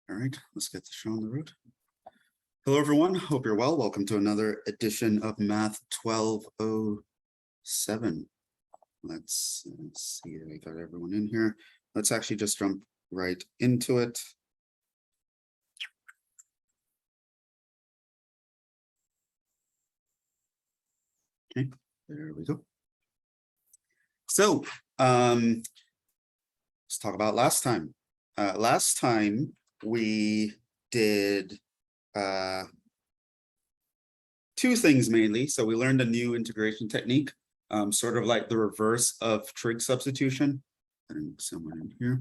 All right, let's get the show on the road. Hello, everyone. Hope you're well. Welcome to another edition of Math 1207. Let's see if we got everyone in here. Let's actually just jump right into it. Okay, there we go. So let's talk about last time. Last time we did two things mainly. So we learned a new integration technique, sort of like the reverse of trig substitution. Someone in here.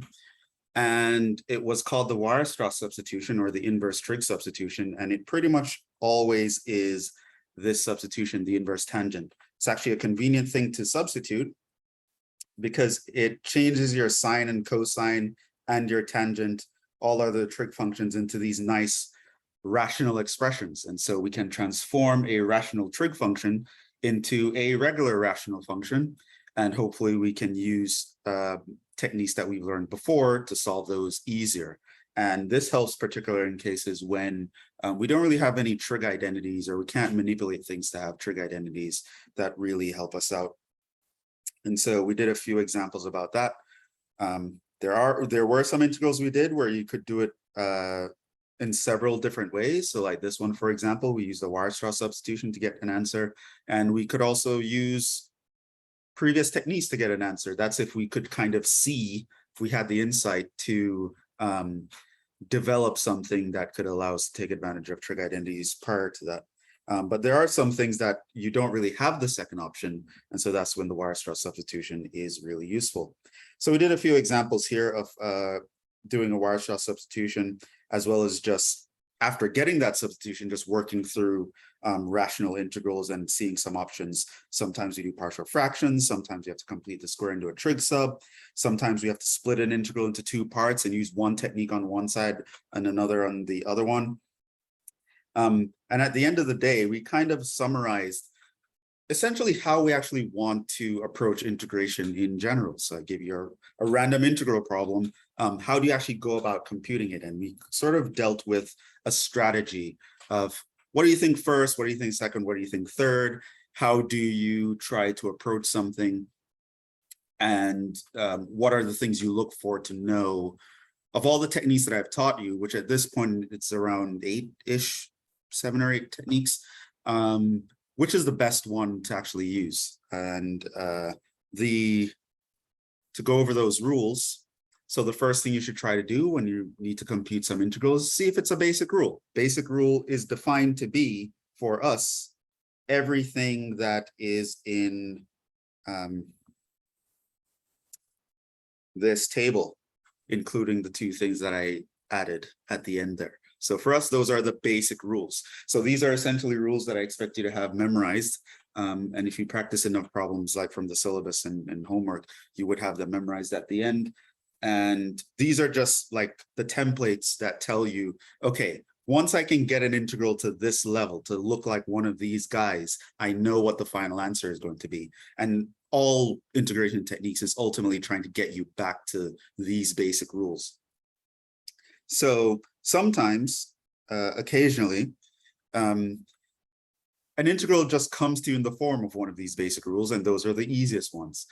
And it was called the Weierstrass substitution, or the inverse trig substitution. And it pretty much always is this substitution, the inverse tangent. It's actually a convenient thing to substitute because it changes your sine and cosine and your tangent, all other trig functions, into these nice rational expressions. And so we can transform a rational trig function into a regular rational function. And hopefully we can use techniques that we've learned before to solve those easier. And this helps particularly in cases when we don't really have any trig identities, or we can't manipulate things to have trig identities that really help us out. And so we did a few examples about that. There were some integrals we did where you could do it in several different ways. So like this one, for example, we use the Weierstrass substitution to get an answer. And we could also use previous techniques to get an answer. That's if we could kind of see, if we had the insight to develop something that could allow us to take advantage of trig identities prior to that. But there are some things that you don't really have the second option. And so that's when the Weierstrass substitution is really useful. So we did a few examples here of doing a Weierstrass substitution, as well as just after getting that substitution, just working through rational integrals and seeing some options. Sometimes we do partial fractions. Sometimes you have to complete the square into a trig sub. Sometimes we have to split an integral into two parts and use one technique on one side and another on the other one. And at the end of the day, we kind of summarized essentially how we actually want to approach integration in general. So I give you a random integral problem. How do you actually go about computing it? And we sort of dealt with a strategy of what do you think first? What do you think second? What do you think third? How do you try to approach something? And what are the things you look for to know of all the techniques that I've taught you, which at this point, it's around 8-ish, 7 or 8 techniques. Which is the best one to actually use? And to go over those rules. So the first thing you should try to do when you need to compute some integrals, see if it's a basic rule. Basic rule is defined to be, for us, everything that is in this table, including the two things that I added at the end there. So for us, those are the basic rules. So these are essentially rules that I expect you to have memorized. And if you practice enough problems like from the syllabus and homework, you would have them memorized at the end. And these are just like the templates that tell you, okay, once I can get an integral to this level to look like one of these guys, I know what the final answer is going to be. And all integration techniques is ultimately trying to get you back to these basic rules. So sometimes, occasionally, an integral just comes to you in the form of one of these basic rules, and those are the easiest ones.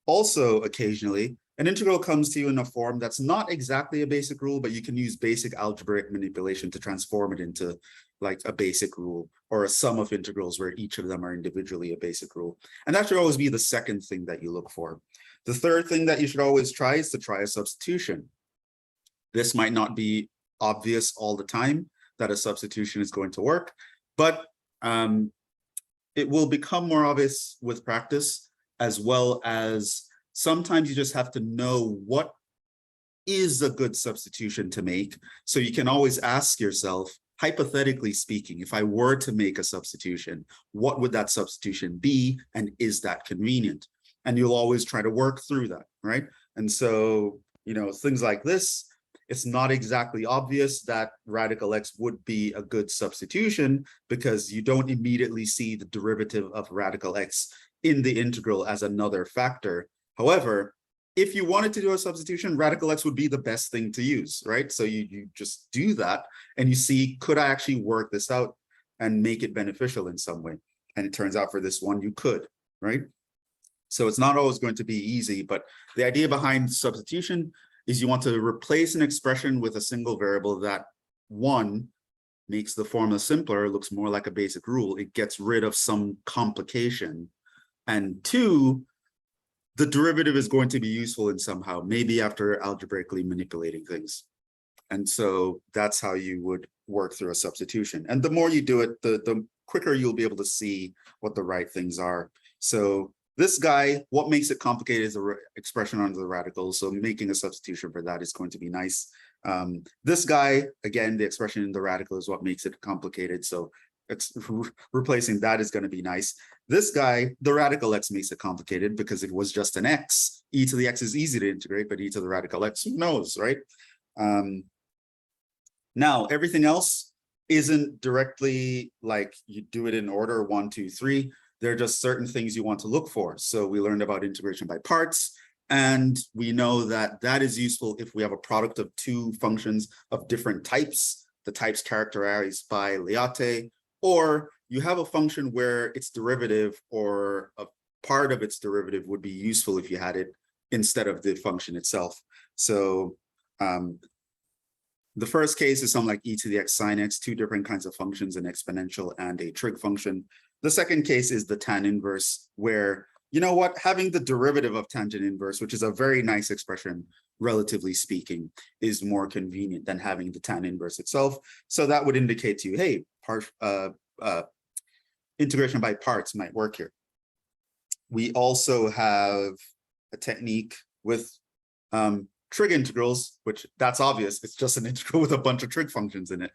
Also, occasionally, an integral comes to you in a form that's not exactly a basic rule, but you can use basic algebraic manipulation to transform it into like a basic rule, or a sum of integrals where each of them are individually a basic rule. And that should always be the second thing that you look for. The third thing that you should always try is to try a substitution. This might not be obvious all the time that a substitution is going to work, but it will become more obvious with practice, as well as sometimes you just have to know what is a good substitution to make. So you can always ask yourself, hypothetically speaking, if I were to make a substitution, what would that substitution be? And is that convenient? And you'll always try to work through that, right? And so, you know, things like this, it's not exactly obvious that radical x would be a good substitution because you don't immediately see the derivative of radical x in the integral as another factor. However, if you wanted to do a substitution, radical x would be the best thing to use, right? So you just do that and you see, could I actually work this out and make it beneficial in some way? And it turns out for this one, you could, right? So it's not always going to be easy, but the idea behind substitution is you want to replace an expression with a single variable that, one, makes the formula simpler, looks more like a basic rule, it gets rid of some complication, and two, the derivative is going to be useful in somehow, maybe after algebraically manipulating things. And so that's how you would work through a substitution. And the more you do it, the quicker you'll be able to see what the right things are. So this guy, what makes it complicated is the expression under the radical. So making a substitution for that is going to be nice. This guy, again, the expression in the radical is what makes it complicated. So it's replacing that is going to be nice. This guy, the radical x makes it complicated because it was just an x. E to the x is easy to integrate, but e to the radical x, who knows, right? Now, everything else isn't directly like you do it in order 1, 2, 3. There are just certain things you want to look for. So we learned about integration by parts, and we know that that is useful if we have a product of two functions of different types, the types characterized by Leate, or you have a function where its derivative or a part of its derivative would be useful if you had it instead of the function itself. So the first case is something like e to the x sine x, two different kinds of functions, an exponential and a trig function. The second case is the tan inverse, where, you know what, having the derivative of tangent inverse, which is a very nice expression, relatively speaking, is more convenient than having the tan inverse itself. So that would indicate to you, hey, integration by parts might work here. We also have a technique with trig integrals, which that's obvious. It's just an integral with a bunch of trig functions in it,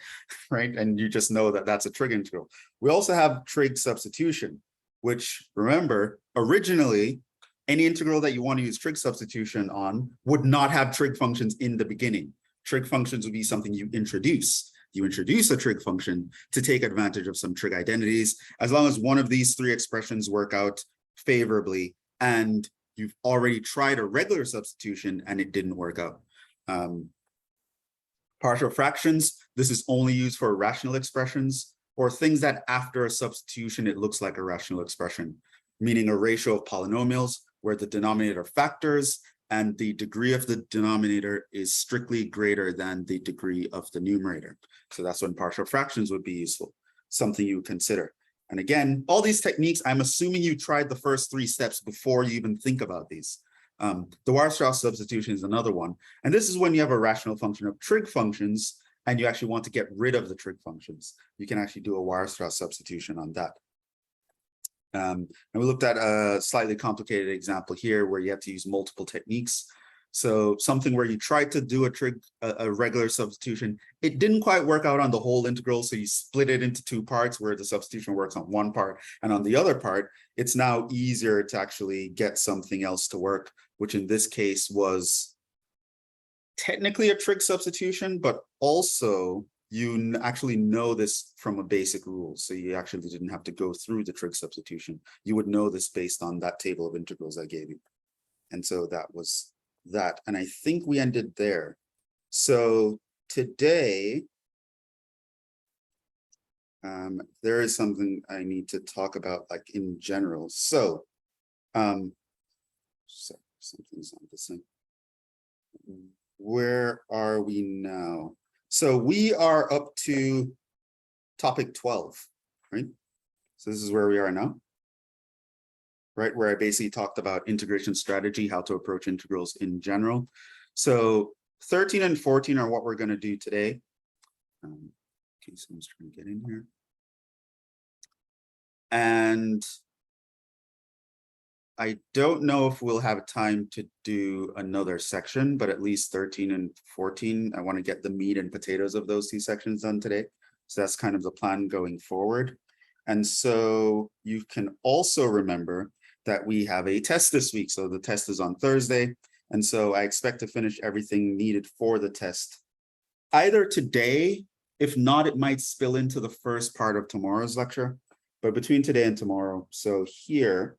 right? And you just know that that's a trig integral. We also have trig substitution, which, remember, originally, any integral that you want to use trig substitution on would not have trig functions in the beginning. Trig functions would be something you introduce. You introduce a trig function to take advantage of some trig identities, as long as one of these three expressions work out favorably and you've already tried a regular substitution and it didn't work out. Partial fractions, this is only used for rational expressions or things that after a substitution, it looks like a rational expression, meaning a ratio of polynomials where the denominator factors and the degree of the denominator is strictly greater than the degree of the numerator. So that's when partial fractions would be useful, something you consider. And again, all these techniques, I'm assuming you tried the first three steps before you even think about these. The Weierstrass substitution is another one. And this is when you have a rational function of trig functions and you actually want to get rid of the trig functions. You can actually do a Weierstrass substitution on that. And we looked at a slightly complicated example here where you have to use multiple techniques. So something where you tried to do a regular substitution, it didn't quite work out on the whole integral, so you split it into two parts where the substitution works on one part, and on the other part, it's now easier to actually get something else to work, which in this case was technically a trig substitution, but also you actually know this from a basic rule, so you actually didn't have to go through the trig substitution. You would know this based on that table of integrals I gave you. And so that was that, and I think we ended there. So today, there is something I need to talk about, like in general. So, sorry, something's not the same. Where are we now? So we are up to topic 12, right? So this is where we are now. Right, where I basically talked about integration strategy, how to approach integrals in general. So 13 and 14 are what we're going to do today. Okay, someone's trying to get in here. And I don't know if we'll have time to do another section, but at least 13 and 14, I want to get the meat and potatoes of those two sections done today. So that's kind of the plan going forward. And so you can also remember that we have a test this week. So the test is on Thursday. And so I expect to finish everything needed for the test either today. If not, it might spill into the first part of tomorrow's lecture, but between today and tomorrow. So here,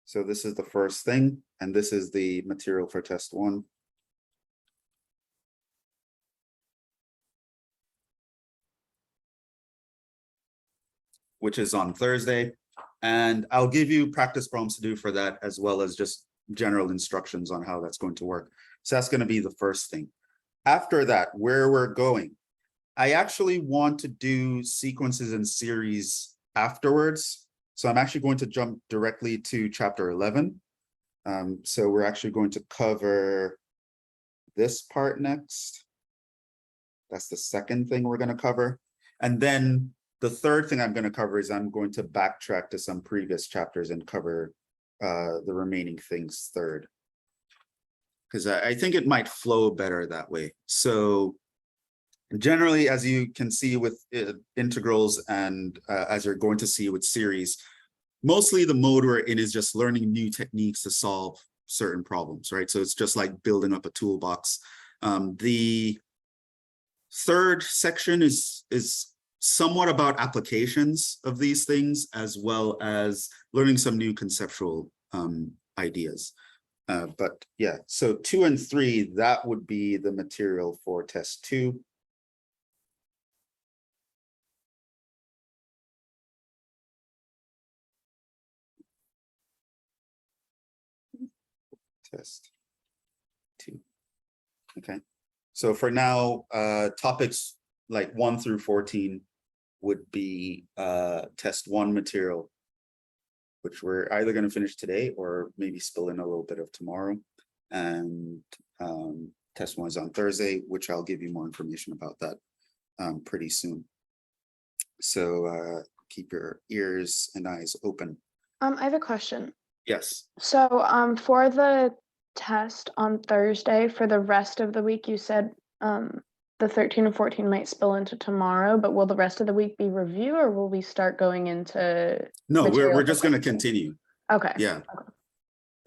So this is the first thing, and this is the material for test 1. Which is on Thursday. And I'll give you practice problems to do for that, as well as just general instructions on how that's going to work. So that's going to be the first thing. After that, where we're going, I actually want to do sequences and series afterwards. So I'm actually going to jump directly to chapter 11. So we're actually going to cover this part next. That's the second thing we're going to cover. And then the third thing I'm going to cover is I'm going to backtrack to some previous chapters and cover the remaining things third. Because I think it might flow better that way. So generally, as you can see with integrals and as you're going to see with series, mostly the mode we're in is just learning new techniques to solve certain problems, right? So it's just like building up a toolbox. The third section is somewhat about applications of these things, as well as learning some new conceptual ideas. But yeah, so 2 and 3, that would be the material for test 2. Test 2. Okay. So for now, topics like 1 through 14 would be test 1 material, which we're either going to finish today or maybe spill in a little bit of tomorrow. And test 1 is on Thursday, which I'll give you more information about that pretty soon. So keep your ears and eyes open. I have a question. Yes. So for the test on Thursday, for the rest of the week, you said the 13 and 14 might spill into tomorrow, but will the rest of the week be review, or will we start going into? No, we're just going to continue. Okay. Yeah.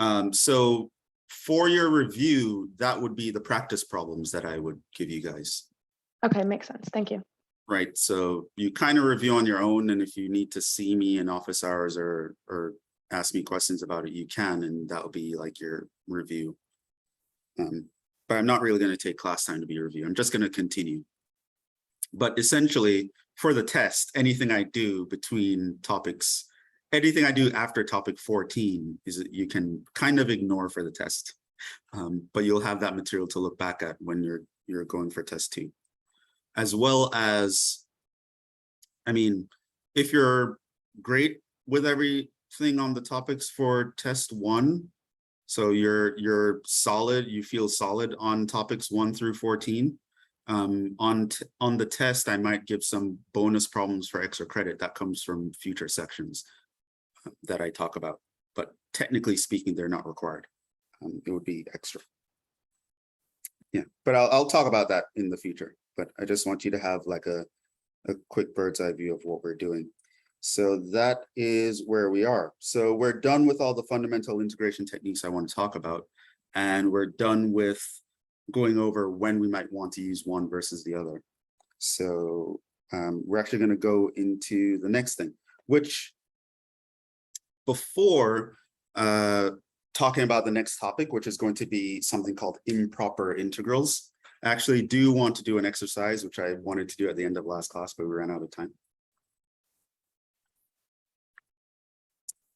Okay. So for your review, that would be the practice problems that I would give you guys. Okay, makes sense. Thank you. Right. So you kind of review on your own, and if you need to see me in office hours or ask me questions about it, you can, and that'll be like your review. But I'm not really going to take class time to be a review. I'm just going to continue. But essentially, for the test, anything I do between topics, anything I do after topic 14 is you can kind of ignore for the test. But you'll have that material to look back at when you're going for test 2. As well as, I mean, if you're great with everything on the topics for test 1, so you're solid, you feel solid on topics 1 through 14. On the test, I might give some bonus problems for extra credit that comes from future sections that I talk about. But technically speaking, they're not required. It would be extra. Yeah, but I'll talk about that in the future. But I just want you to have like a quick bird's eye view of what we're doing. So that is where we are. So we're done with all the fundamental integration techniques I want to talk about. And we're done with going over when we might want to use one versus the other. So we're actually going to go into the next thing, which before talking about the next topic, which is going to be something called improper integrals, I actually do want to do an exercise, which I wanted to do at the end of last class, but we ran out of time.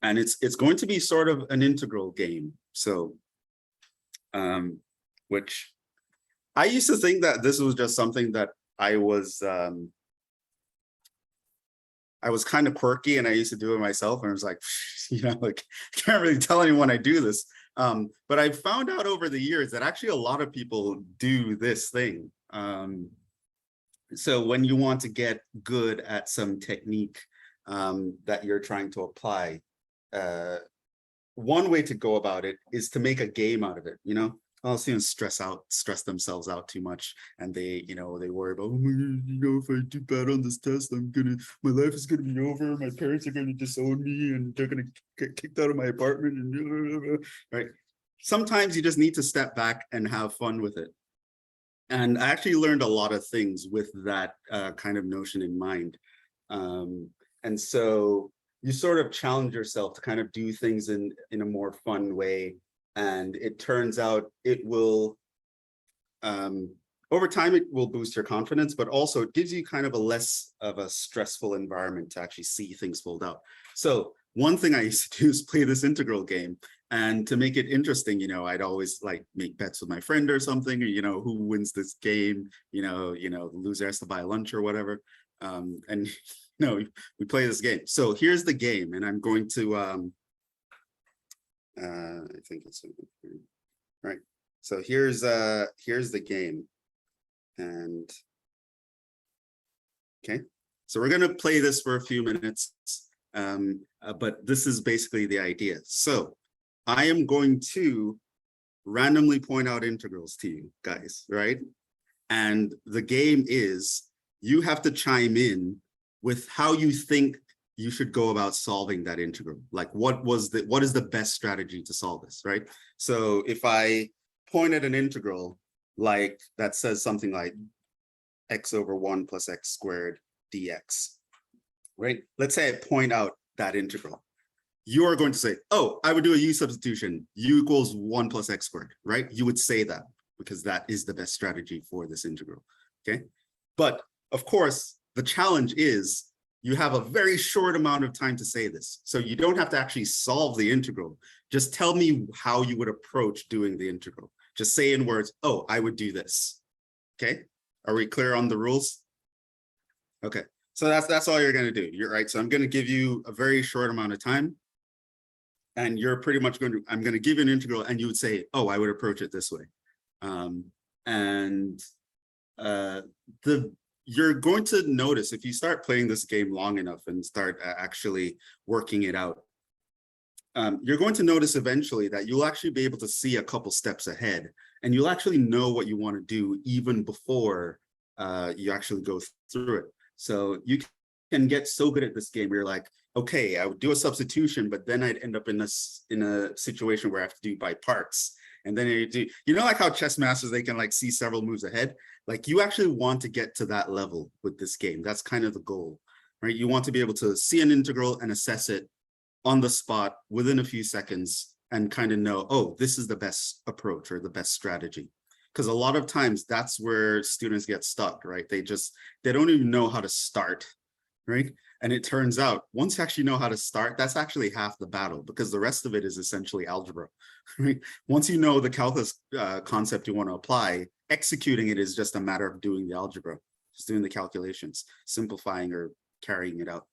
And it's going to be sort of an integral game. So, which I used to think that this was just something that I was kind of quirky, and I used to do it myself. And I was like, like I can't really tell anyone I do this. But I found out over the years that actually a lot of people do this thing. So when you want to get good at some technique that you're trying to apply, one way to go about it is to make a game out of it. All students stress themselves out too much, and they worry about, oh my God, if I do bad on this test, my life is gonna be over. My parents are gonna disown me, and they're gonna get kicked out of my apartment, and right. Sometimes you just need to step back and have fun with it. And I actually learned a lot of things with that kind of notion in mind. And so you sort of challenge yourself to kind of do things in a more fun way. And it turns out it will, over time, it will boost your confidence, but also it gives you kind of a less of a stressful environment to actually see things fold out. So one thing I used to do is play this integral game. And to make it interesting, you know, I'd always like make bets with my friend or something, or, you know, who wins this game, you know, the loser has to buy lunch or whatever. And, you know, we play this game. So here's the game, and I'm going to, I think it's right. So here's the game. And okay, so we're going to play this for a few minutes, but this is basically the idea. So I am going to randomly point out integrals to you guys, right? And the game is you have to chime in with how you think you should go about solving that integral. Like what is the best strategy to solve this, right? So if I point at an integral like that says something like x over 1 plus x squared dx, right? Let's say I point out that integral. You are going to say, oh, I would do a u substitution, u equals 1 plus x squared, right? You would say that because that is the best strategy for this integral, okay? But of course, the challenge is you have a very short amount of time to say this. So you don't have to actually solve the integral. Just tell me how you would approach doing the integral. Just say in words, oh, I would do this, okay? Are we clear on the rules? Okay, so that's all you're gonna do, you're right. So I'm gonna give you a very short amount of time. And you're pretty much I'm going to give you an integral and you would say, oh, I would approach it this way. You're going to notice if you start playing this game long enough and start actually working it out, you're going to notice eventually that you'll actually be able to see a couple steps ahead and you'll actually know what you want to do even before you actually go through it. So you can get so good at this game where you're like, okay, I would do a substitution, but then I'd end up in a situation where I have to do by parts. And then you know, like how chess masters, they can like see several moves ahead. Like you actually want to get to that level with this game. That's kind of the goal, right? You want to be able to see an integral and assess it on the spot within a few seconds and kind of know, oh, this is the best approach or the best strategy. Because a lot of times that's where students get stuck, right? They don't even know how to start, right? And it turns out once you actually know how to start, that's actually half the battle because the rest of it is essentially algebra, right? Once you know the calculus concept you want to apply, executing it is just a matter of doing the algebra, just doing the calculations, simplifying or carrying it out.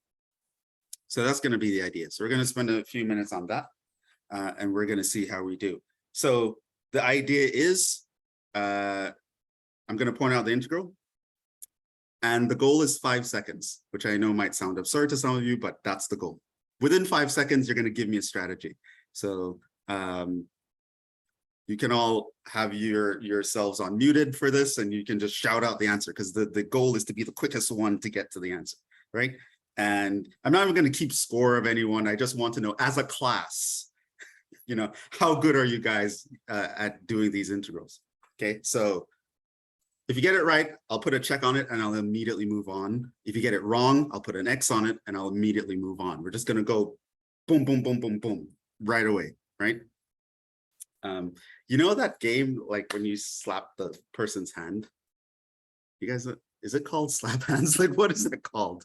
So that's going to be the idea. So we're going to spend a few minutes on that and we're going to see how we do. So the idea is I'm going to point out the integral. And the goal is 5 seconds, which I know might sound absurd to some of you, but that's the goal. Within 5 seconds, you're going to give me a strategy. So you can all have yourselves unmuted for this, and you can just shout out the answer because the goal is to be the quickest one to get to the answer, right? And I'm not even going to keep score of anyone. I just want to know, as a class, you know, how good are you guys at doing these integrals? Okay, so if you get it right, I'll put a check on it and I'll immediately move on. If you get it wrong, I'll put an X on it and I'll immediately move on. We're just going to go boom, boom, boom, boom, boom, right away, right? You know that game, like when you slap the person's hand? You guys, is it called slap hands? Like, what is it called?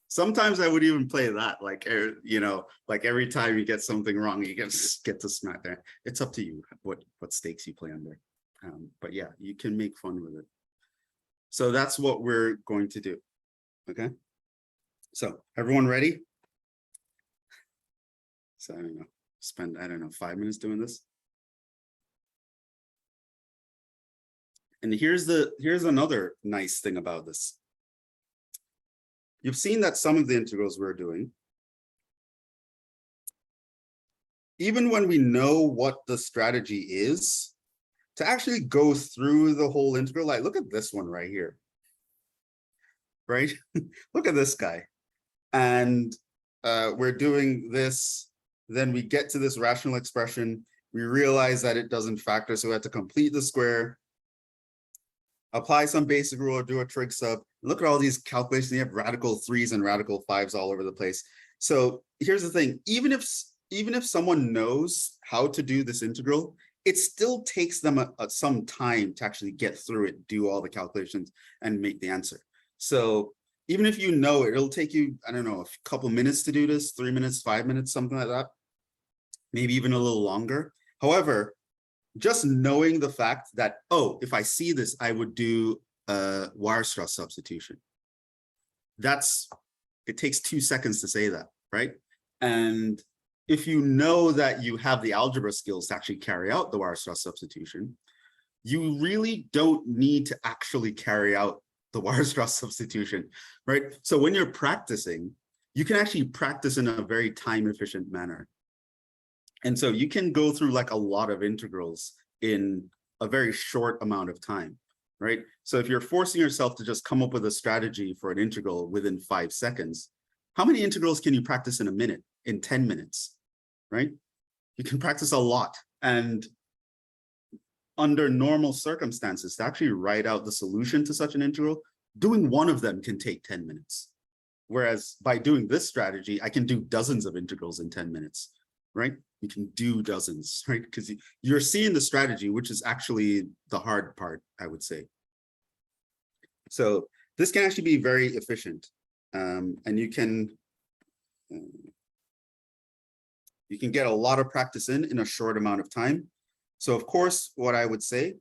Sometimes I would even play that, like, you know, like every time you get something wrong, you get to smack there. It's up to you what stakes you play under. But yeah, you can make fun with it. So that's what we're going to do. Okay. So everyone ready? So I don't know, spend, I don't know, 5 minutes doing this. And here's another nice thing about this. You've seen that some of the integrals we're doing, even when we know what the strategy is, to actually go through the whole integral, like look at this one right here, right? Look at this guy. And we're doing this, then we get to this rational expression, we realize that it doesn't factor, so we have to complete the square. apply some basic rule or do a trig sub. Look at all these calculations. You have radical 3s and radical 5s all over the place. So here's the thing, even if someone knows how to do this integral, it still takes them some time to actually get through it, do all the calculations and make the answer. So even if you know it, it'll take you, I don't know, a couple minutes to do this, 3 minutes, 5 minutes, something like that, maybe even a little longer. However, just knowing the fact that, oh, if I see this, I would do a Weierstrass substitution. It takes 2 seconds to say that, right? And if you know that you have the algebra skills to actually carry out the Weierstrass substitution, you really don't need to actually carry out the Weierstrass substitution, right? So when you're practicing, you can actually practice in a very time-efficient manner. And so you can go through like a lot of integrals in a very short amount of time, right? So if you're forcing yourself to just come up with a strategy for an integral within 5 seconds, how many integrals can you practice in a minute, in 10 minutes, right? You can practice a lot. And under normal circumstances, to actually write out the solution to such an integral, doing one of them can take 10 minutes. Whereas by doing this strategy, I can do dozens of integrals in 10 minutes, right? You can do dozens, right? Because you're seeing the strategy, which is actually the hard part, I would say. So this can actually be very efficient. And you can get a lot of practice in a short amount of time. So of course, what I would say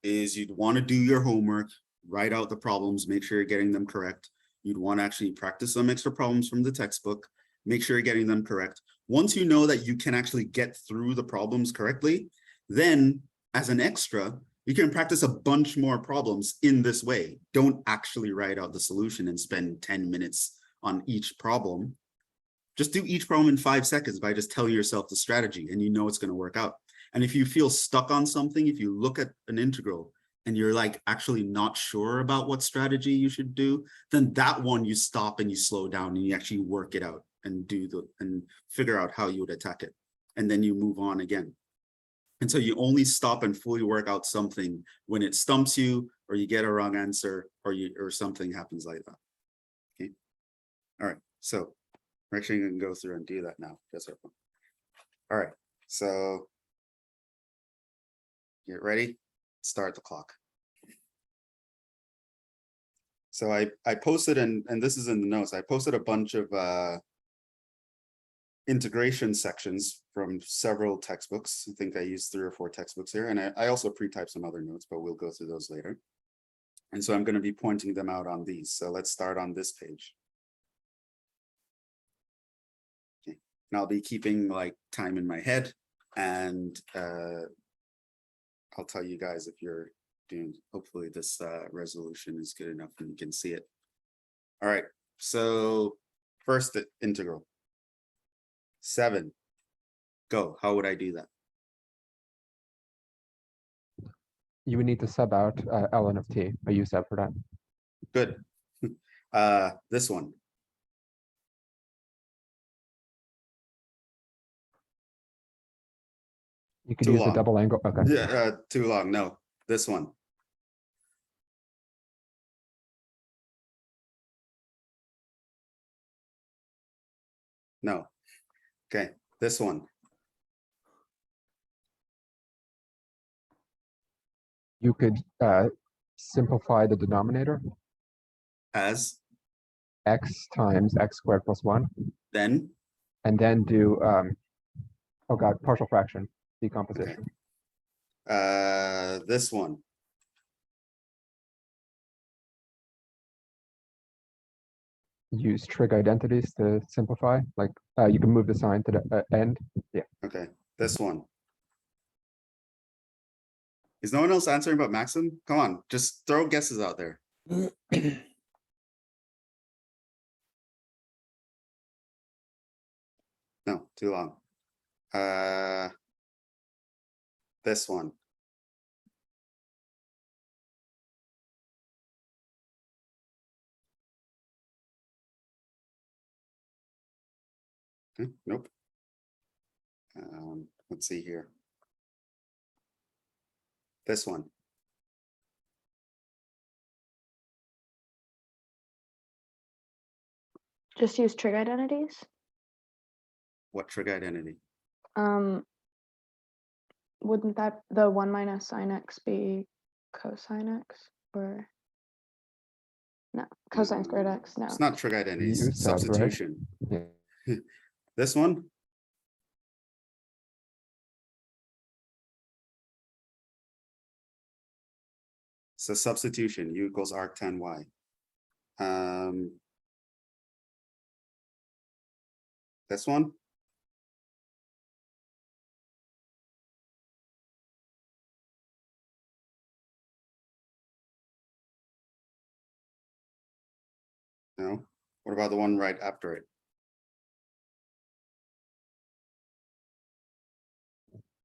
is you'd want to do your homework, write out the problems, make sure you're getting them correct. You'd want to actually practice some extra problems from the textbook, make sure you're getting them correct. Once you know that you can actually get through the problems correctly, then as an extra, you can practice a bunch more problems in this way. Don't actually write out the solution and spend 10 minutes on each problem. Just do each problem in 5 seconds by just telling yourself the strategy, and you know it's going to work out. And if you feel stuck on something, if you look at an integral and you're like actually not sure about what strategy you should do, then that one you stop and you slow down and you actually work it out and figure out how you would attack it. And then you move on again. And so you only stop and fully work out something when it stumps you, or you get a wrong answer, or something happens like that. Okay. All right. So we're actually going to go through and do that now. Just for fun. All right. So get ready. Start the clock. So I posted, and this is in the notes, I posted a bunch of integration sections from several textbooks. I think I used 3 or 4 textbooks here, and I also pre-typed some other notes, but we'll go through those later. And so I'm going to be pointing them out on these. So let's start on this page. Okay. And I'll be keeping like time in my head, and I'll tell you guys if you're doing, hopefully this resolution is good enough and you can see it. All right, so first integral. 7. Go. How would I do that? You would need to sub out ln of t. I use that for that. Good. This one. You could use a double angle. Okay. Yeah, too long. No, this one. No. Okay, this one. You could simplify the denominator As x times x squared plus 1. then. And then do oh god, partial fraction decomposition. Okay. This one. Use trig identities to simplify. Like you can move the sign to the end. Yeah. Okay. This one. Is no one else answering but Maxim? Come on, just throw guesses out there. No, too long. This one. Okay, nope. Let's see here. This one. just use trig identities? What trig identity? Wouldn't that the 1 minus sine x be cosine x or no cosine squared x? No, It's not trig identities, U it's sub, right? substitution. Yeah. This one? So substitution, u equals arctan y. This one? No. What about the one right after it?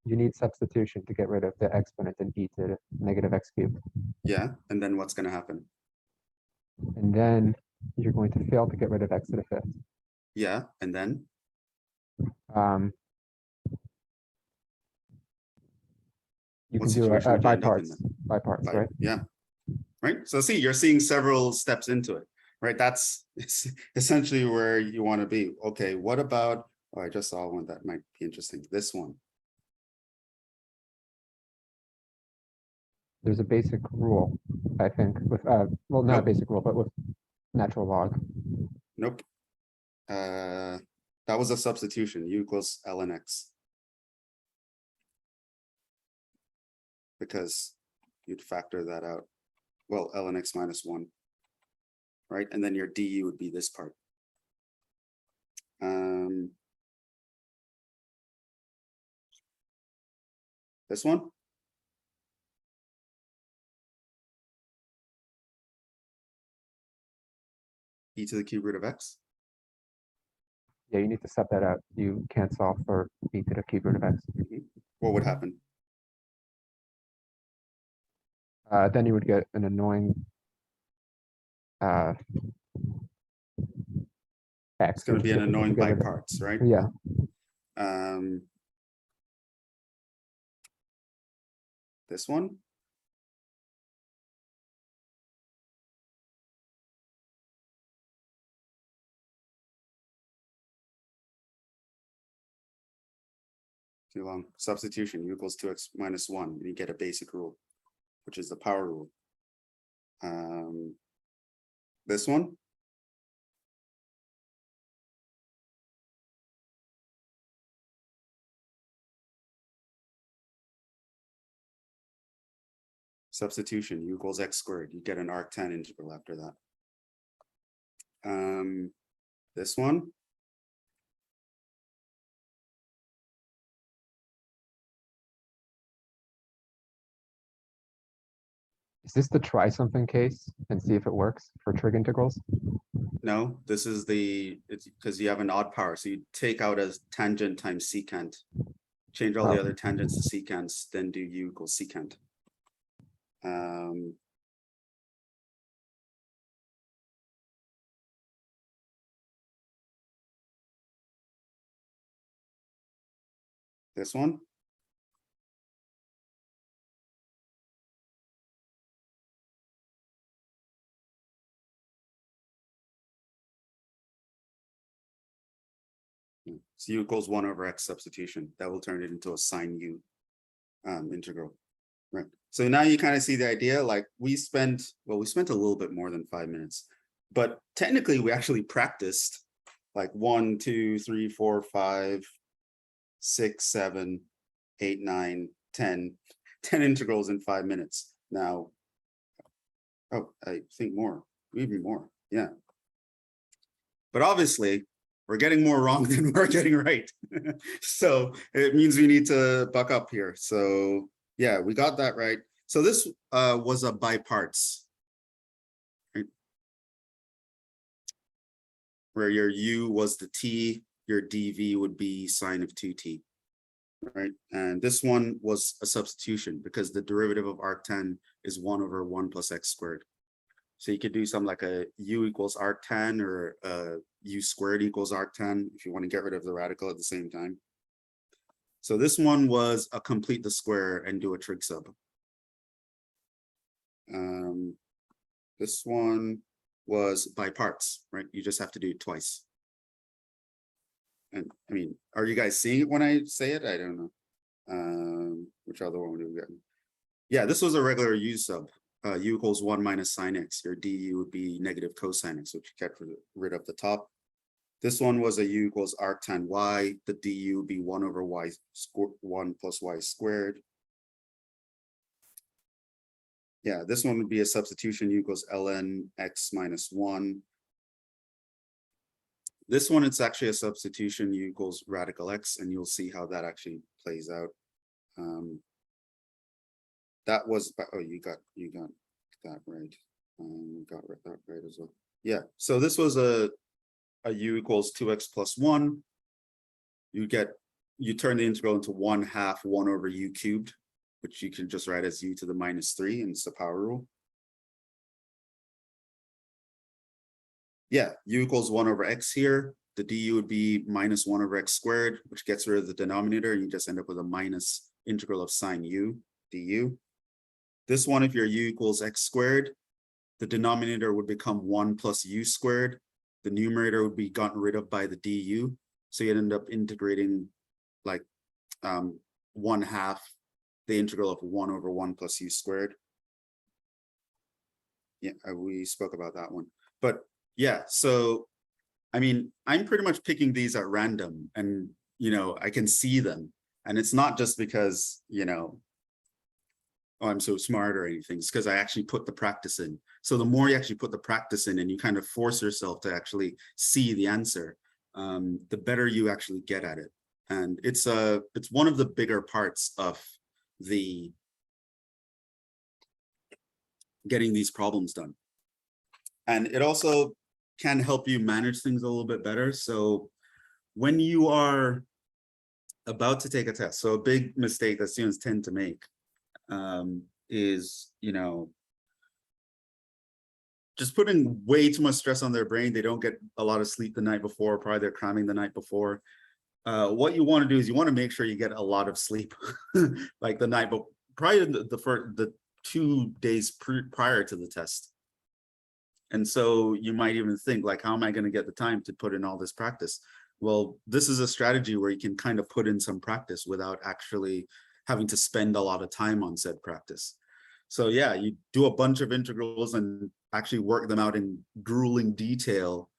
You need substitution to get rid of the exponent in e to the negative x cubed. Yeah, and then what's going to happen? And then you're going to fail to get rid of x to the fifth. Yeah, and then? You What can do situation would you by end up in parts, by parts, right? Yeah. Right. So see, you're seeing several steps into it, right? That's essentially where you want to be. Okay, what about, oh, I just saw one that might be interesting. This one. There's a basic rule, I think, with well, not a Nope. basic rule, but with natural log. Nope. That was a substitution, u equals ln x. Because you'd factor that out. Well, ln x minus 1. Right, and then your du would be this part. This one? E to the cube root of x? Yeah, you need to set that out. You can't solve for e to the cube root of x. What would happen? Then you would get an annoying x. It's going to which be is an difficult to annoying get by rid of. parts, right? Yeah. This one? Too long. Substitution, u equals 2x minus 1. And you get a basic rule, which is the power rule. This one? Substitution, u equals x squared. You get an arctan integral after that. This one? Is this the try something case and see if it works for trig integrals? No, this is it's because you have an odd power. So you take out as tangent times secant, change all the other tangents to secants, then do u equals secant. This one? So u equals 1 over x substitution. That will turn it into a sine u integral. Right. So now you kind of see the idea. Like we spent a little bit more than 5 minutes, but technically we actually practiced like 1, 2, 3, 4, 5, 6, 7, 8, 9, 10 integrals in 5 minutes. Now, oh, I think more, even more. Yeah. But obviously, we're getting more wrong than we're getting right. So it means we need to buck up here. So yeah, we got that right. So this was a by parts, right? Where your u was the t, your dv would be sine of 2t, right? And this one was a substitution because the derivative of arctan is 1 over 1 plus x squared. So you could do something like a u equals arctan or u squared equals arctan if you want to get rid of the radical at the same time. So this one was a complete the square and do a trig sub. This one was by parts, right? You just have to do it twice. And I mean, are you guys seeing it when I say it? I don't know. Which other one do we get? Yeah, this was a regular U sub. U equals 1 minus sine x. Your du would be negative cosine x, which you kept rid of the top. This one was a u equals arctan y. The du would be 1 over y squared, 1 plus y squared. Yeah, this one would be a substitution u equals ln x minus 1. This one, it's actually a substitution u equals radical x, and you'll see how that actually plays out. That was, oh, you got that right. Got that right as well. Yeah, so this was a u equals 2x plus 1. You turn the integral into 1/2 1 over u cubed, which you can just write as u to the minus 3, and it's the power rule. Yeah, u equals 1 over x here. The du would be minus 1 over x squared, which gets rid of the denominator, and you just end up with a minus integral of sine u du. This one, if your u equals x squared, the denominator would become 1 plus u squared. The numerator would be gotten rid of by the du. So you'd end up integrating like 1/2 the integral of 1 over 1 plus u squared. Yeah, we spoke about that one. But yeah, so I mean, I'm pretty much picking these at random, and I can see them. And it's not just because, oh, I'm so smart or anything. It's because I actually put the practice in. So the more you actually put the practice in and you kind of force yourself to actually see the answer, the better you actually get at it. And it's one of the bigger parts of the getting these problems done. And it also can help you manage things a little bit better. So when you are about to take a test, so a big mistake that students tend to make is, just putting way too much stress on their brain. They don't get a lot of sleep the night before, probably they're cramming the night before. What you want to do is you want to make sure you get a lot of sleep like the night, but probably the 2 days prior to the test. And so you might even think like, how am I going to get the time to put in all this practice? Well, this is a strategy where you can kind of put in some practice without actually having to spend a lot of time on said practice. So yeah, you do a bunch of integrals and actually work them out in grueling detail,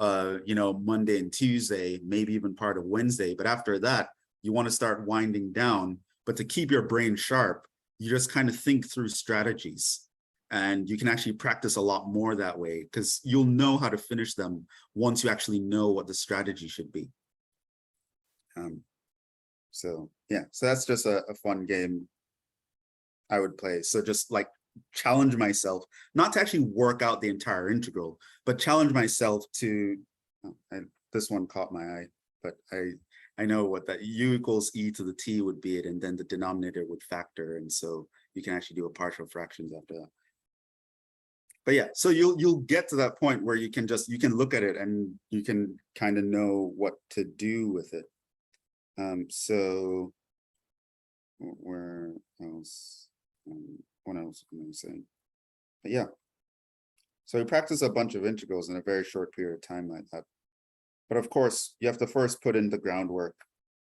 Monday and Tuesday, maybe even part of Wednesday. But after that, you want to start winding down. But to keep your brain sharp, you just kind of think through strategies. And you can actually practice a lot more that way, because you'll know how to finish them once you actually know what the strategy should be. So yeah, so that's just a fun game I would play. So just like challenge myself, not to actually work out the entire integral, but challenge myself to, this one caught my eye, but I know what that u equals e to the t would be it, and then the denominator would factor, and so you can actually do a partial fractions after that. But yeah, so you'll get to that point where you can look at it and you can kind of know what to do with it. So where else? What else am I saying? But yeah, so we practice a bunch of integrals in a very short period of time like that. But of course, you have to first put in the groundwork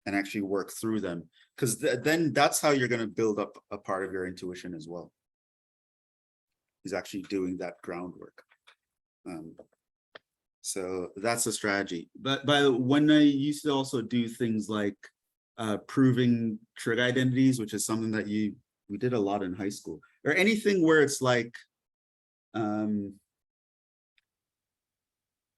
and actually work through them, because then that's how you're going to build up a part of your intuition as well, is actually doing that groundwork. So that's a strategy. But when I used to also do things like proving trig identities, which is something that we did a lot in high school, or anything where it's like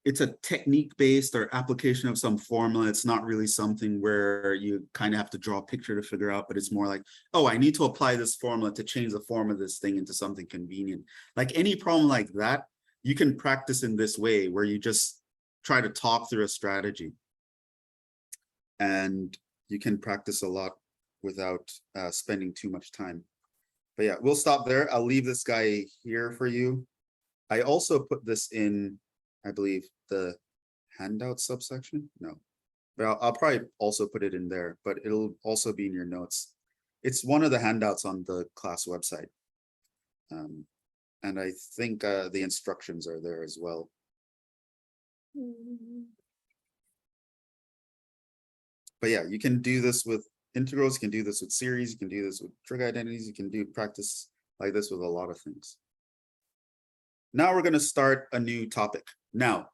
it's a technique based or application of some formula. It's not really something where you kind of have to draw a picture to figure out, but it's more like, oh, I need to apply this formula to change the form of this thing into something convenient. Like any problem like that, you can practice in this way, where you just try to talk through a strategy. And you can practice a lot without spending too much time. But yeah, we'll stop there. I'll leave this guy here for you. I also put this in, I believe, the handout subsection. No, but I'll probably also put it in there, but it'll also be in your notes. It's one of the handouts on the class website. And I think the instructions are there as well. But yeah, you can do this with integrals, you can do this with series, you can do this with trig identities, you can do practice like this with a lot of things. Now we're going to start a new topic. Now,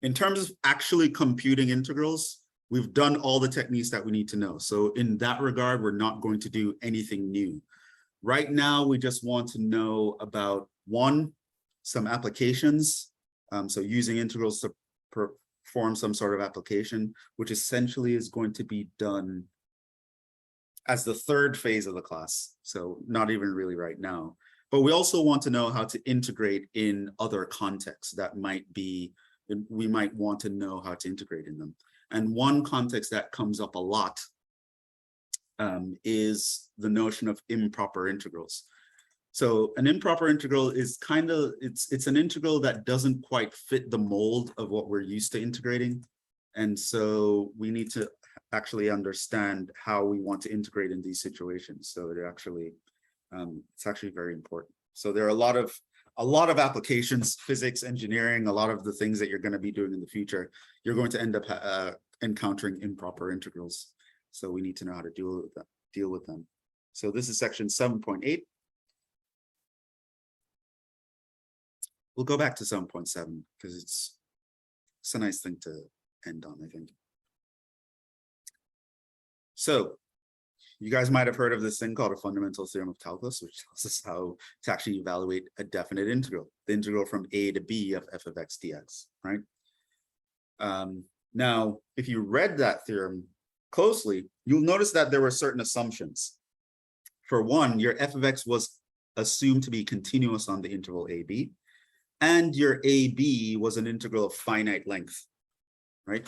in terms of actually computing integrals, we've done all the techniques that we need to know. So in that regard, we're not going to do anything new. Right now, we just want to know about one, some applications. So using integrals to perform some sort of application, which essentially is going to be done as the third phase of the class. So not even really right now. But we also want to know how to integrate in other contexts that might be, we might want to know how to integrate in them. And one context that comes up a lot is the notion of improper integrals. So an improper integral is kind of, it's an integral that doesn't quite fit the mold of what we're used to integrating. And so we need to actually understand how we want to integrate in these situations. So it actually, it's actually very important. So there are a lot of applications, physics, engineering, a lot of the things that you're going to be doing in the future, you're going to end up encountering improper integrals. So we need to know how to deal with them. So this is section 7.8. We'll go back to 7.7 because it's a nice thing to end on, I think. So you guys might have heard of this thing called a fundamental theorem of calculus, which tells us how to actually evaluate a definite integral, the integral from a to b of f of x dx, right? Now, if you read that theorem closely, you'll notice that there were certain assumptions. For one, your f of x was assumed to be continuous on the interval ab, and your ab was an integral of finite length, right?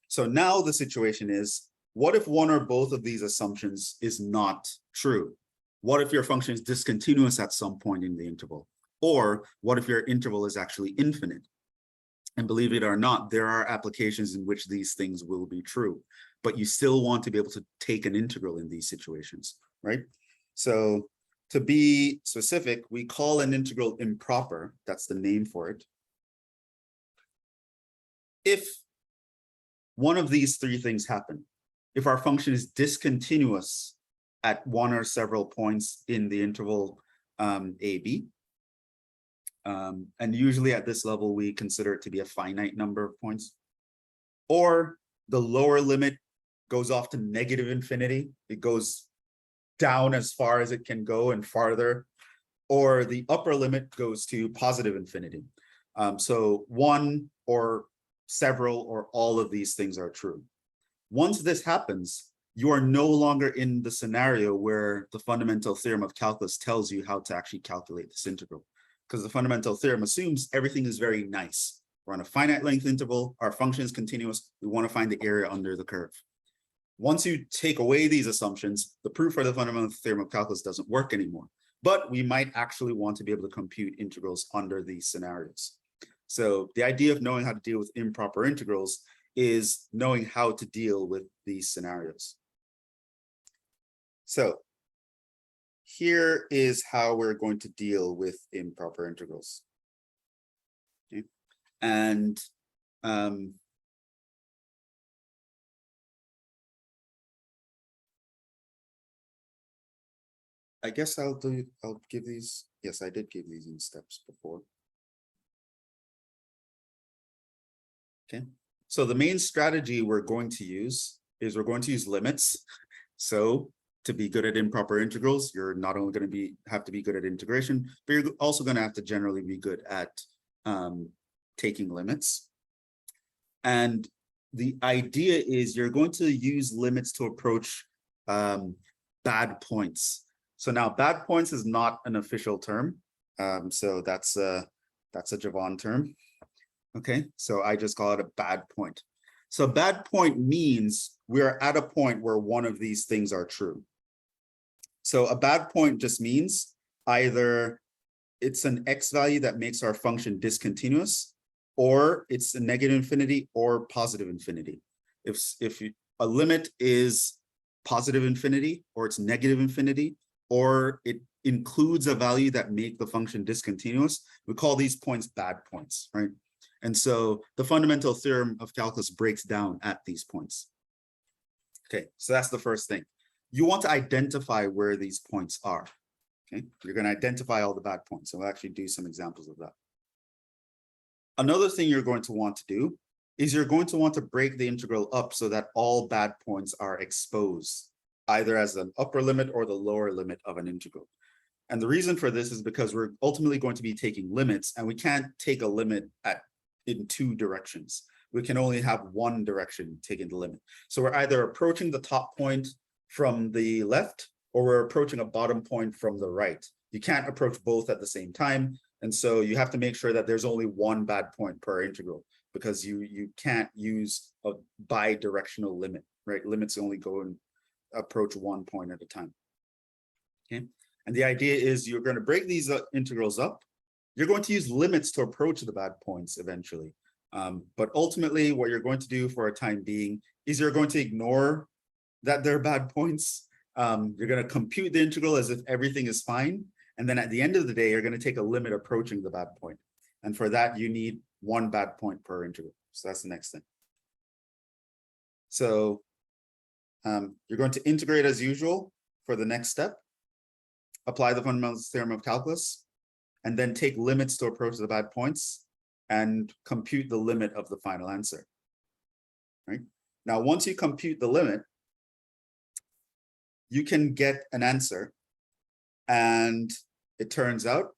So now the situation is, what if one or both of these assumptions is not true? What if your function is discontinuous at some point in the interval? Or what if your interval is actually infinite? And believe it or not, there are applications in which these things will be true, but you still want to be able to take an integral in these situations, right? So to be specific, we call an integral improper. That's the name for it. If one of these three things happen, if our function is discontinuous at one or several points in the interval AB, and usually at this level, we consider it to be a finite number of points, or the lower limit goes off to negative infinity. It goes down as far as it can go and farther, or the upper limit goes to positive infinity. So one or several or all of these things are true. Once this happens, you are no longer in the scenario where the fundamental theorem of calculus tells you how to actually calculate this integral, because the fundamental theorem assumes everything is very nice. We're on a finite length interval, our function is continuous, we want to find the area under the curve. Once you take away these assumptions, the proof for the fundamental theorem of calculus doesn't work anymore, but we might actually want to be able to compute integrals under these scenarios. So the idea of knowing how to deal with improper integrals is knowing how to deal with these scenarios. So here is how we're going to deal with improper integrals. Okay. And I guess I'll give these. Yes, I did give these in steps before. Okay. So the main strategy we're going to use is we're going to use limits. So to be good at improper integrals, you're not only going to have to be good at integration, but you're also going to have to generally be good at taking limits. And the idea is you're going to use limits to approach bad points. So now bad points is not an official term. So that's a Jhevon term. Okay, so I just call it a bad point. So a bad point means we're at a point where one of these things are true. So a bad point just means either it's an x value that makes our function discontinuous, or it's a negative infinity or positive infinity. If a limit is positive infinity, or it's negative infinity, or it includes a value that make the function discontinuous, we call these points bad points, right? And so the fundamental theorem of calculus breaks down at these points. Okay, so that's the first thing. You want to identify where these points are. Okay, you're going to identify all the bad points. So we'll actually do some examples of that. Another thing you're going to want to do is you're going to want to break the integral up so that all bad points are exposed, either as an upper limit or the lower limit of an integral. And the reason for this is because we're ultimately going to be taking limits, and we can't take a limit in two directions. We can only have one direction taking the limit. So we're either approaching the top point from the left, or we're approaching a bottom point from the right. You can't approach both at the same time. And so you have to make sure that there's only one bad point per integral, because you can't use a bi-directional limit, right? Limits only go and approach one point at a time. Okay. And the idea is you're going to break these integrals up. You're going to use limits to approach the bad points eventually. But ultimately, what you're going to do for a time being is you're going to ignore that they're bad points. You're going to compute the integral as if everything is fine. And then at the end of the day, you're going to take a limit approaching the bad point. And for that, you need one bad point per integral. So that's the next thing. So you're going to integrate as usual for the next step. Apply the fundamental theorem of calculus, and then take limits to approach the bad points and compute the limit of the final answer. Right? Now, once you compute the limit, you can get an answer, and it turns out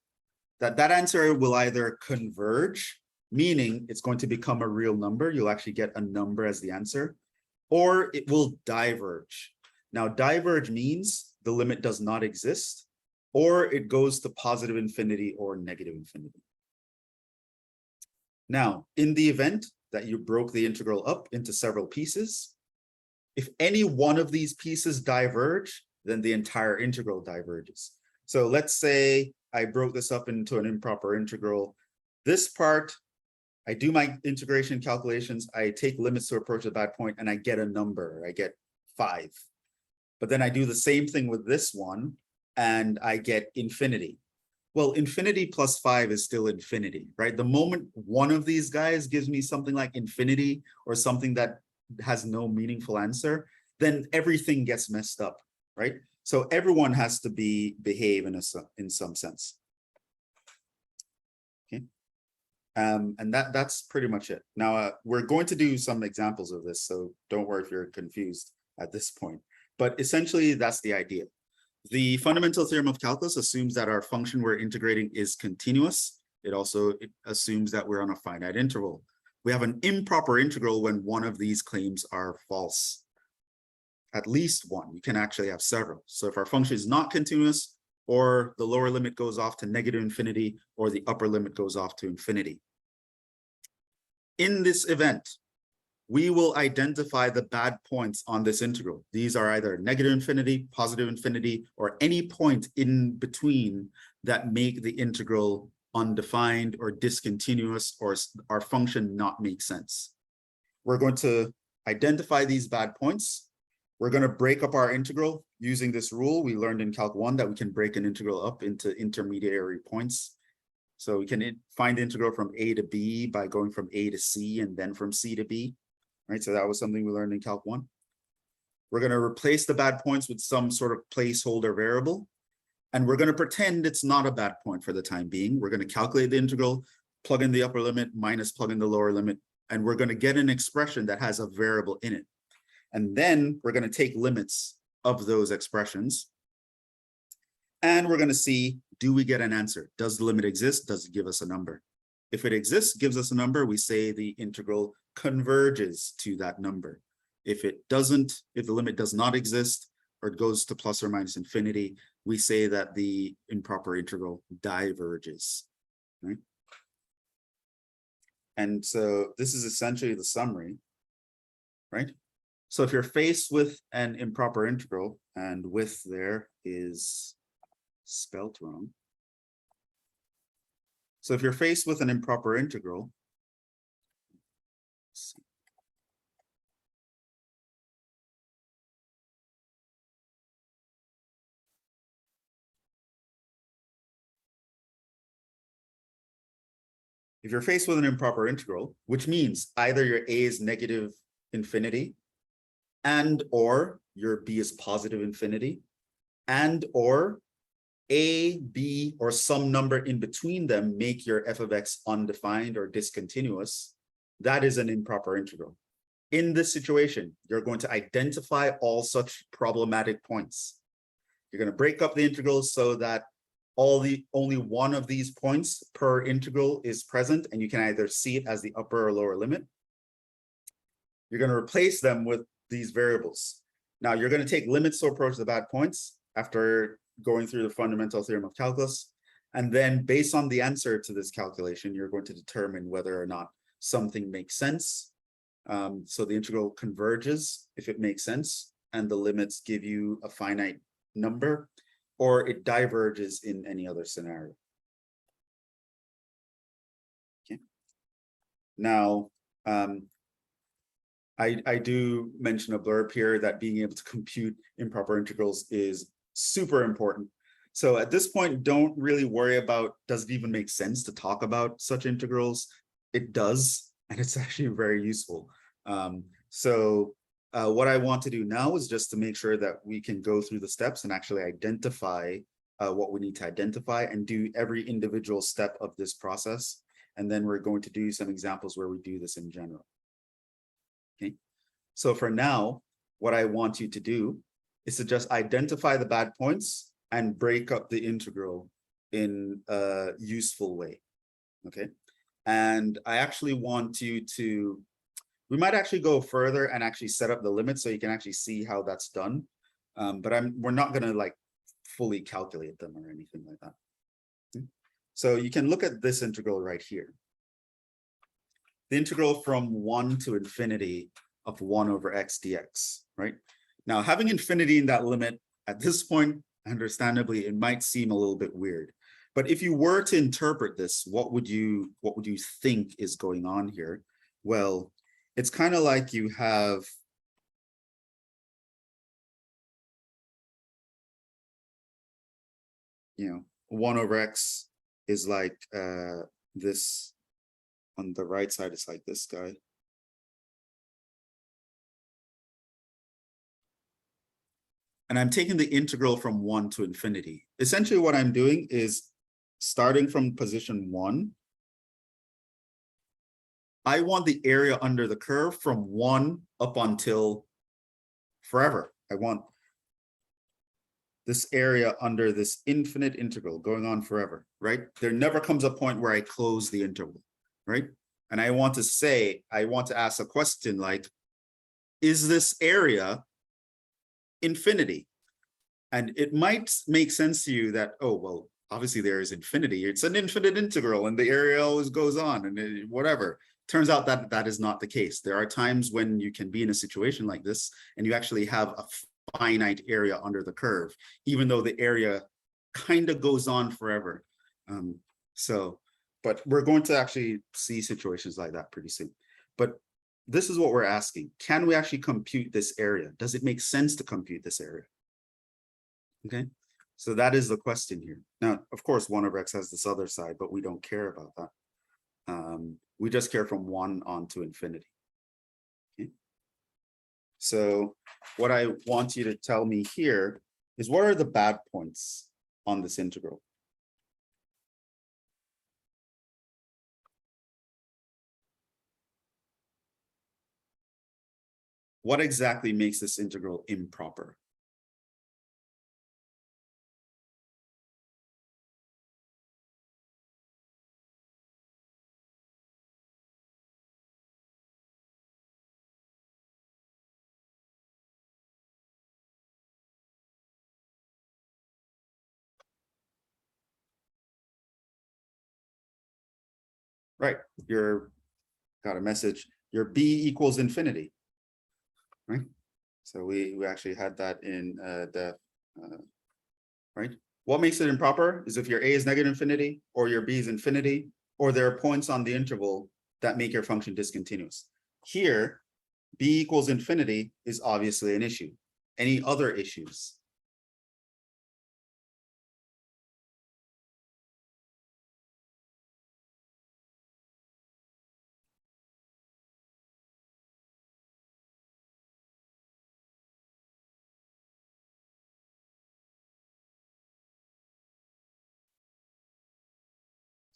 that that answer will either converge, meaning it's going to become a real number. You'll actually get a number as the answer, or it will diverge. Now, diverge means the limit does not exist, or it goes to positive infinity or negative infinity. Now, in the event that you broke the integral up into several pieces, if any one of these pieces diverge, then the entire integral diverges. So let's say I broke this up into an improper integral. This part, I do my integration calculations, I take limits to approach the bad point, and I get a number, I get 5. But then I do the same thing with this one, and I get infinity. Well, infinity plus 5 is still infinity, right? The moment one of these guys gives me something like infinity or something that has no meaningful answer, then everything gets messed up, right? So everyone has to behave in some sense. Okay, and that's pretty much it. Now we're going to do some examples of this, so don't worry if you're confused at this point. But essentially, that's the idea. The fundamental theorem of calculus assumes that our function we're integrating is continuous. It also assumes that we're on a finite interval. We have an improper integral when one of these claims are false. At least one. You can actually have several. So if our function is not continuous, or the lower limit goes off to negative infinity, or the upper limit goes off to infinity. In this event, we will identify the bad points on this integral. These are either negative infinity, positive infinity, or any point in between that make the integral undefined or discontinuous, or our function not make sense. We're going to identify these bad points. We're going to break up our integral using this rule we learned in Calc 1 that we can break an integral up into intermediary points. So we can find the integral from a to b by going from a to c and then from c to b. Right, so that was something we learned in Calc 1. We're going to replace the bad points with some sort of placeholder variable, and we're going to pretend it's not a bad point for the time being. We're going to calculate the integral, plug in the upper limit minus plug in the lower limit, and we're going to get an expression that has a variable in it. And then we're going to take limits of those expressions, and we're going to see, do we get an answer? Does the limit exist? Does it give us a number? If it exists, gives us a number, we say the integral converges to that number. If it doesn't, if the limit does not exist, or it goes to plus or minus infinity, we say that the improper integral diverges, right? And so this is essentially the summary, right? So if you're faced with an improper integral, and with there is spelt wrong. So if you're faced with an improper integral, let's see. if you're faced with an improper integral, which means either your a is negative infinity and or your b is positive infinity and or a, b, or some number in between them make your f of x undefined or discontinuous, that is an improper integral. In this situation, you're going to identify all such problematic points. You're going to break up the integrals so that only one of these points per integral is present, and you can either see it as the upper or lower limit. You're going to replace them with these variables. Now, you're going to take limits to approach the bad points after going through the fundamental theorem of calculus. And then based on the answer to this calculation, you're going to determine whether or not something makes sense. So the integral converges if it makes sense, and the limits give you a finite number, or it diverges in any other scenario. Okay. Now, I do mention a blurb here that being able to compute improper integrals is super important. So at this point, don't really worry about, does it even make sense to talk about such integrals? It does, and it's actually very useful. What I want to do now is just to make sure that we can go through the steps and actually identify what we need to identify and do every individual step of this process. And then we're going to do some examples where we do this in general. Okay, so for now, what I want you to do is to just identify the bad points and break up the integral in a useful way. Okay, and I actually want you to, we might actually go further and actually set up the limits so you can actually see how that's done. But we're not going to like fully calculate them or anything like that. Okay. So you can look at this integral right here. The integral from 1 to infinity of 1 over x dx, right? Now, having infinity in that limit at this point, understandably, it might seem a little bit weird. But if you were to interpret this, what would you think is going on here? Well, it's kind of like you have, you know, 1 over x is like this. On the right side, it's like this guy. And I'm taking the integral from 1 to infinity. Essentially, what I'm doing is starting from position 1. I want the area under the curve from 1 up until forever. I want this area under this infinite integral going on forever, right? There never comes a point where I close the interval, right? And I want to say, I want to ask a question like, is this area infinity? And it might make sense to you that, oh, well, obviously there is infinity. It's an infinite integral and the area always goes on and whatever. Turns out that that is not the case. There are times when you can be in a situation like this and you actually have a finite area under the curve, even though the area kind of goes on forever. But we're going to actually see situations like that pretty soon. But this is what we're asking. Can we actually compute this area? Does it make sense to compute this area? Okay, so that is the question here. Now, of course, 1 over x has this other side, but we don't care about that. We just care from 1 on to infinity. Okay. So what I want you to tell me here is, what are the bad points on this integral? What exactly makes this integral improper? Right, you're got a message, your b equals infinity, right? So we actually had that in right? What makes it improper is if your a is negative infinity or your b is infinity, or there are points on the interval that make your function discontinuous. Here, b equals infinity is obviously an issue. Any other issues?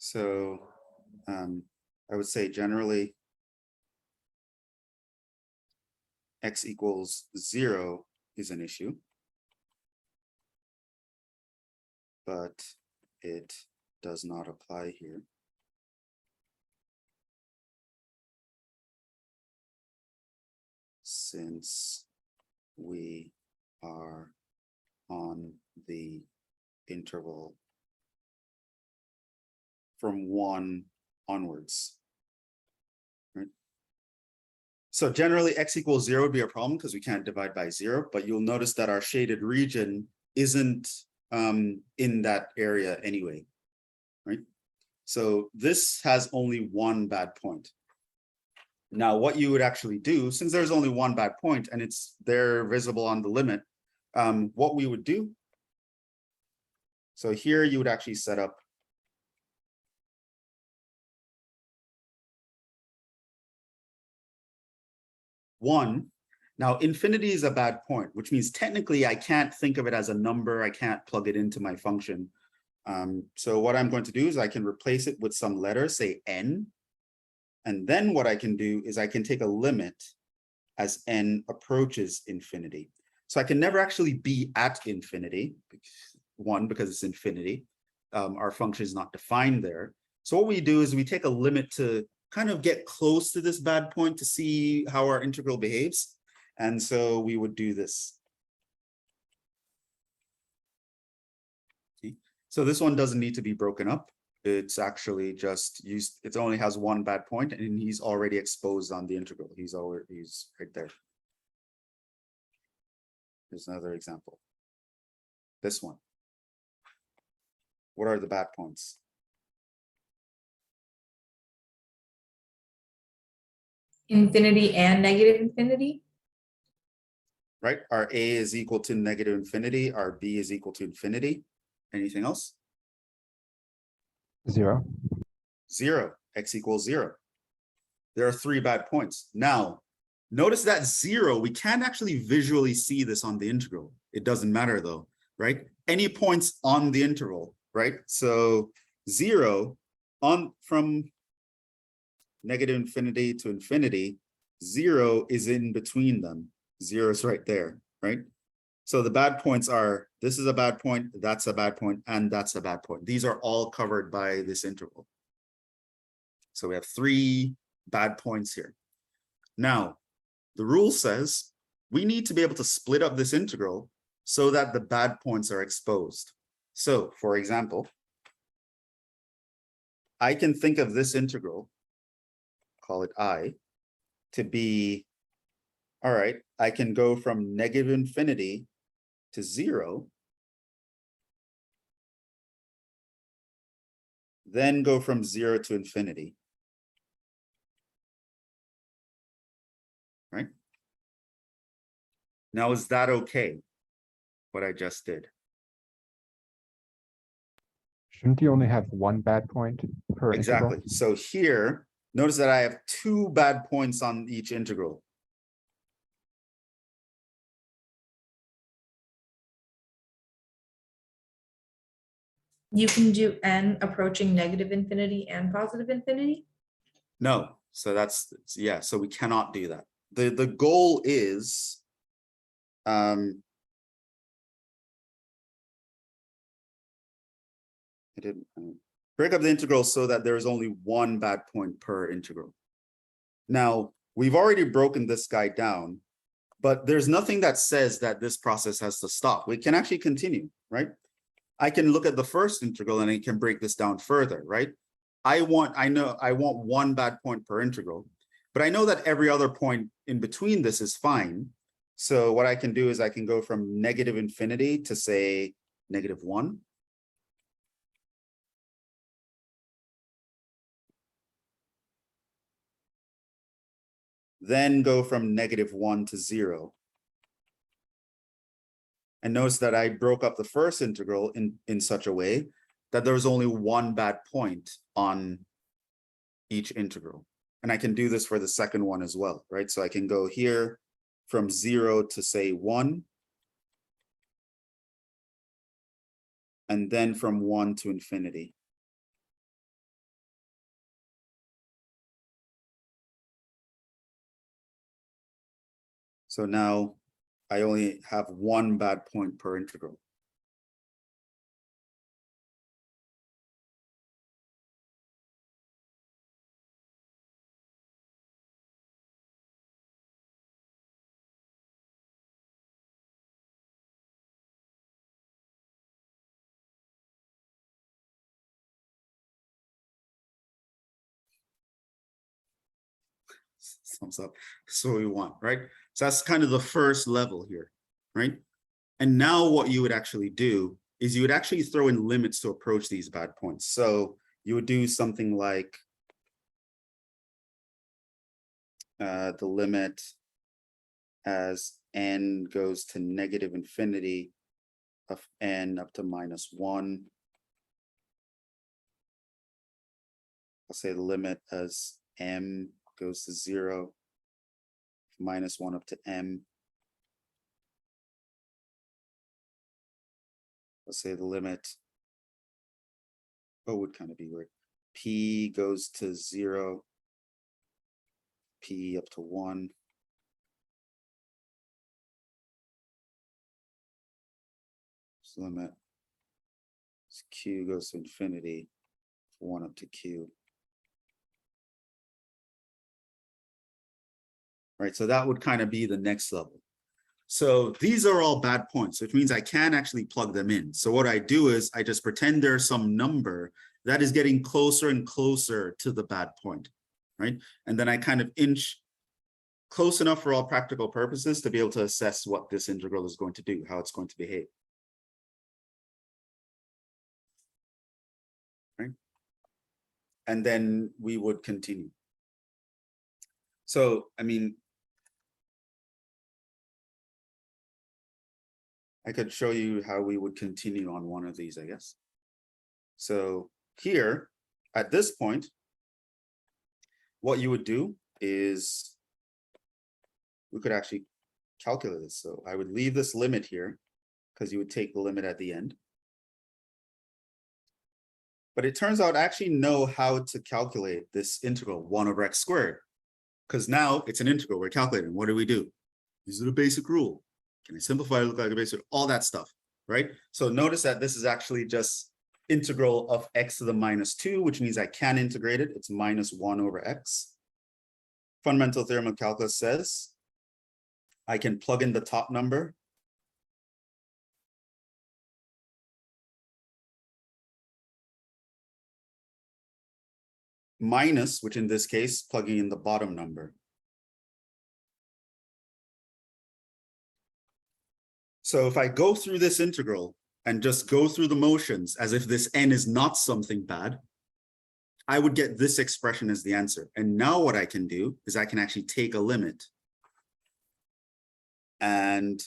So I would say generally x equals 0 is an issue, but it does not apply here. Since we are on the interval from 1 onwards. Right? So generally x equals 0 would be a problem because we can't divide by 0, but you'll notice that our shaded region isn't in that area anyway, right? So this has only one bad point. Now, what you would actually do, since there's only one bad point and it's there visible on the limit, what we would do, so here you would actually set up one. Now, infinity is a bad point, which means technically I can't think of it as a number. I can't plug it into my function. So what I'm going to do is I can replace it with some letters, say n. And then what I can do is I can take a limit as n approaches infinity. So I can never actually be at infinity, one, because it's infinity. Our function is not defined there. So what we do is we take a limit to kind of get close to this bad point to see how our integral behaves. And so we would do this. Okay. So this one doesn't need to be broken up. It's actually just used, it only has one bad point and he's already exposed on the integral. He's right there. Here's another example. This one. What are the bad points? Infinity and negative infinity. Right? Our a is equal to negative infinity. Our b is equal to infinity. Anything else? 0. 0. X equals 0. There are 3 bad points. Now, notice that 0, we can't actually visually see this on the integral. It doesn't matter though, right? Any points on the interval, right? So 0 on from negative infinity to infinity, 0 is in between them. 0 is right there, right? So the bad points are, this is a bad point, that's a bad point, and that's a bad point. These are all covered by this interval. So we have 3 bad points here. Now, the rule says we need to be able to split up this integral so that the bad points are exposed. So, for example, I can think of this integral, call it I, to be, all right, I can go from negative infinity to 0, then go from 0 to infinity. Right? Now, is that okay, what I just did? Shouldn't you only have one bad point per Exactly. integral? So here, notice that I have 2 bad points on each integral. You can do n approaching negative infinity and positive infinity. No, so that's, yeah, so we cannot do that. The goal is break up the integral so that there is only one bad point per integral. Now, we've already broken this guy down, but there's nothing that says that this process has to stop. We can actually continue, right? I can look at the first integral and I can break this down further, right? I want one bad point per integral, but I know that every other point in between this is fine. So what I can do is I can go from negative infinity to say -1. Then go from -1 to 0. And notice that I broke up the first integral in such a way that there was only one bad point on each integral. And I can do this for the second one as well, right? So I can go here from 0 to say 1. And then from 1 to infinity. So now I only have one bad point per integral. Thumbs up. That's what we want, right? So that's kind of the first level here, right? And now what you would actually do is you would actually throw in limits to approach these bad points. So you would do something like the limit as n goes to negative infinity of n up to -1. I'll say the limit as m goes to 0, -1 up to m. Let's say the limit, would kind of be weird. P goes to 0, P up to 1. So limit Q goes to infinity, 1 up to Q. Right, so that would kind of be the next level. So these are all bad points, which means I can actually plug them in. So what I do is I just pretend there's some number that is getting closer and closer to the bad point, right? And then I kind of inch close enough for all practical purposes to be able to assess what this integral is going to do, how it's going to behave. Right? And then we would continue. So, I mean, I could show you how we would continue on one of these, I guess. So here, at this point, what you would do is we could actually calculate this. So I would leave this limit here because you would take the limit at the end. But it turns out I actually know how to calculate this integral 1 over x squared, because now it's an integral we're calculating. What do? This is a basic rule. Can I simplify it, look like a basic, all that stuff, right? So notice that this is actually just integral of x to the -2, which means I can integrate it. It's -1 over x. Fundamental theorem of calculus says I can plug in the top number minus, which in this case, plugging in the bottom number. So if I go through this integral and just go through the motions as if this n is not something bad, I would get this expression as the answer. And now what I can do is I can actually take a limit. And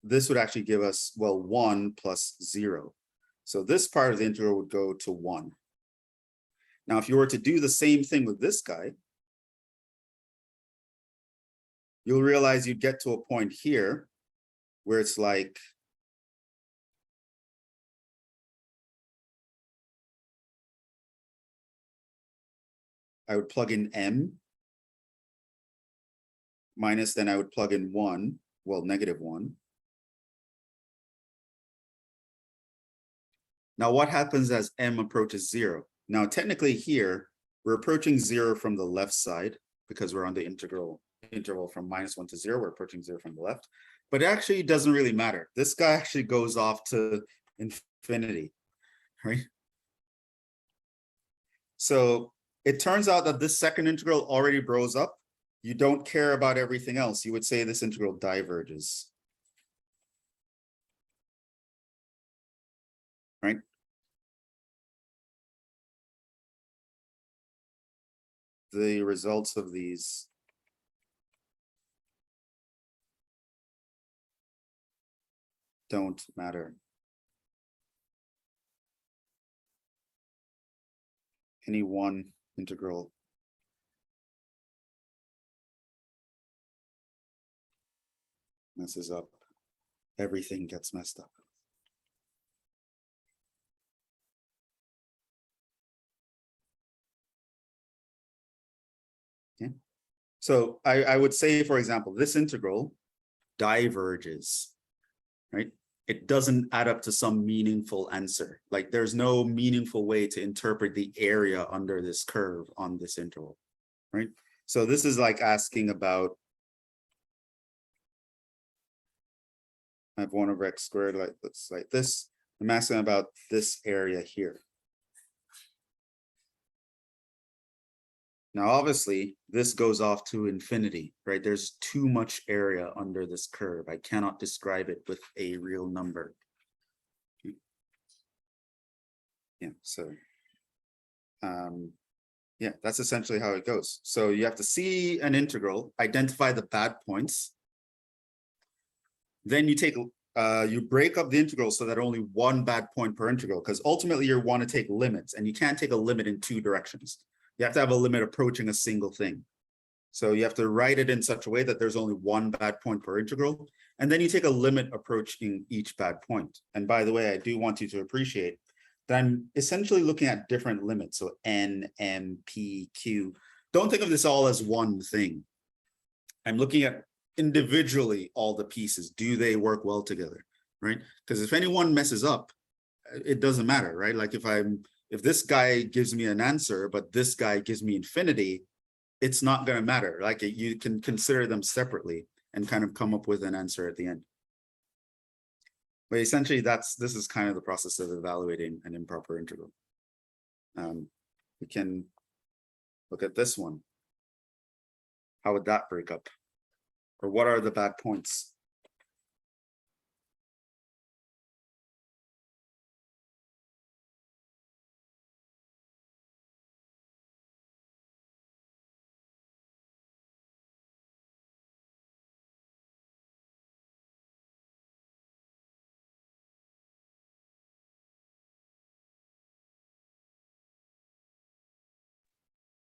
this would actually give us, well, 1 plus 0. So this part of the integral would go to 1. Now, if you were to do the same thing with this guy, you'll realize you'd get to a point here where it's like I would plug in m minus, then I would plug in 1, well, -1. Now, what happens as m approaches 0? Now, technically here, we're approaching 0 from the left side because we're on the interval from -1 to 0. We're approaching 0 from the left, but it actually doesn't really matter. This guy actually goes off to infinity, right? So it turns out that this second integral already bros up. You don't care about everything else. You would say this integral diverges. Right? The results of these don't matter. Any one integral messes up, everything gets messed up. Okay. So I would say, for example, this integral diverges, right? It doesn't add up to some meaningful answer. Like there's no meaningful way to interpret the area under this curve on this interval, right? So this is like asking about, I have 1 over x squared, like looks like this. I'm asking about this area here. Now, obviously, this goes off to infinity, right? There's too much area under this curve. I cannot describe it with a real number. Yeah, so yeah, that's essentially how it goes. So you have to see an integral, identify the bad points. Then you take you break up the integral so that only one bad point per integral, because ultimately you want to take limits, and you can't take a limit in 2 directions. You have to have a limit approaching a single thing. So you have to write it in such a way that there's only one bad point per integral. And then you take a limit approaching each bad point. And by the way, I do want you to appreciate that I'm essentially looking at different limits. So N, M, P, Q. Don't think of this all as one thing. I'm looking at individually all the pieces. Do they work well together, right? Because if anyone messes up, it doesn't matter, right? Like if this guy gives me an answer, but this guy gives me infinity, it's not going to matter. Like you can consider them separately and kind of come up with an answer at the end. But essentially, this is kind of the process of evaluating an improper integral. We can look at this one. How would that break up? Or what are the bad points?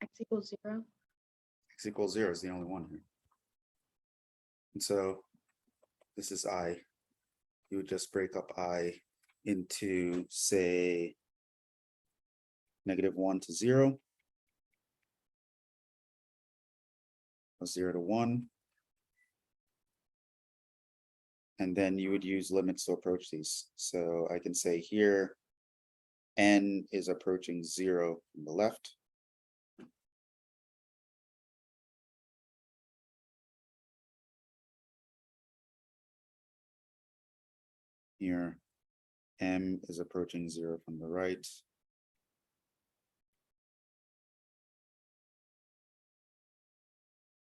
X equals 0. X equals 0 is the only one here. And so this is I. You would just break up I into, say, -1 to 0, or 0 to 1. And then you would use limits to approach these. So I can say here, n is approaching 0 from the left. Here, m is approaching 0 from the right.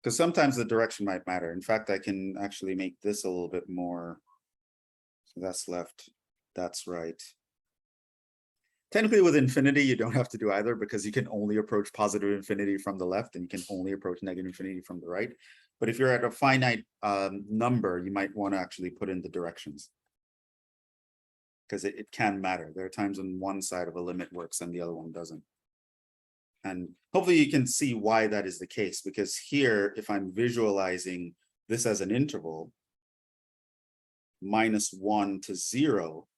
Because sometimes the direction might matter. In fact, I can actually make this a little bit more. So that's left, that's right. Technically with infinity, you don't have to do either, because you can only approach positive infinity from the left and you can only approach negative infinity from the right. But if you're at a finite number, you might want to actually put in the directions, because it can matter. There are times when one side of a limit works and the other one doesn't. And hopefully you can see why that is the case, because here, if I'm visualizing this as an interval, -1 to 0,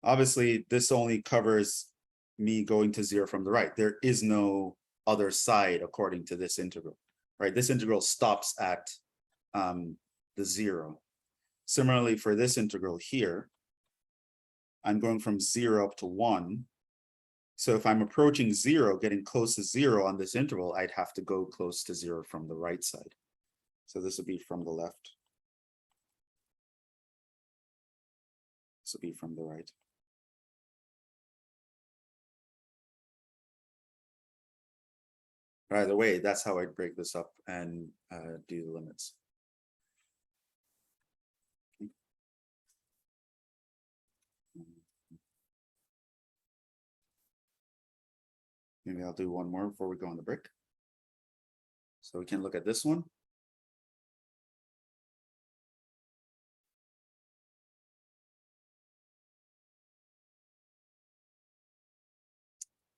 obviously this only covers me going to 0 from the right. There is no other side according to this integral, right? This integral stops at the 0. Similarly, for this integral here, I'm going from 0 up to 1. So if I'm approaching 0, getting close to 0 on this interval, I'd have to go close to 0 from the right side. So this would be from the left. This will be from the right. But either way, that's how I'd break this up and do the limits. Maybe I'll do one more before we go on the break. So we can look at this one.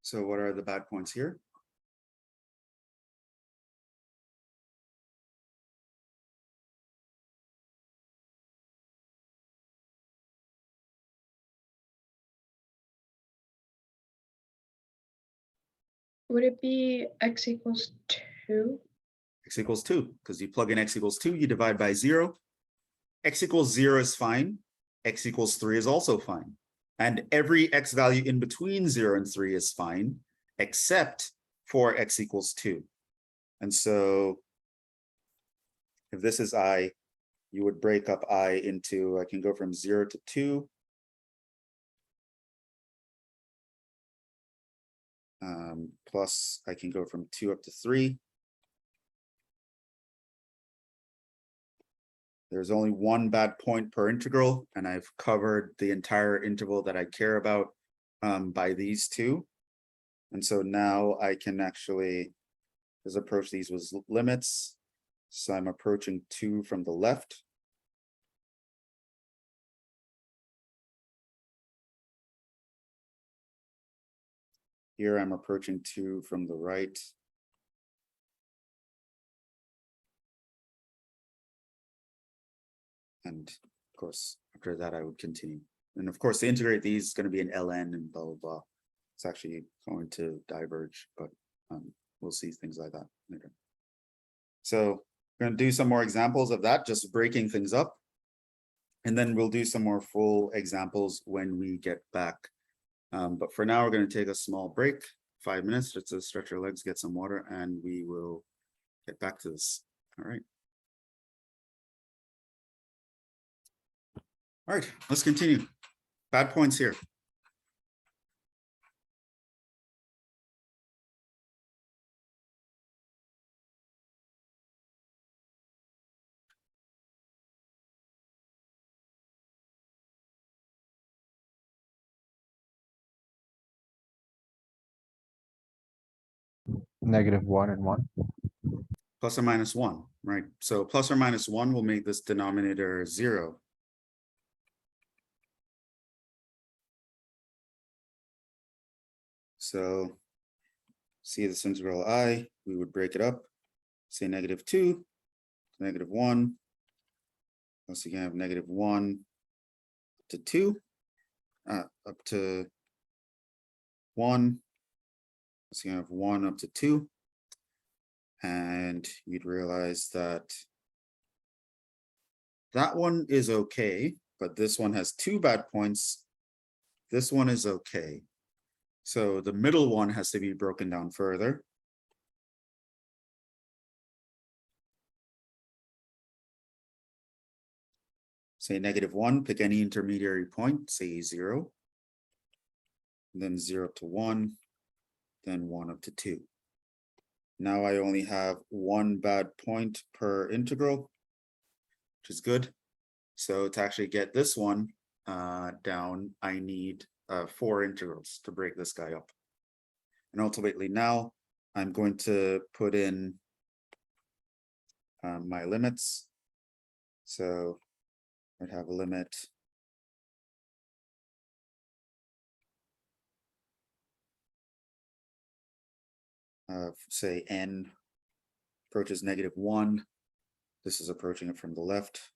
So what are the bad points here? Would it be x equals 2? x equals 2, because you plug in x equals 2, you divide by 0. X equals 0 is fine. X equals 3 is also fine. And every x value in between 0 and 3 is fine, except for x equals 2. And so if this is I, you would break up I into, I can go from 0 to 2. Plus I can go from 2 up to 3. There's only one bad point per integral, and I've covered the entire interval that I care about by these two. And so now I can actually just approach these with limits. So I'm approaching 2 from the left. Here I'm approaching 2 from the right. And of course, after that, I would continue. And of course, to integrate these is going to be an ln and blah, blah, blah. It's actually going to diverge, but we'll see things like that later. So we're going to do some more examples of that, just breaking things up. And then we'll do some more full examples when we get back. But for now, we're going to take a small break, 5 minutes, just to stretch our legs, get some water, and we will get back to this. All right. All right, let's continue. Bad points here. -1 and 1. Plus or minus 1, right? So plus or minus 1 will make this denominator 0. So see this integral I, we would break it up, say -2 to -1. Once again, have -1 to 2, up to 1. So you have 1 up to 2. And you'd realize that that one is okay, but this one has 2 bad points. This one is okay. So the middle one has to be broken down further. Say -1, pick any intermediary point, say 0. And then 0 up to 1, then 1 up to 2. Now I only have 1 bad point per integral, which is good. So to actually get this one down, I need 4 integrals to break this guy up. And ultimately now I'm going to put in my limits. So I'd have a limit of say n approaches -1. This is approaching it from the left.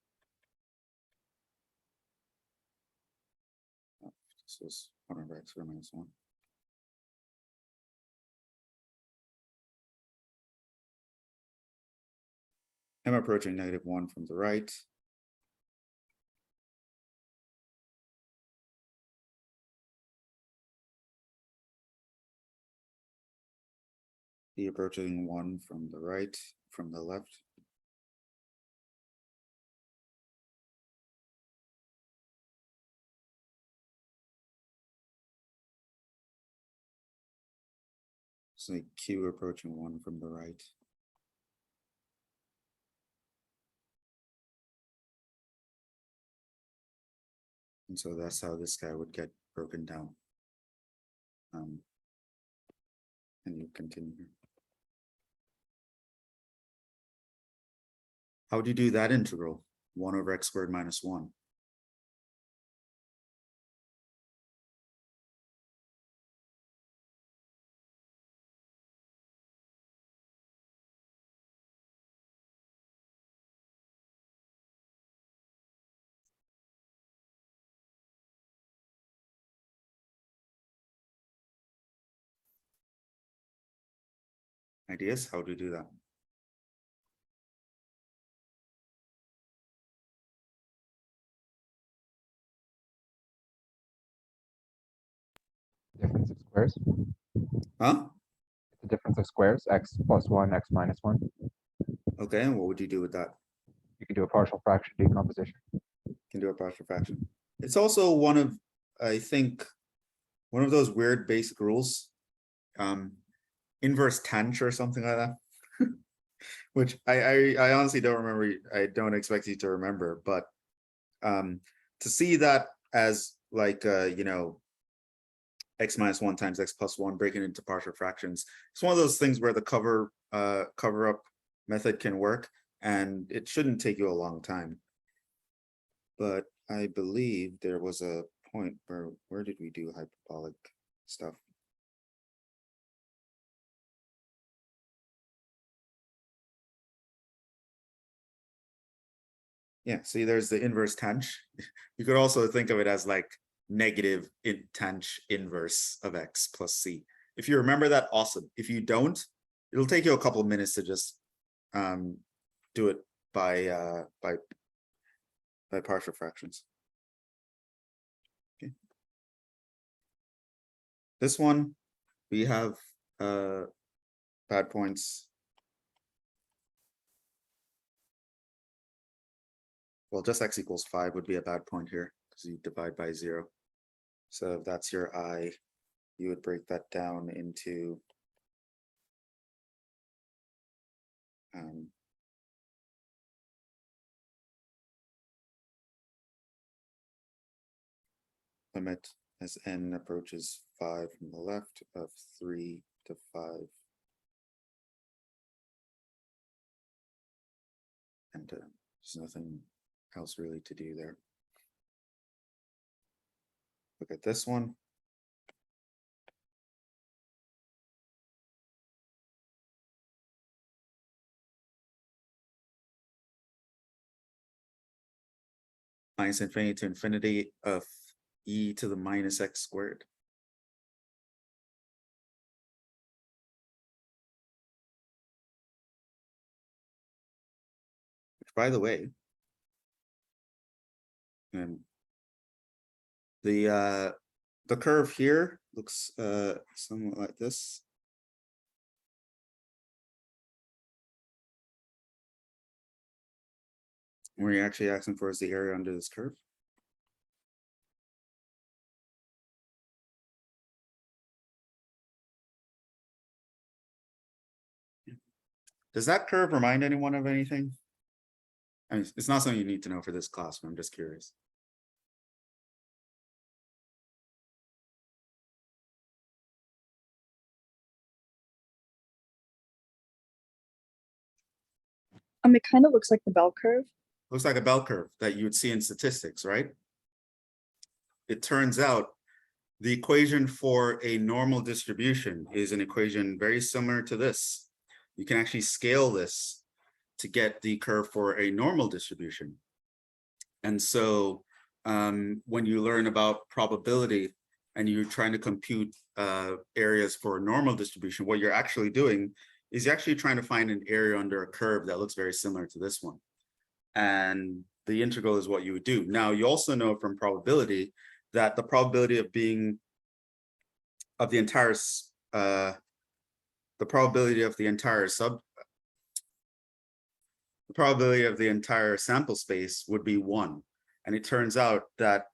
Oh, this was 1/x squared minus 1. I'm approaching -1 from the right. The approaching 1 from the right, from the left. So Q approaching 1 from the right. And so that's how this guy would get broken down. And you continue here. How do you do that integral? 1/x squared minus 1. Ideas? How do you do that? Difference of squares. Huh? The difference of squares, x plus 1, x minus 1. Okay, and what would you do with that? You can do a partial fraction decomposition. Can do a partial fraction. It's also one of, I think, one of those weird basic rules. Inverse tanh or something like that. Which I honestly don't remember. I don't expect you to remember, but to see that as like you know, x minus 1 times x plus 1 breaking into partial fractions, it's one of those things where the cover up method can work, and it shouldn't take you a long time. But I believe there was a point where did we do hyperbolic stuff? Yeah, see, there's the inverse tanh. You could also think of it as like negative tanh inverse of x plus c. If you remember that, awesome. If you don't, it'll take you a couple of minutes to just do it by partial fractions. Okay. This one, we have bad points. Well, just x equals 5 would be a bad point here because you divide by 0. So if that's your I, you would break that down into limit as n approaches 5 from the left of 3 to 5. And there's nothing else really to do there. Look at this one. Minus infinity to infinity of e to the minus x squared. Which, by the way, the curve here looks somewhat like this. What you're actually asking for is the area under this curve. Does that curve remind anyone of anything? I mean, it's not something you need to know for this class, but I'm just curious. It kind of looks like the bell curve. Looks like a bell curve that you would see in statistics, right? It turns out the equation for a normal distribution is an equation very similar to this. You can actually scale this to get the curve for a normal distribution. And so when you learn about probability and you're trying to compute areas for a normal distribution, what you're actually doing is you're actually trying to find an area under a curve that looks very similar to this one. And the integral is what you would do. Now, you also know from probability that the probability of being of the entire the probability of the entire sample space would be 1. And it turns out that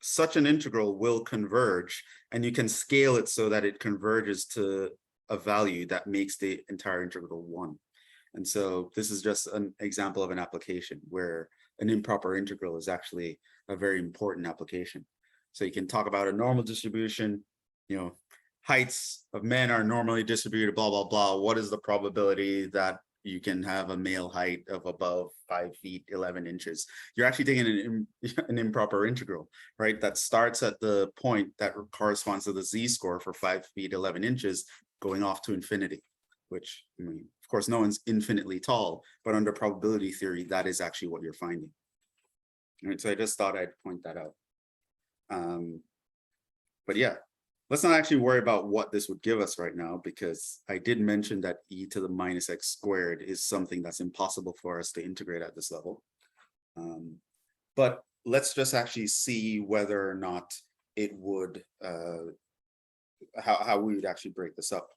such an integral will converge, and you can scale it so that it converges to a value that makes the entire integral 1. And so this is just an example of an application where an improper integral is actually a very important application. So you can talk about a normal distribution, you know, heights of men are normally distributed, blah, blah, blah. What is the probability that you can have a male height of above 5 feet 11 inches? You're actually taking an improper integral, right? That starts at the point that corresponds to the z-score for 5 feet 11 inches going off to infinity, which, I mean, of course, no one's infinitely tall, but under probability theory, that is actually what you're finding. All right, so I just thought I'd point that out. But yeah, let's not actually worry about what this would give us right now, because I did mention that e to the minus x squared is something that's impossible for us to integrate at this level. But let's just actually see whether or not it would how we would actually break this up.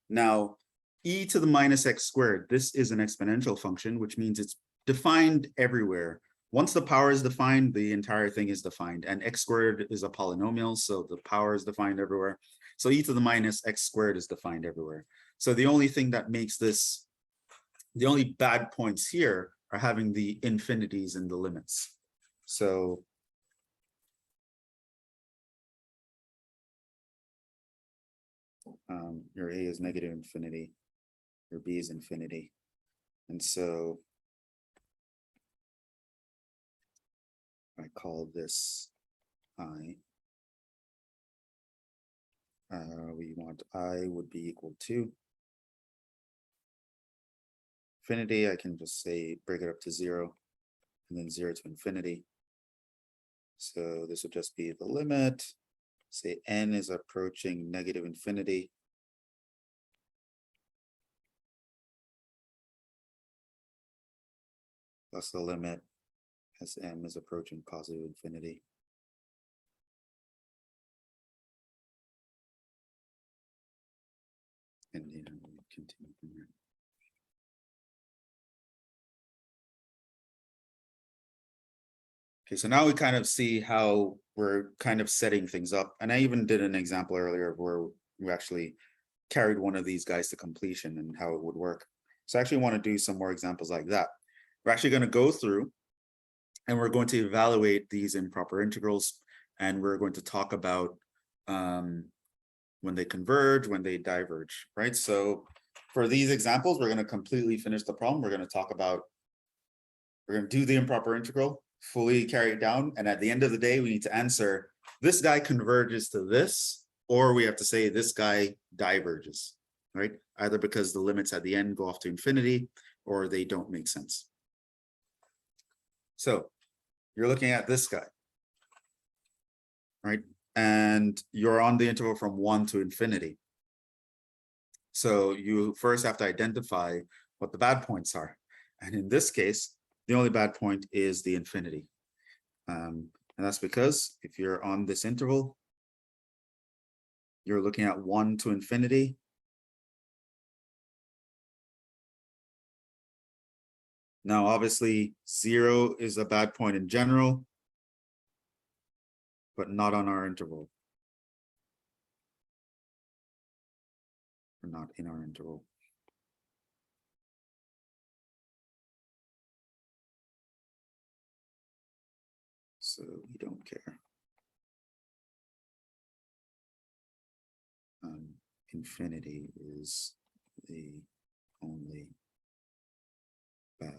Now, e to the minus x squared, this is an exponential function, which means it's defined everywhere. Once the power is defined, the entire thing is defined, and x squared is a polynomial, so the power is defined everywhere. So e to the minus x squared is defined everywhere. So the only thing that makes this, the only bad points here are having the infinities in the limits. So your a is negative infinity, your b is infinity. And so I call this I. We want I would be equal to infinity. I can just say break it up to 0 and then 0 to infinity. So this would just be the limit. Say n is approaching negative infinity. Plus the limit as m is approaching positive infinity. And then we'll continue from here. Okay, so now we kind of see how we're kind of setting things up. And I even did an example earlier where we actually carried one of these guys to completion and how it would work. So I actually want to do some more examples like that. We're actually going to go through and we're going to evaluate these improper integrals. And we're going to talk about when they converge, when they diverge, right? So for these examples, we're going to completely finish the problem. We're going to talk about, we're going to do the improper integral, fully carry it down. And at the end of the day, we need to answer, this guy converges to this, or we have to say this guy diverges, right? Either because the limits at the end go off to infinity, or they don't make sense. So you're looking at this guy, right? And you're on the interval from 1 to infinity. So you first have to identify what the bad points are. And in this case, the only bad point is the infinity. And that's because if you're on this interval, you're looking at 1 to infinity. Now, obviously, 0 is a bad point in general, but not on our interval. Or not in our interval. So we don't care. Infinity is the only bad.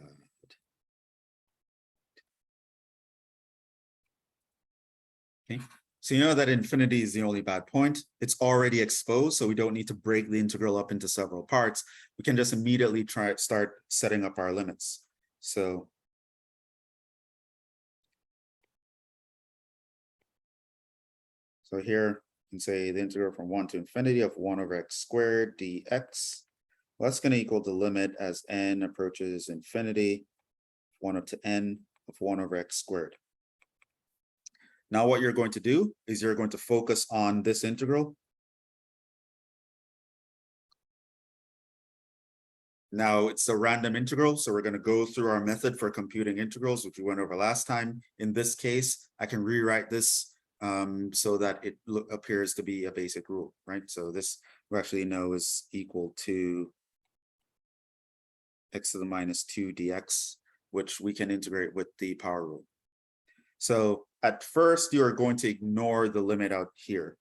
Okay, so you know that infinity is the only bad point. It's already exposed, so we don't need to break the integral up into several parts. We can just immediately start setting up our limits. So here you can say the integral from 1 to infinity of 1 over x squared dx. Well, that's going to equal the limit as n approaches infinity, 1 up to n of 1 over x squared. Now what you're going to do is you're going to focus on this integral. Now it's a random integral, so we're going to go through our method for computing integrals, which we went over last time. In this case, I can rewrite this so that it appears to be a basic rule, right? So this we actually know is equal to x to the minus 2 dx, which we can integrate with the power rule. So at first, you are going to ignore the limit out here.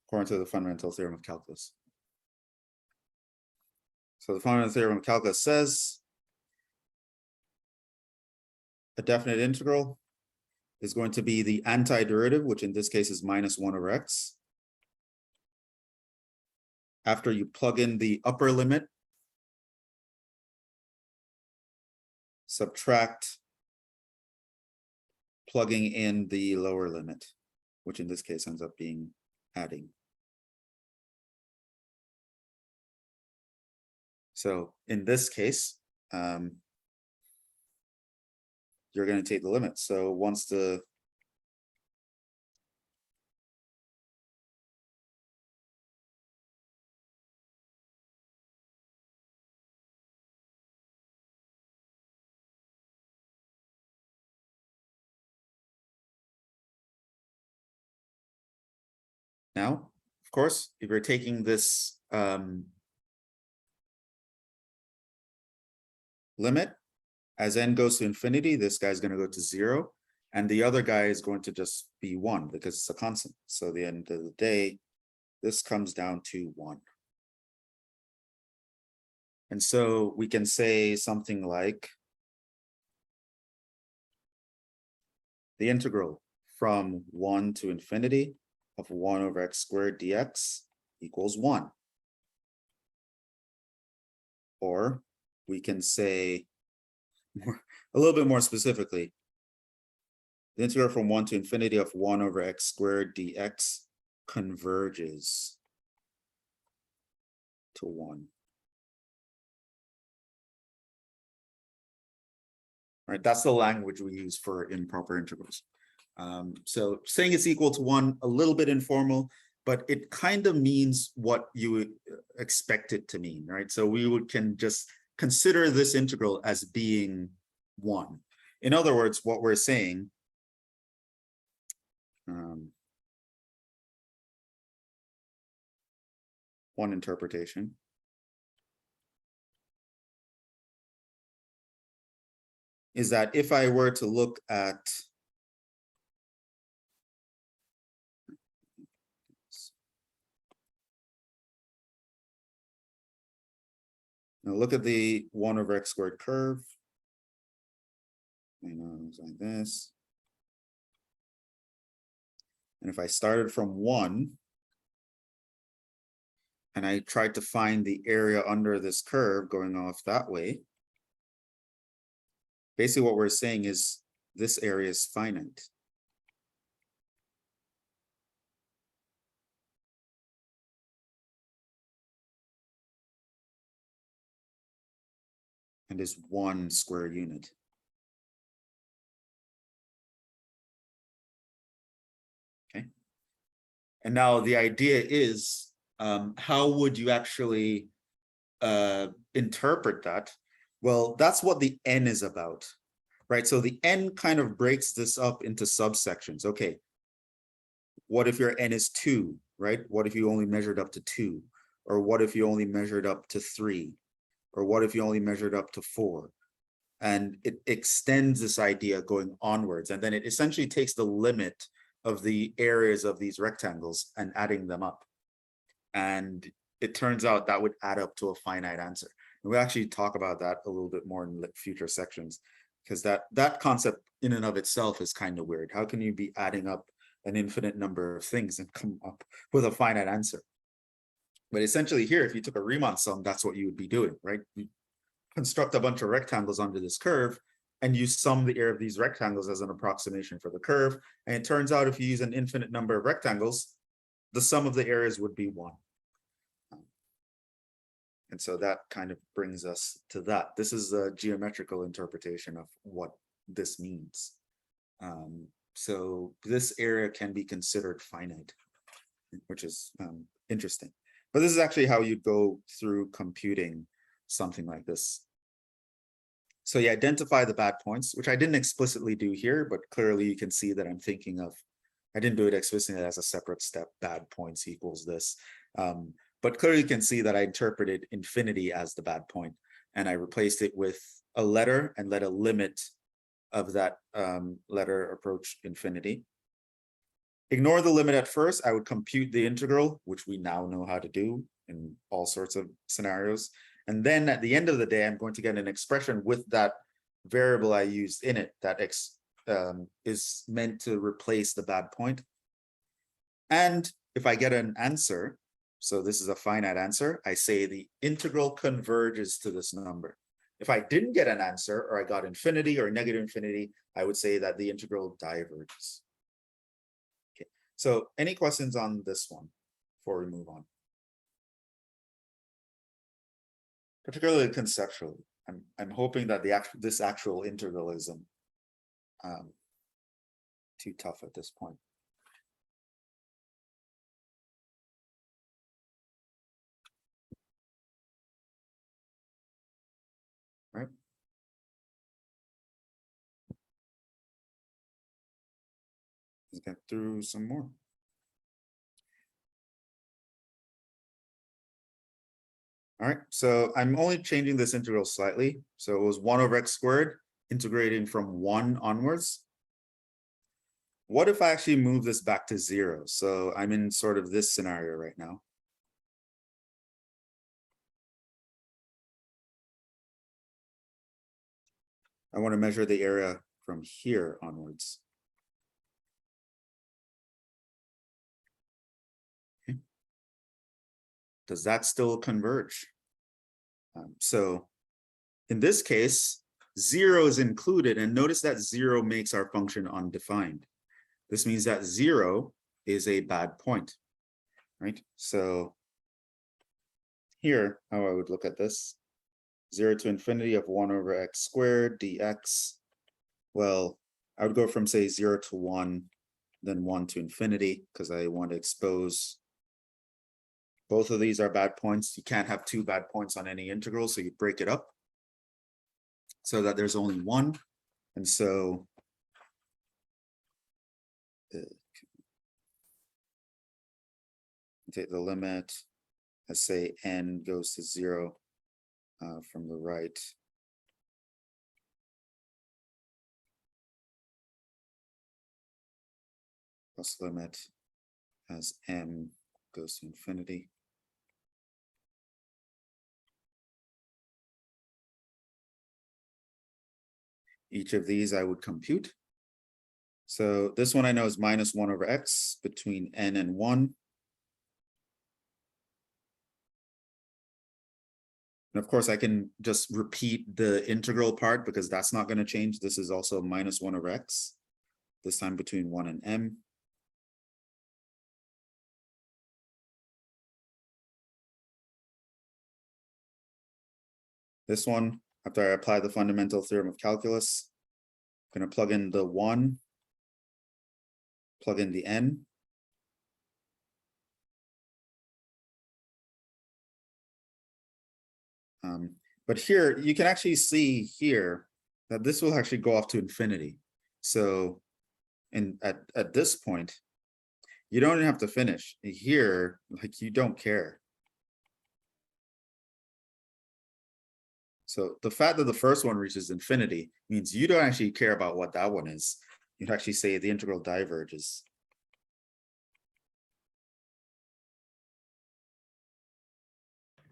According to the fundamental theorem of calculus. So the fundamental theorem of calculus says a definite integral is going to be the antiderivative, which in this case is minus 1 over x. After you plug in the upper limit subtract plugging in the lower limit, which in this case ends up being adding. So in this case, you're going to take the limit. So once the now, of course, if you're taking this limit, as n goes to infinity, this guy's going to go to 0, and the other guy is going to just be 1 because it's a constant. So at the end of the day, this comes down to 1. And so we can say something like the integral from 1 to infinity of 1 over x squared dx equals 1. Or we can say a little bit more specifically, the integral from 1 to infinity of 1 over x squared dx converges to 1. Right, that's the language we use for improper integrals. So saying it's equal to 1, a little bit informal, but it kind of means what you would expect it to mean, right? So we can just consider this integral as being 1. In other words, what we're saying, one interpretation is that if I were to look at now look at the 1 over x squared curve. I know it's like this. And if I started from 1 and I tried to find the area under this curve going off that way, basically what we're saying is this area is finite. And is 1 square unit. Okay. And now the idea is, how would you actually interpret that? Well, that's what the n is about, right? So the n kind of breaks this up into subsections. Okay, what if your n is 2, right? What if you only measured up to 2? Or what if you only measured up to 3? Or what if you only measured up to 4? And it extends this idea going onwards. And then it essentially takes the limit of the areas of these rectangles and adding them up. And it turns out that would add up to a finite answer. And we'll actually talk about that a little bit more in future sections, because that concept in and of itself is kind of weird. How can you be adding up an infinite number of things and come up with a finite answer? But essentially here, if you took a Riemann sum, that's what you would be doing, right? You construct a bunch of rectangles under this curve, and you sum the area of these rectangles as an approximation for the curve. And it turns out if you use an infinite number of rectangles, the sum of the areas would be 1. And so that kind of brings us to that. This is a geometrical interpretation of what this means. So this area can be considered finite, which is interesting. But this is actually how you go through computing something like this. So you identify the bad points, which I didn't explicitly do here, but clearly you can see that I'm thinking of, I didn't do it explicitly as a separate step, bad points equals this. But clearly you can see that I interpreted infinity as the bad point, and I replaced it with a letter and let a limit of that letter approach infinity. Ignore the limit at first. I would compute the integral, which we now know how to do in all sorts of scenarios. And then at the end of the day, I'm going to get an expression with that variable I used in it that is meant to replace the bad point. And if I get an answer, so this is a finite answer, I say the integral converges to this number. If I didn't get an answer, or I got infinity or negative infinity, I would say that the integral diverges. Okay, so any questions on this one before we move on? Particularly conceptually, I'm hoping that this actual integral isn't too tough at this point. Right. Let's get through some more. All right, so I'm only changing this integral slightly. So it was 1 over x squared, integrating from 1 onwards. What if I actually move this back to 0? So I'm in sort of this scenario right now. I want to measure the area from here onwards. Okay. Does that still converge? So in this case, 0 is included, and notice that 0 makes our function undefined. This means that 0 is a bad point, right? So here, how I would look at this, 0 to infinity of 1 over x squared dx. Well, I would go from, say, 0 to 1, then 1 to infinity, because I want to expose both of these are bad points. You can't have 2 bad points on any integral, so you break it up so that there's only 1. And so take the limit, let's say n goes to 0 from the right. Plus limit as m goes to infinity. Each of these I would compute. So this one I know is minus 1 over x between n and 1. And of course, I can just repeat the integral part because that's not going to change. This is also minus 1 over x, this time between 1 and m. This one, after I apply the fundamental theorem of calculus, I'm going to plug in the 1, plug in the n. But here, you can actually see here that this will actually go off to infinity. So at this point, you don't even have to finish. Here, like, you don't care. So the fact that the first one reaches infinity means you don't actually care about what that one is. You'd actually say the integral diverges.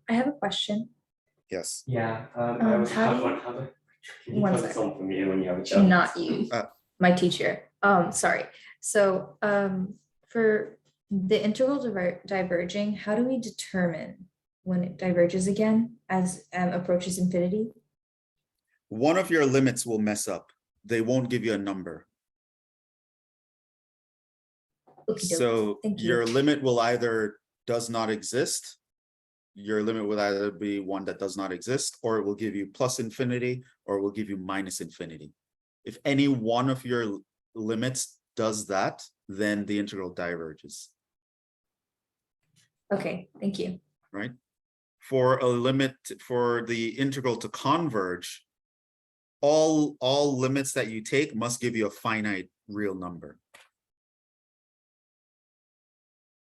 I have a question. Yes. Yeah, I was how how do you- can you One put second. some for me when you have a chance? Not you, my teacher. Sorry. So for the integral diverging, how do we determine when it diverges again as approaches infinity? One of your limits will mess up. They won't give you a number. Okey-doke. So Thank you. your limit will either does not exist. Your limit will either be one that does not exist, or it will give you plus infinity, or it will give you minus infinity. If any one of your limits does that, then the integral diverges, Okay, thank you. right? For a limit, for the integral to converge, all limits that you take must give you a finite real number.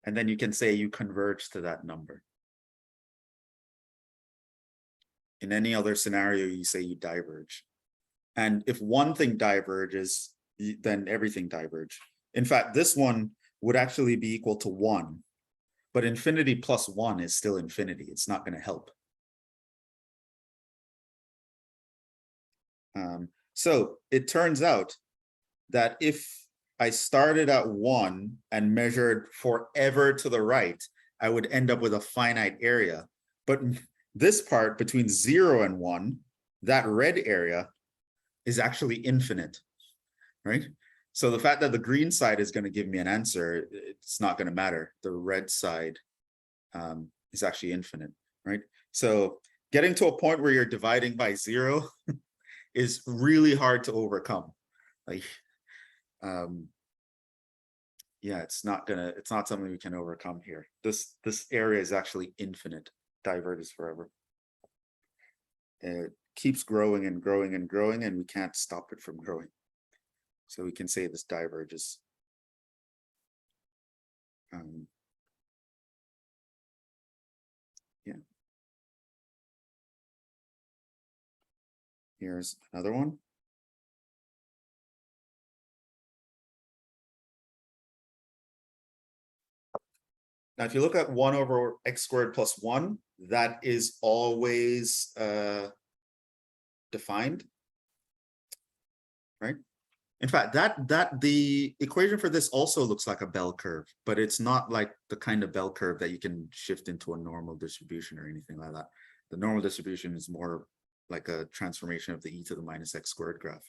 And then you can say you converge to that number. In any other scenario, you say you diverge. And if one thing diverges, then everything diverge. In fact, this one would actually be equal to 1, but infinity plus 1 is still infinity. It's not going to help. So it turns out that if I started at 1 and measured forever to the right, I would end up with a finite area. But this part between 0 and 1 that red area is actually infinite, right? So the fact that the green side is going to give me an answer, it's not going to matter. The red side is actually infinite, right? So getting to a point where you're dividing by 0 is really hard to overcome. Like, yeah, it's not something we can overcome here. This area is actually infinite. Diverge is forever. It keeps growing and growing and growing, and we can't stop it from growing. So we can say this diverges. Yeah. Here's another one. Now, if you look at 1 over x squared plus 1, that is always defined, right? In fact, the equation for this also looks like a bell curve, but it's not like the kind of bell curve that you can shift into a normal distribution or anything like that. The normal distribution is more like a transformation of the e to the minus x squared graph.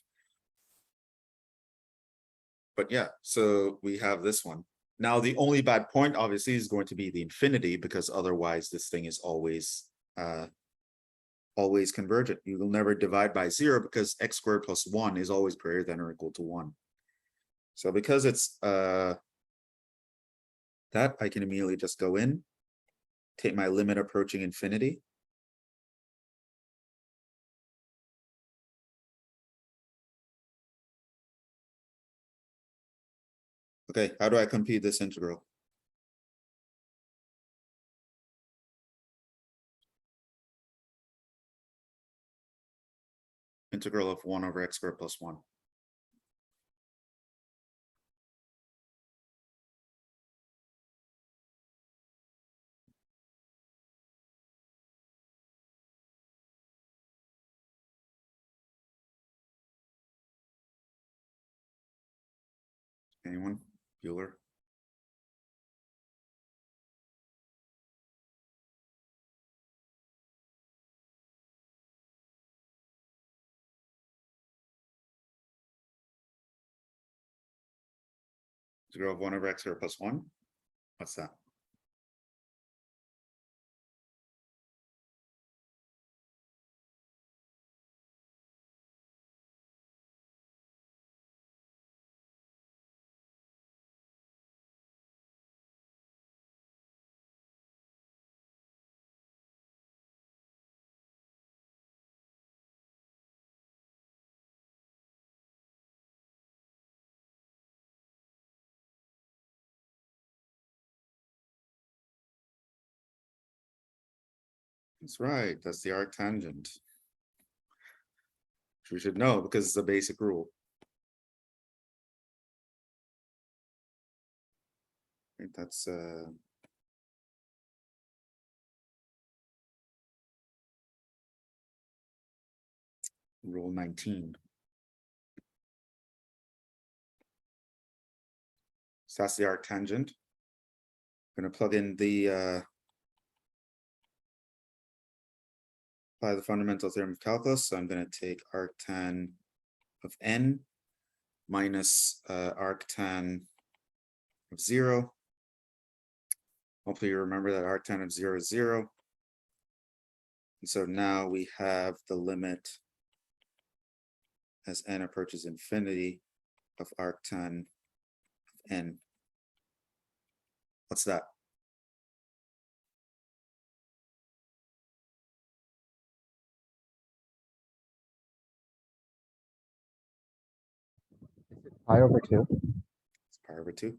But yeah, so we have this one. Now, the only bad point, obviously, is going to be the infinity, because otherwise this thing is always convergent. You will never divide by 0 because x squared plus 1 is always greater than or equal to 1. So because it's that, I can immediately just go in, take my limit approaching infinity. Okay, how do I compute this integral? Integral of 1 over x squared plus 1. Anyone? Bueller? Integral of 1 over x squared plus 1. What's that? That's right. That's the arctangent. Which we should know because it's a basic rule. I think that's rule 19. So that's the arctangent. I'm going to plug in the apply the fundamental theorem of calculus. So I'm going to take arctan of n minus arctan of 0. Hopefully you remember that arctan of 0 is 0. And so now we have the limit as n approaches infinity of arctan of n. What's that? Pi over 2. It's pi over 2.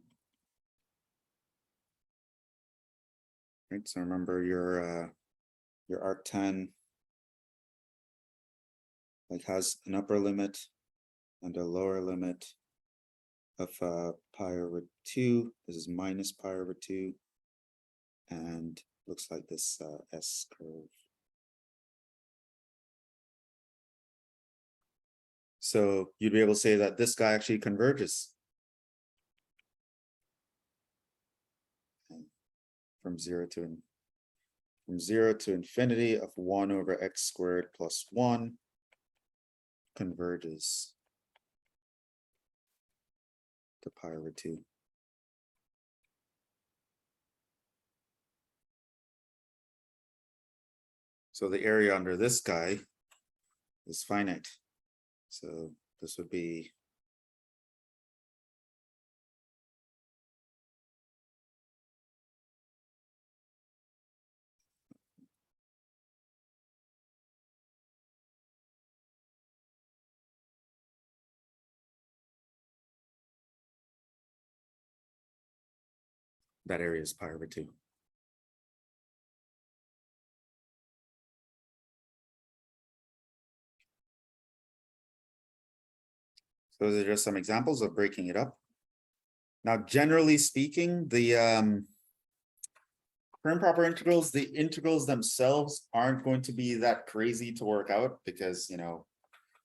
Right, so remember your arctan like has an upper limit and a lower limit of pi over 2. This is minus pi over 2, and looks like this S curve. So you'd be able to say that this guy actually converges from 0 to infinity of 1 over x squared plus 1 converges to pi/2. So the area under this guy is finite. So this would be that area is pi/2. So those are just some examples of breaking it up. Now, generally speaking, for improper integrals, the integrals themselves aren't going to be that crazy to work out because, you know,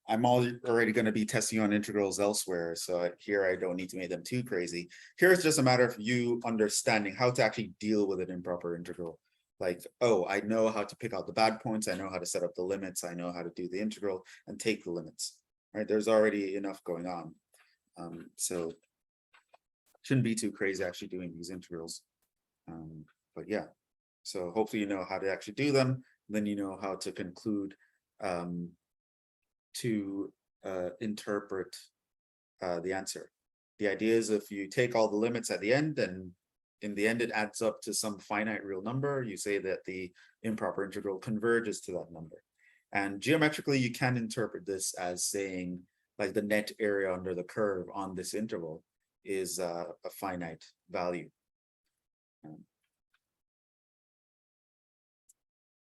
I'm already going to be testing on integrals elsewhere. So here I don't need to make them too crazy. Here it's just a matter of you understanding how to actually deal with an improper integral. Like, oh, I know how to pick out the bad points. I know how to set up the limits. I know how to do the integral and take the limits, right? There's already enough going on. So shouldn't be too crazy actually doing these integrals. But yeah, so hopefully you know how to actually do them. Then you know how to conclude to interpret the answer. The idea is if you take all the limits at the end, and in the end it adds up to some finite real number, you say that the improper integral converges to that number. And geometrically, you can interpret this as saying like the net area under the curve on this interval is a finite value.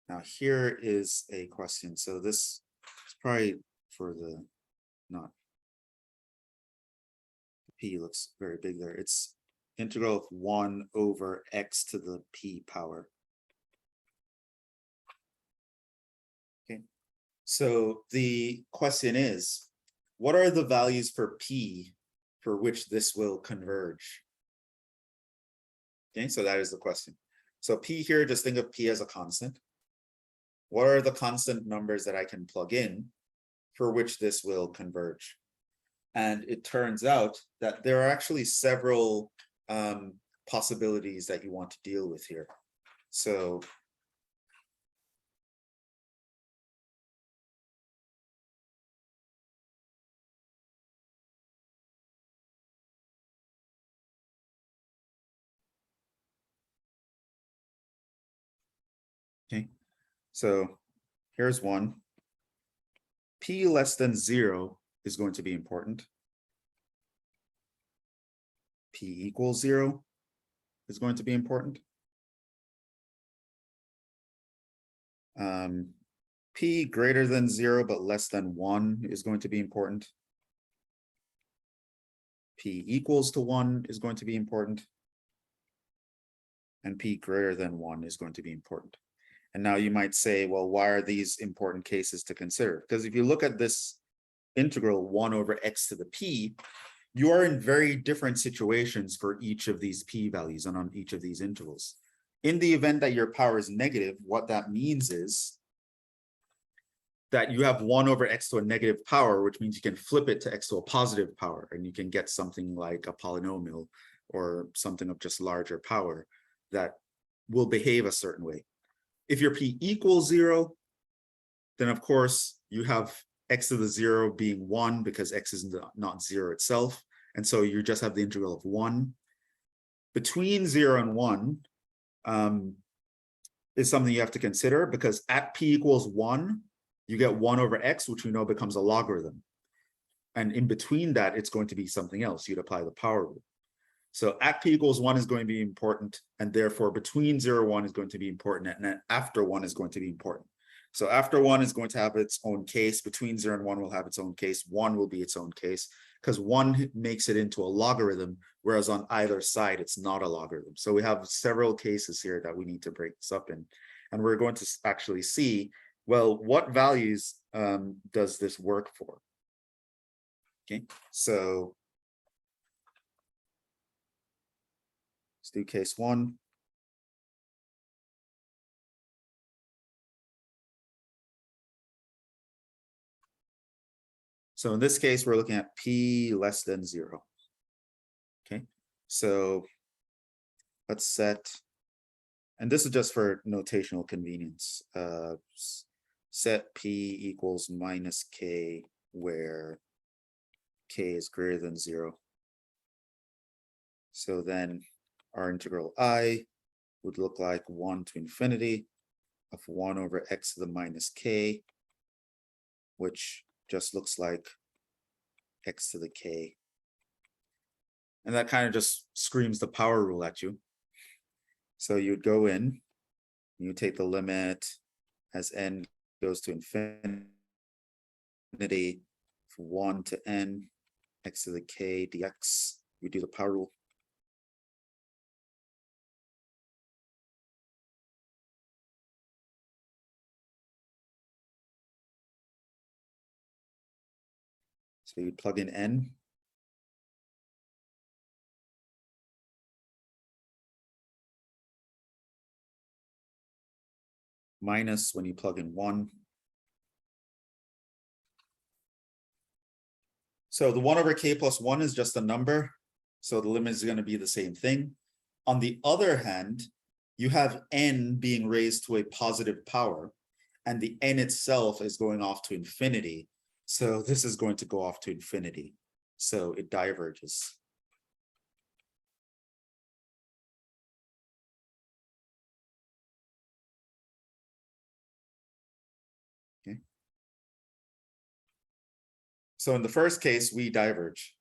Now here is a question. So this is probably for the not. P looks very big there. It's integral of 1 over x to the p power. Okay. So the question is, what are the values for p for which this will converge? Okay, so that is the question. So p here, just think of p as a constant. What are the constant numbers that I can plug in for which this will converge? And it turns out that there are actually several possibilities that you want to deal with here. So okay, so here's one. P less than 0 is going to be important. P equals 0 is going to be important. P greater than 0 but less than 1 is going to be important. P equals to 1 is going to be important. And P greater than 1 is going to be important. And now you might say, well, why are these important cases to consider? Because if you look at this integral 1 over x to the p, you are in very different situations for each of these p values and on each of these intervals. In the event that your power is negative, what that means is that you have 1 over x to a negative power, which means you can flip it to x to a positive power, and you can get something like a polynomial or something of just larger power that will behave a certain way. If your p equals 0, then of course you have x to the 0 being 1 because x is not 0 itself. And so you just have the integral of 1. Between 0 and 1 is something you have to consider, because at p equals 1, you get 1 over x, which we know becomes a logarithm. And in between that, it's going to be something else. You'd apply the power rule. So at p equals 1 is going to be important, and therefore between 0 and 1 is going to be important, and then after 1 is going to be important. So after 1 is going to have its own case, between 0 and 1 will have its own case, 1 will be its own case, because 1 makes it into a logarithm, whereas on either side it's not a logarithm. So we have several cases here that we need to break this up in, and we're going to actually see, well, what values does this work for? Okay, so let's do case 1. So in this case, we're looking at p less than 0. Okay, so let's set, and this is just for notational convenience, set p equals minus k where k is greater than 0. So then our integral I would look like 1 to infinity of 1 over x to the minus k, which just looks like x to the k. And that kind of just screams the power rule at you. So you'd go in, you take the limit as n goes to infinity, from 1 to n, x to the k dx. We do the power rule. So you plug in n. Minus when you plug in 1. So the 1 over k plus 1 is just a number. So the limit is going to be the same thing. On the other hand, you have n being raised to a positive power, and the n itself is going off to infinity. So this is going to go off to infinity. So it diverges. Okay. So in the first case, we diverge.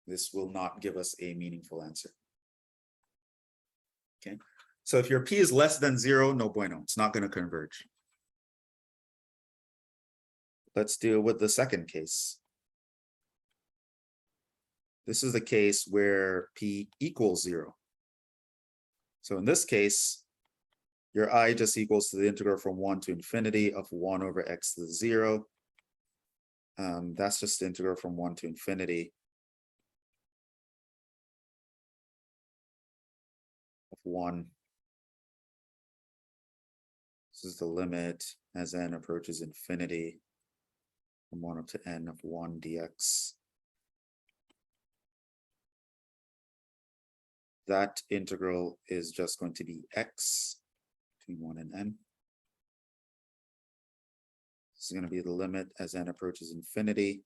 This will not give us a meaningful answer. Okay. So if your p is less than 0, no bueno, it's not going to converge. Let's deal with the second case. This is the case where p equals 0. So in this case, your I just equals to the integral from 1 to infinity of 1 over x to the 0. That's just the integral from 1 to infinity of 1. This is the limit as n approaches infinity from 1 up to n of 1 dx. That integral is just going to be x between 1 and n. This is going to be the limit as n approaches infinity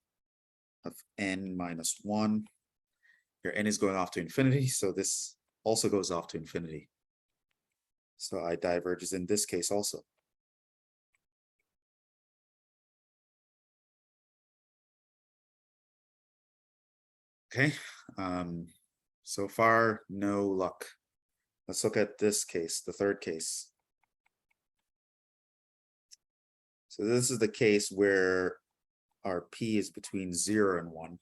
of n minus 1. Your n is going off to infinity, so this also goes off to infinity. So I diverges in this case also. Okay, so far, no luck. Let's look at this case, the third case. So this is the case where our p is between 0 and 1.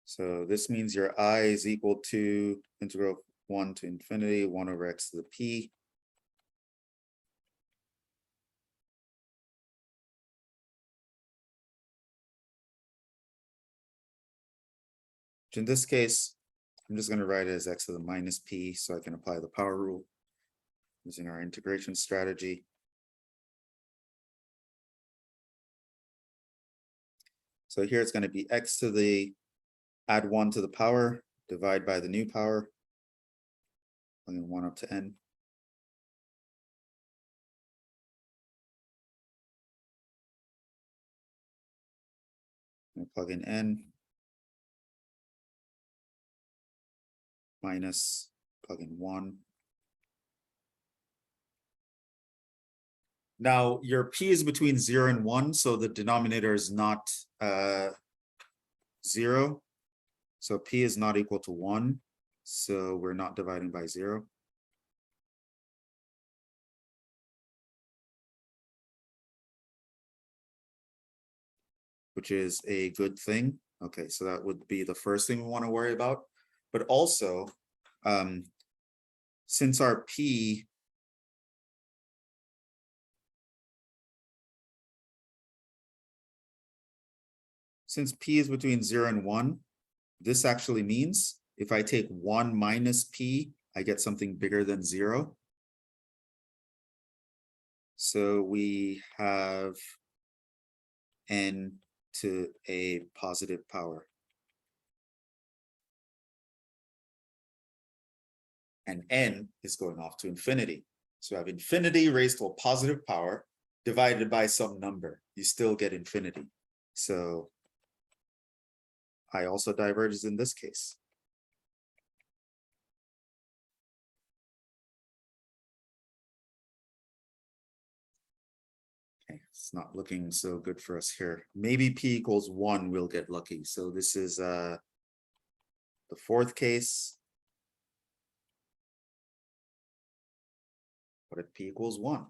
So this means your I is equal to integral 1 to infinity, 1 over x to the p. In this case, I'm just going to write it as x to the minus p so I can apply the power rule using our integration strategy. So here it's going to be x to the add 1 to the power, divide by the new power, and then 1 up to n. And plug in n. Minus, plug in 1. Now your p is between 0 and 1, so the denominator is not 0. So p is not equal to 1, so we're not dividing by 0. Which is a good thing. Okay, so that would be the first thing we want to worry about. But also, since our p is between 0 and 1, this actually means if I take 1 minus p, I get something bigger than 0. So we have n to a positive power. And n is going off to infinity. So I have infinity raised to a positive power divided by some number. You still get infinity. So I also diverges in this case. Okay, it's not looking so good for us here. Maybe p equals 1 we'll get lucky. So this is the fourth case. What if p equals 1?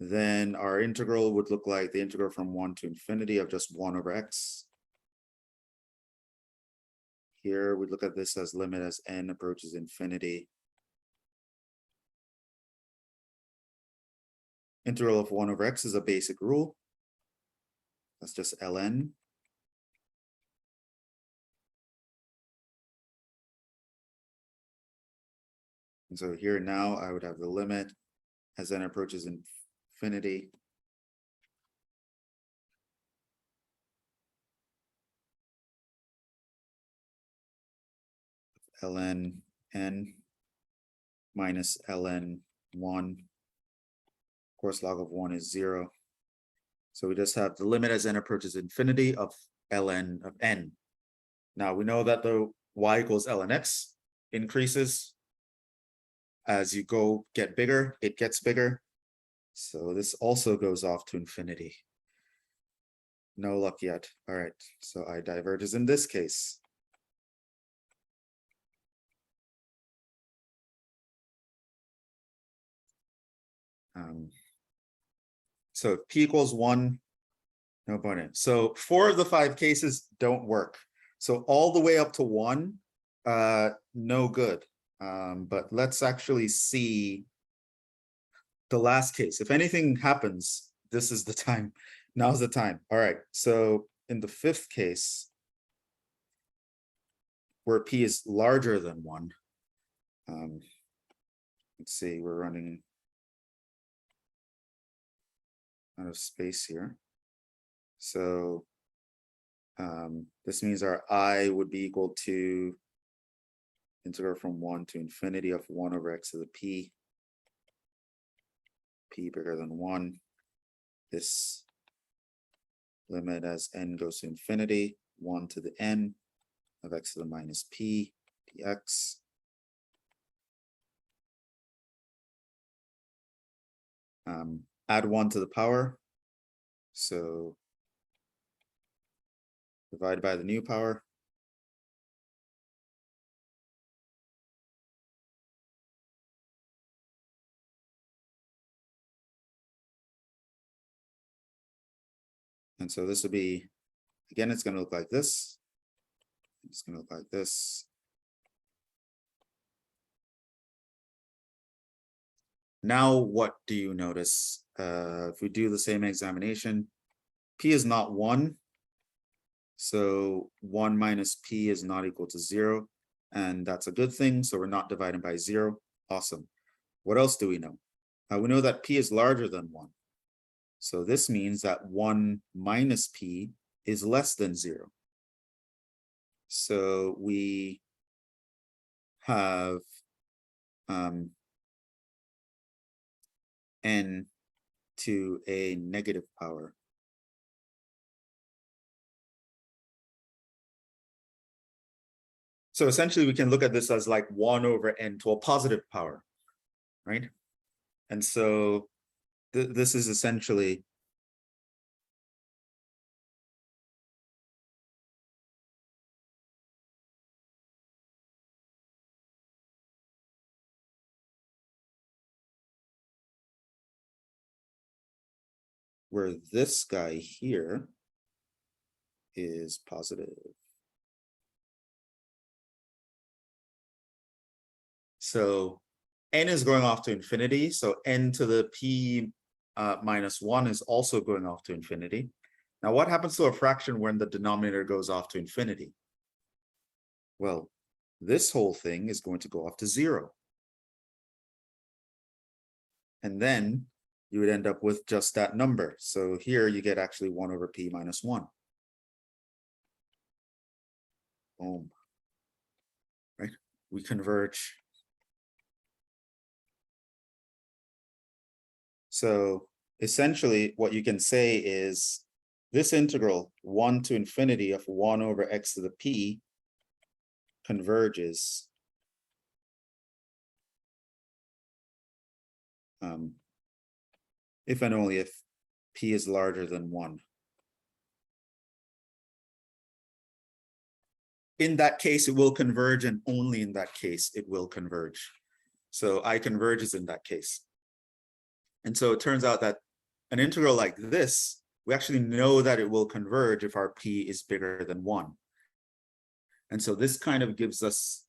Then our integral would look like the integral from 1 to infinity of just 1 over x. Here we look at this as limit as n approaches infinity. Integral of 1 over x is a basic rule. That's just ln. And so here now I would have the limit as n approaches infinity. Ln n minus ln 1. Of course, log of 1 is 0. So we just have the limit as n approaches infinity of ln of n. Now we know that the y equals ln x increases. As you get bigger, it gets bigger. So this also goes off to infinity. No luck yet. All right, so I diverges in this case. So if p equals 1, no point. So 4 of the 5 cases don't work. So all the way up to 1, no good. But let's actually see the last case. If anything happens, this is the time. Now's the time. All right. So in the 5th case, where p is larger than 1, let's see, we're running out of space here. So this means our I would be equal to integral from 1 to infinity of 1 over x to the p bigger than 1. This limit as n goes to infinity, 1 to the n of x to the minus p dx. Add 1 to the power. So divided by the new power. And so this will be, again, it's going to look like this. It's going to look like this. Now, what do you notice? If we do the same examination, p is not 1. So 1 minus p is not equal to 0. And that's a good thing. So we're not dividing by 0. Awesome. What else do we know? We know that p is larger than 1. So this means that 1 minus p is less than 0. So we have n to a negative power. So essentially we can look at this as like 1 over n to a positive power, right? And so this is essentially where this guy here is positive. So n is going off to infinity. So n to the p minus 1 is also going off to infinity. Now, what happens to a fraction when the denominator goes off to infinity? Well, this whole thing is going to go off to 0. And then you would end up with just that number. So here you get actually 1 over p minus 1. Boom. Right? We converge. So essentially what you can say is this integral 1 to infinity of 1 over x to the p converges if and only if p is larger than 1. In that case, it will converge, and only in that case it will converge. So I converges in that case. And so it turns out that an integral like this, we actually know that it will converge if our p is bigger than 1. And so this kind of gives us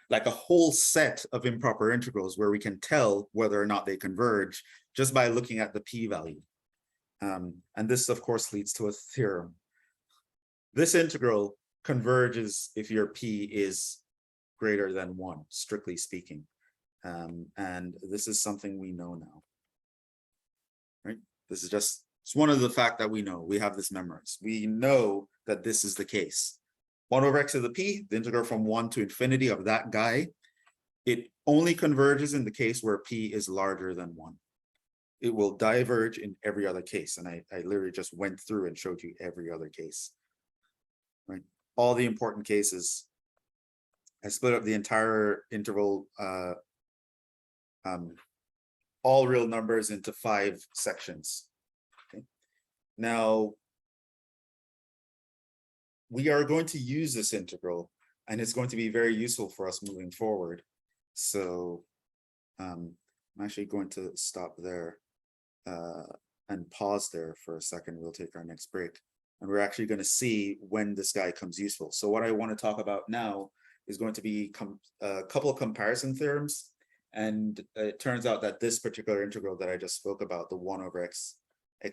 like a whole set of improper integrals where we can tell whether or not they converge just by looking at the p-value. And this, of course, leads to a theorem. This integral converges if your p is greater than 1, strictly speaking. And this is something we know now. Right? This is just, it's one of the fact that we know. We have this memorized. We know that this is the case. 1 over x to the p, the integral from 1 to infinity of that guy, it only converges in the case where p is larger than 1. It will diverge in every other case. And I literally just went through and showed you every other case. Right? All the important cases. I split up the entire interval, all real numbers, into 5 sections. Okay. Now, we are going to use this integral, and it's going to be very useful for us moving forward. So I'm actually going to stop there and pause there for a second. We'll take our next break, and we're actually going to see when this guy comes useful. So what I want to talk about now is going to be a couple of comparison theorems. And it turns out that this particular integral that I just spoke about, the 1 over x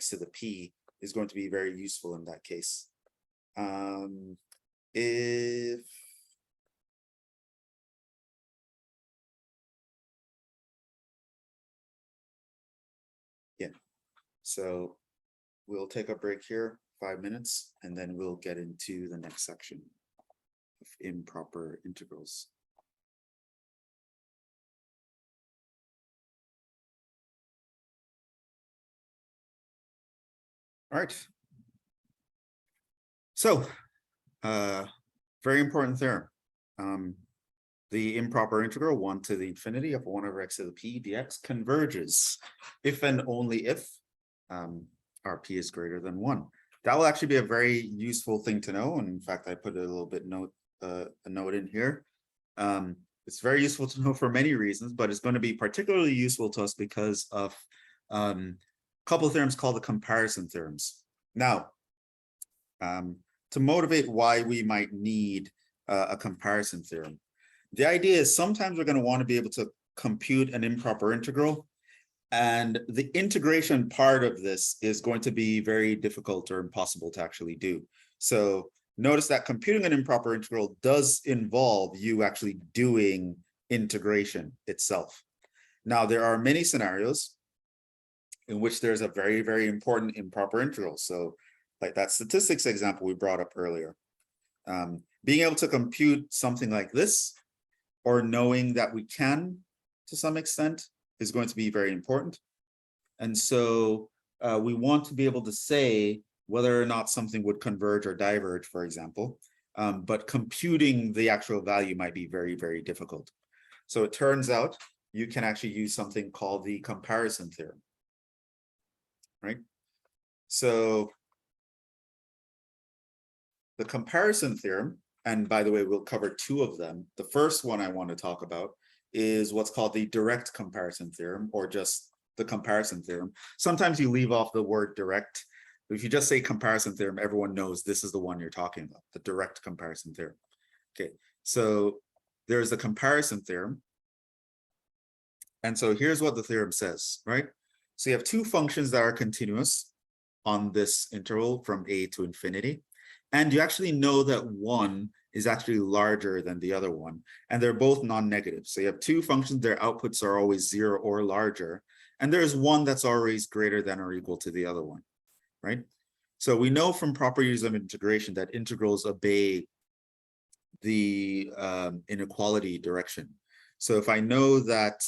to the p, is going to be very useful in that case. So we'll take a break here, 5 minutes, and then we'll get into the next section of improper integrals. All right. So, very important theorem. The improper integral 1 to the infinity of 1 over x to the p dx converges if and only if our p is greater than 1. That will actually be a very useful thing to know. And in fact, I put a little bit a note in here. It's very useful to know for many reasons, but it's going to be particularly useful to us because of a couple of theorems called the comparison theorems. Now, to motivate why we might need a comparison theorem, the idea is sometimes we're going to want to be able to compute an improper integral, and the integration part of this is going to be very difficult or impossible to actually do. So notice that computing an improper integral does involve you actually doing integration itself. Now, there are many scenarios in which there's a very, very important improper integral. So like that statistics example we brought up earlier. Being able to compute something like this, or knowing that we can to some extent, is going to be very important. And so we want to be able to say whether or not something would converge or diverge, for example, but computing the actual value might be very, very difficult. So it turns out you can actually use something called the comparison theorem, right? So the comparison theorem, and by the way, we'll cover 2 of them. The first one I want to talk about is what's called the direct comparison theorem, or just the comparison theorem. Sometimes you leave off the word direct. If you just say comparison theorem, everyone knows this is the one you're talking about, the direct comparison theorem. Okay, so there's the comparison theorem. And so here's what the theorem says, right? So you have 2 functions that are continuous on this interval from a to infinity. And you actually know that one is actually larger than the other one, and they're both non-negative. So you have 2 functions, their outputs are always 0 or larger, and there's one that's always greater than or equal to the other one, right? So we know from properties of integration that integrals obey the inequality direction. So if I know that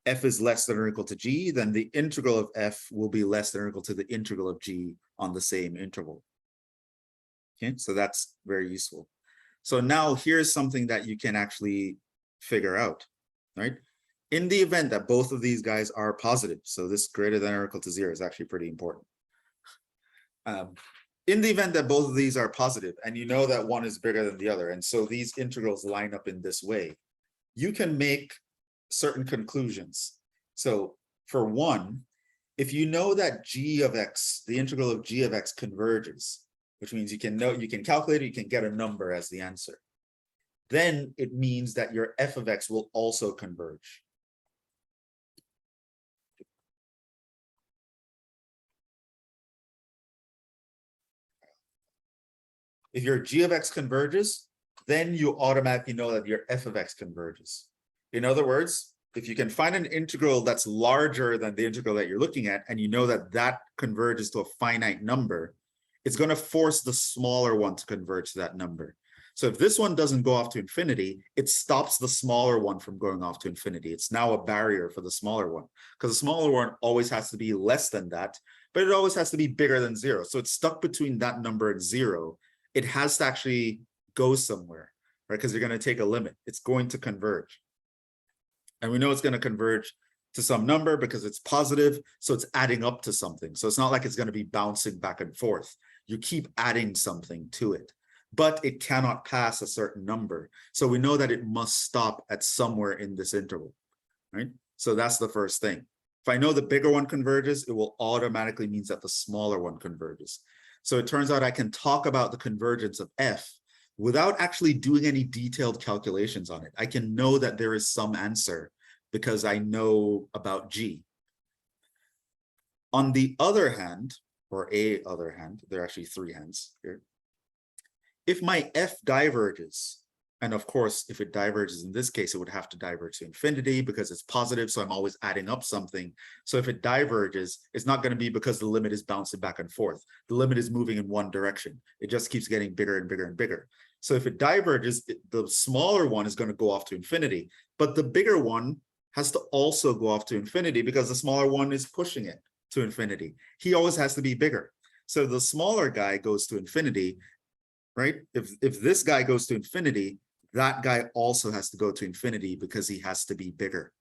f is less than or equal to g, then the integral of f will be less than or equal to the integral of g on the same interval. Okay, so that's very useful. So now here's something that you can actually figure out, right? In the event that both of these guys are positive, so this greater than or equal to 0 is actually pretty important. In the event that both of these are positive, and you know that one is bigger than the other, and so these integrals line up in this way, you can make certain conclusions. So for one, if you know that g of x, the integral of g of x converges, which means you can calculate it, you can get a number as the answer, then it means that your f of x will also converge. If your g of x converges, then you automatically know that your f of x converges. In other words, if you can find an integral that's larger than the integral that you're looking at, and you know that that converges to a finite number, it's going to force the smaller one to converge to that number. So if this one doesn't go off to infinity, it stops the smaller one from going off to infinity. It's now a barrier for the smaller one, because the smaller one always has to be less than that, but it always has to be bigger than 0. So it's stuck between that number and 0. It has to actually go somewhere, right? Because you're going to take a limit. It's going to converge. And we know it's going to converge to some number because it's positive, so it's adding up to something. So it's not like it's going to be bouncing back and forth. You keep adding something to it, but it cannot pass a certain number. So we know that it must stop at somewhere in this interval, right? So that's the first thing. If I know the bigger one converges, it will automatically means that the smaller one converges. So it turns out I can talk about the convergence of f without actually doing any detailed calculations on it. I can know that there is some answer because I know about g. On the other hand, or a other hand, there are actually 3 hands here. If my f diverges, and of course, if it diverges in this case, it would have to diverge to infinity because it's positive, so I'm always adding up something. So if it diverges, it's not going to be because the limit is bouncing back and forth. The limit is moving in one direction. It just keeps getting bigger and bigger and bigger. So if it diverges, the smaller one is going to go off to infinity, but the bigger one has to also go off to infinity because the smaller one is pushing it to infinity. He always has to be bigger. So the smaller guy goes to infinity, right? If this guy goes to infinity, that guy also has to go to infinity because he has to be bigger.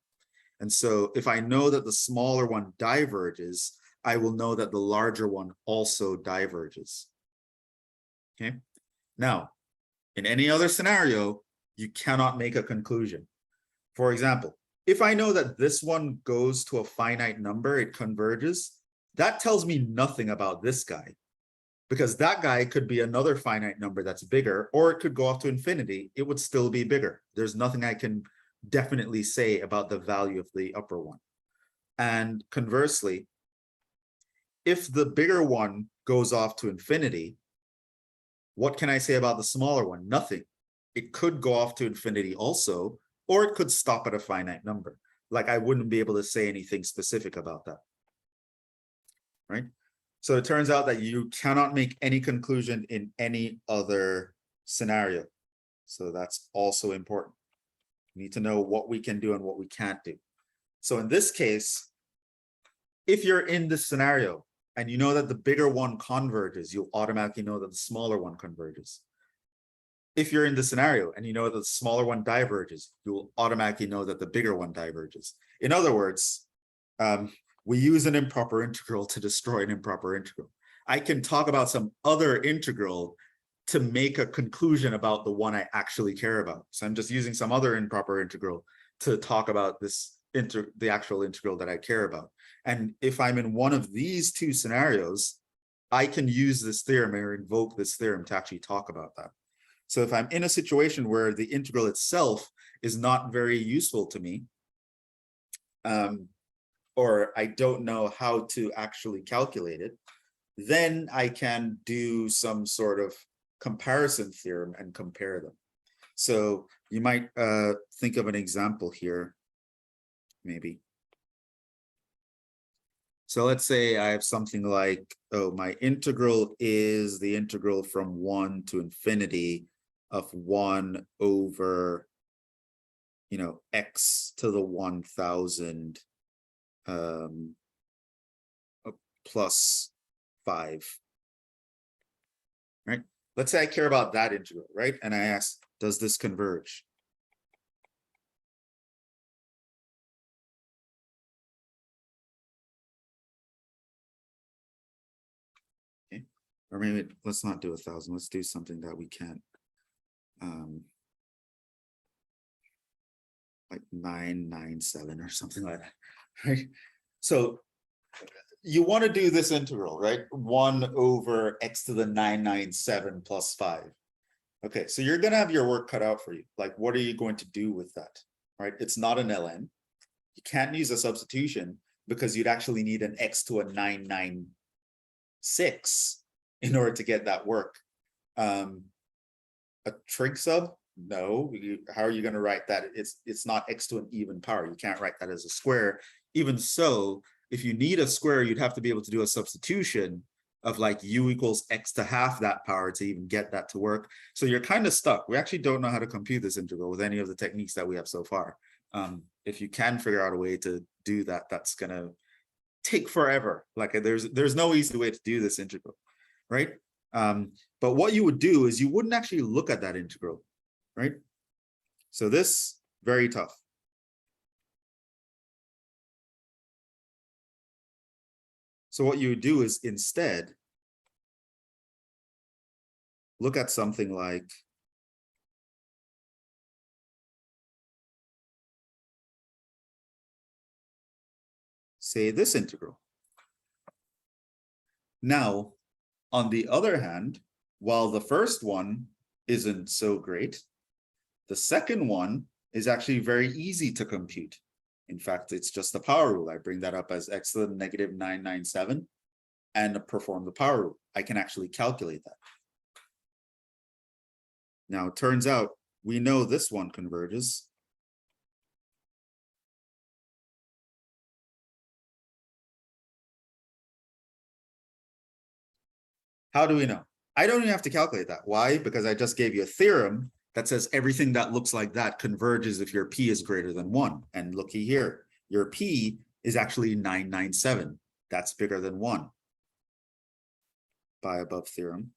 And so if I know that the smaller one diverges, I will know that the larger one also diverges. Okay. Now, in any other scenario, you cannot make a conclusion. For example, if I know that this one goes to a finite number, it converges, that tells me nothing about this guy, because that guy could be another finite number that's bigger, or it could go off to infinity. It would still be bigger. There's nothing I can definitely say about the value of the upper one. And conversely, if the bigger one goes off to infinity, what can I say about the smaller one? Nothing. It could go off to infinity also, or it could stop at a finite number. Like I wouldn't be able to say anything specific about that, right? So it turns out that you cannot make any conclusion in any other scenario. So that's also important. We need to know what we can do and what we can't do. So in this case, if you're in this scenario and you know that the bigger one converges, you'll automatically know that the smaller one converges. If you're in the scenario and you know that the smaller one diverges, you'll automatically know that the bigger one diverges. In other words, we use an improper integral to destroy an improper integral. I can talk about some other integral to make a conclusion about the one I actually care about. So I'm just using some other improper integral to talk about this the actual integral that I care about. And if I'm in one of these two scenarios, I can use this theorem or invoke this theorem to actually talk about that. So if I'm in a situation where the integral itself is not very useful to me, or I don't know how to actually calculate it, then I can do some sort of comparison theorem and compare them. So you might think of an example here, maybe. So let's say I have something like, oh, my integral is the integral from 1 to infinity of 1 over, you know, x to the 1000 plus 5, right? Let's say I care about that integral, right? And I ask, does this converge? Okay, or maybe let's not do 1000. Let's do something that we can't. Like 997 or something like that, right? So you want to do this integral, right? 1 over x to the 997 plus 5. Okay, so you're going to have your work cut out for you. Like, what are you going to do with that, right? It's not an ln. You can't use a substitution because you'd actually need an x to a 996 in order to get that work. A trig sub? No, how are you going to write that? It's not x to an even power. You can't write that as a square. Even so, if you need a square, you'd have to be able to do a substitution of like u equals x to half that power to even get that to work. So you're kind of stuck. We actually don't know how to compute this integral with any of the techniques that we have so far. If you can figure out a way to do that, that's going to take forever. Like there's no easy way to do this integral, right? But what you would do is you wouldn't actually look at that integral, right? So this, very tough. So what you would do is instead look at something like say this integral. Now, on the other hand, while the first one isn't so great, the second one is actually very easy to compute. In fact, it's just the power rule. I bring that up as x to the negative 997 and perform the power rule. I can actually calculate that. Now, it turns out we know this one converges. How do we know? I don't even have to calculate that. Why? Because I just gave you a theorem that says everything that looks like that converges if your p is greater than 1. And looky here, your p is actually 997. That's bigger than 1 by above theorem.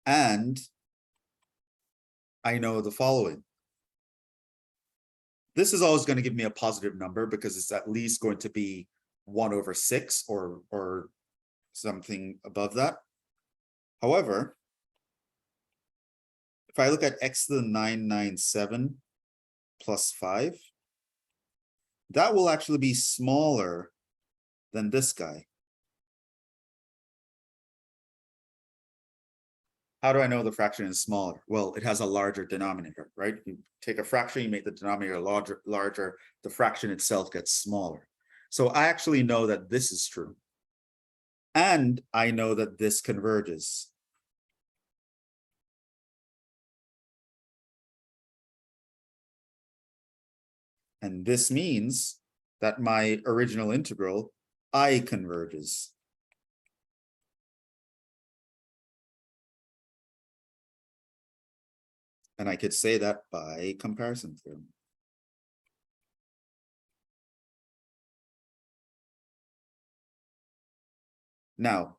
And I know the following. This is always going to give me a positive number because it's at least going to be 1 over 6 or something above that. However, if I look at x to the 997 plus 5, that will actually be smaller than this guy. How do I know the fraction is smaller? Well, it has a larger denominator, right? You take a fraction, you make the denominator larger, the fraction itself gets smaller. So I actually know that this is true. And I know that this converges. And this means that my original integral, I converges. And I could say that by comparison theorem. Now,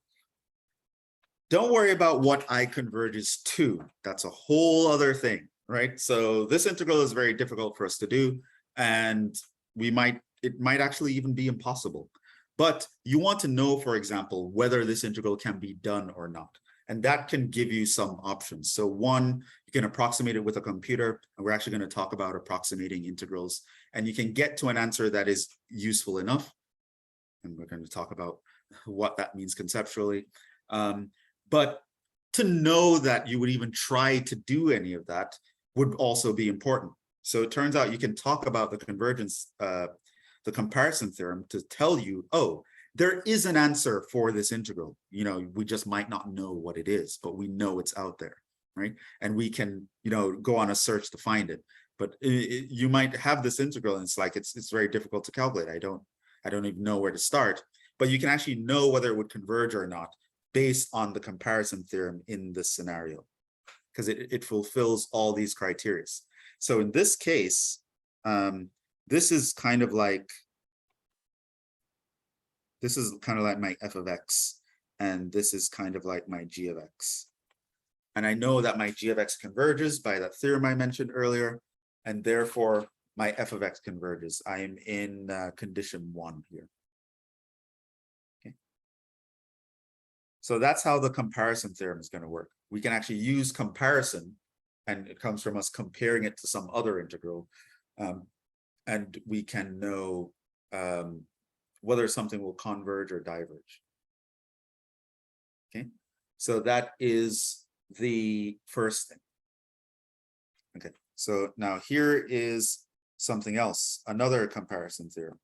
don't worry about what I converges to. That's a whole other thing, right? So this integral is very difficult for us to do, and it might actually even be impossible. But you want to know, for example, whether this integral can be done or not. And that can give you some options. So one, you can approximate it with a computer, and we're actually going to talk about approximating integrals, and you can get to an answer that is useful enough. And we're going to talk about what that means conceptually. But to know that you would even try to do any of that would also be important. So it turns out you can talk about the convergence, the comparison theorem to tell you, oh, there is an answer for this integral. You know, we just might not know what it is, but we know it's out there, right? And we can, you know, go on a search to find it. But you might have this integral and it's like, it's very difficult to calculate. I don't even know where to start, but you can actually know whether it would converge or not based on the comparison theorem in this scenario, because it fulfills all these criteria. So in this case, this is kind of like my f of x, and this is kind of like my g of x. And I know that my g of x converges by that theorem I mentioned earlier, and therefore my f of x converges. I am in condition 1 here. Okay. So that's how the comparison theorem is going to work. We can actually use comparison, and it comes from us comparing it to some other integral, and we can know whether something will converge or diverge. Okay, so that is the first thing. Okay, so now here is something else, another comparison theorem.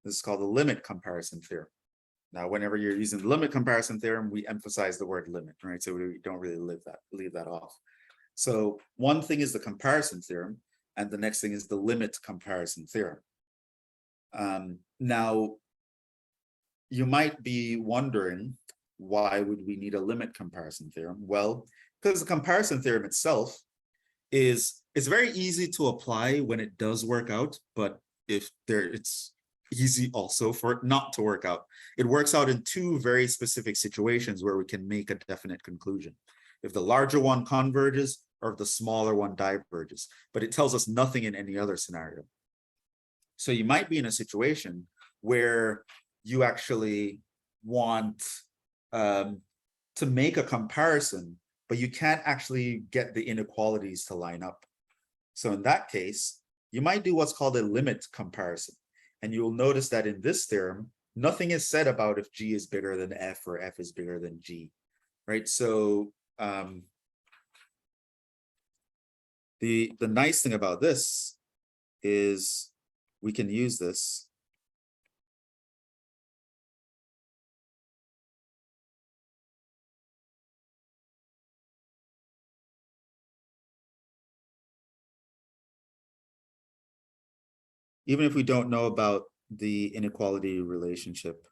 This is called the limit comparison theorem. Now, whenever you're using the limit comparison theorem, we emphasize the word limit, right? So we don't really leave that off. So one thing is the comparison theorem, and the next thing is the limit comparison theorem. Now, you might be wondering, why would we need a limit comparison theorem? Well, because the comparison theorem itself is very easy to apply when it does work out, but it's easy also for it not to work out. It works out in two very specific situations where we can make a definite conclusion. If the larger one converges or if the smaller one diverges, but it tells us nothing in any other scenario. So you might be in a situation where you actually want to make a comparison, but you can't actually get the inequalities to line up. So in that case, you might do what's called a limit comparison. And you will notice that in this theorem, nothing is said about if G is bigger than F or F is bigger than G, right? So the nice thing about this is we can use this even if we don't know about the inequality relationship.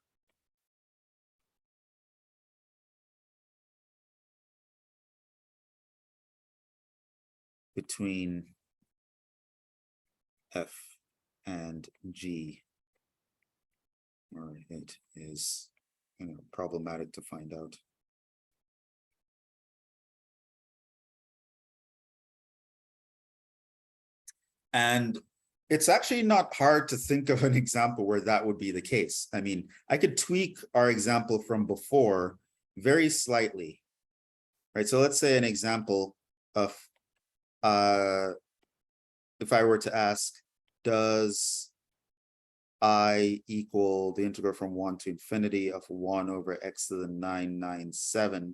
Between F and G, or it is problematic to find out. And it's actually not hard to think of an example where that would be the case. I mean, I could tweak our example from before very slightly, right? So let's say an example of, if I were to ask, does I equal the integral from 1 to infinity of 1 over x to the 997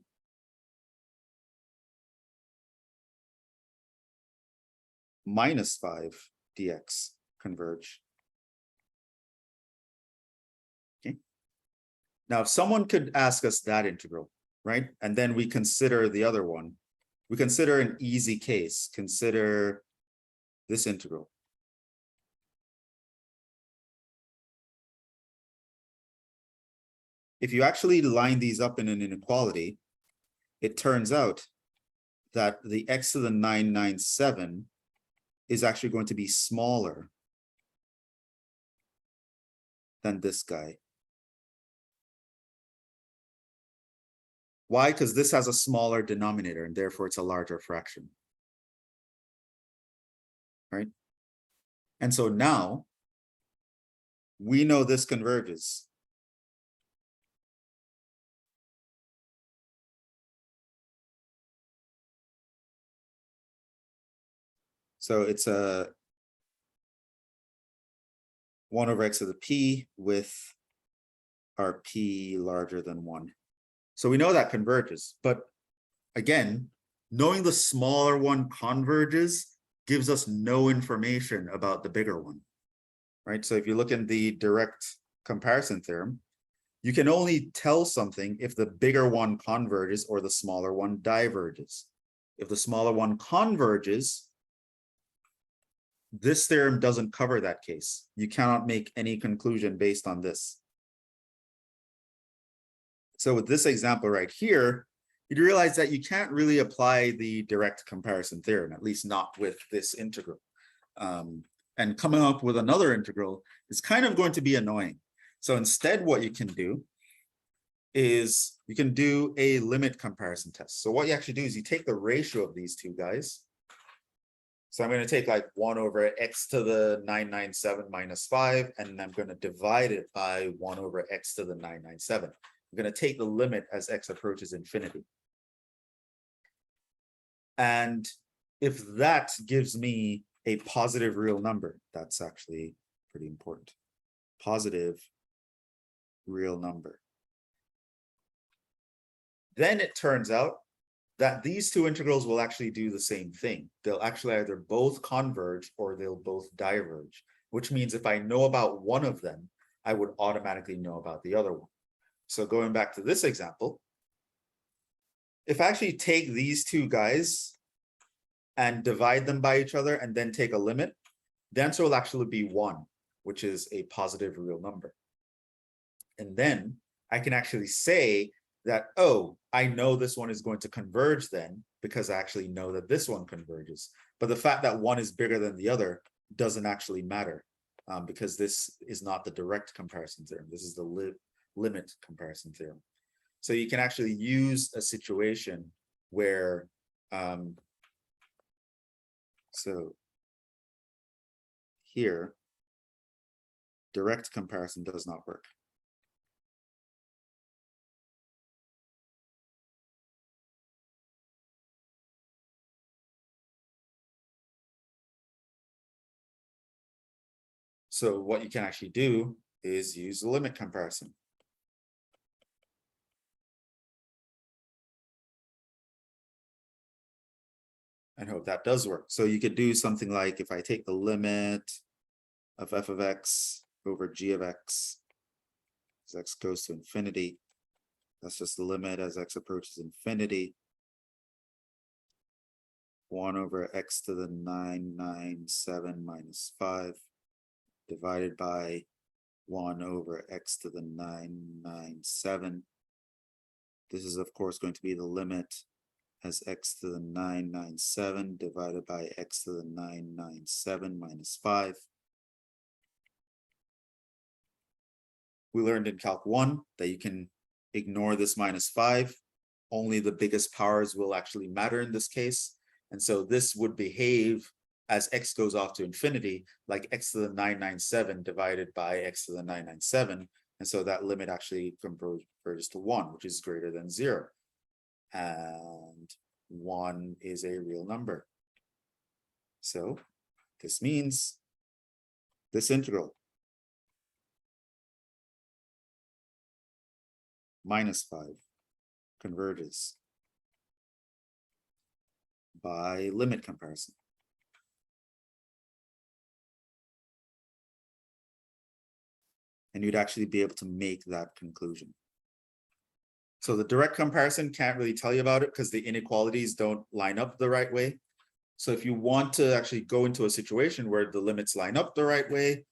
minus 5 dx converge? Okay. Now, if someone could ask us that integral, right? And then we consider the other one. We consider an easy case. Consider this integral. If you actually line these up in an inequality, it turns out that the x to the 997 is actually going to be smaller than this guy. Why? Because this has a smaller denominator and therefore it's a larger fraction. Right? And so now we know this converges. So it's a 1 over x to the p with our p larger than 1. So we know that converges, but again, knowing the smaller one converges gives us no information about the bigger one, right? So if you look in the direct comparison theorem, you can only tell something if the bigger one converges or the smaller one diverges. If the smaller one converges, This theorem doesn't cover that case. You cannot make any conclusion based on this. So with this example right here, you'd realize that you can't really apply the direct comparison theorem, at least not with this integral. And coming up with another integral is kind of going to be annoying. So instead, what you can do is you can do a limit comparison test. So what you actually do is you take the ratio of these two guys. So I'm going to take like 1 over x to the 997 minus 5, and I'm going to divide it by 1 over x to the 997. I'm going to take the limit as x approaches infinity. And if that gives me a positive real number, that's actually pretty important. Positive real number. Then it turns out that these two integrals will actually do the same thing. They'll actually either both converge or they'll both diverge, which means if I know about one of them, I would automatically know about the other one. So going back to this example, if I actually take these two guys and divide them by each other and then take a limit, the answer will actually be 1, which is a positive real number. And then I can actually say that, oh, I know this one is going to converge then because I actually know that this one converges. But the fact that one is bigger than the other doesn't actually matter because this is not the direct comparison theorem. This is the limit comparison theorem. So you can actually use a situation where, so here, direct comparison does not work. So what you can actually do is use the limit comparison. And hope that does work. So you could do something like if I take the limit of f of x over g of x as x goes to infinity, that's just the limit as x approaches infinity. 1 over x to the 997 minus 5 divided by 1 over x to the 997. This is, of course, going to be the limit as x to the 997 divided by x to the 997 minus 5. We learned in Calc 1 that you can ignore this minus 5. Only the biggest powers will actually matter in this case. And so this would behave as x goes off to infinity, like x to the 997 divided by x to the 997. And so that limit actually converges to 1, which is greater than 0. And 1 is a real number. So this means this integral minus 5 converges by limit comparison. And you'd actually be able to make that conclusion. So the direct comparison can't really tell you about it because the inequalities don't line up the right way. So if you want to actually go into a situation where the limits line up the right way,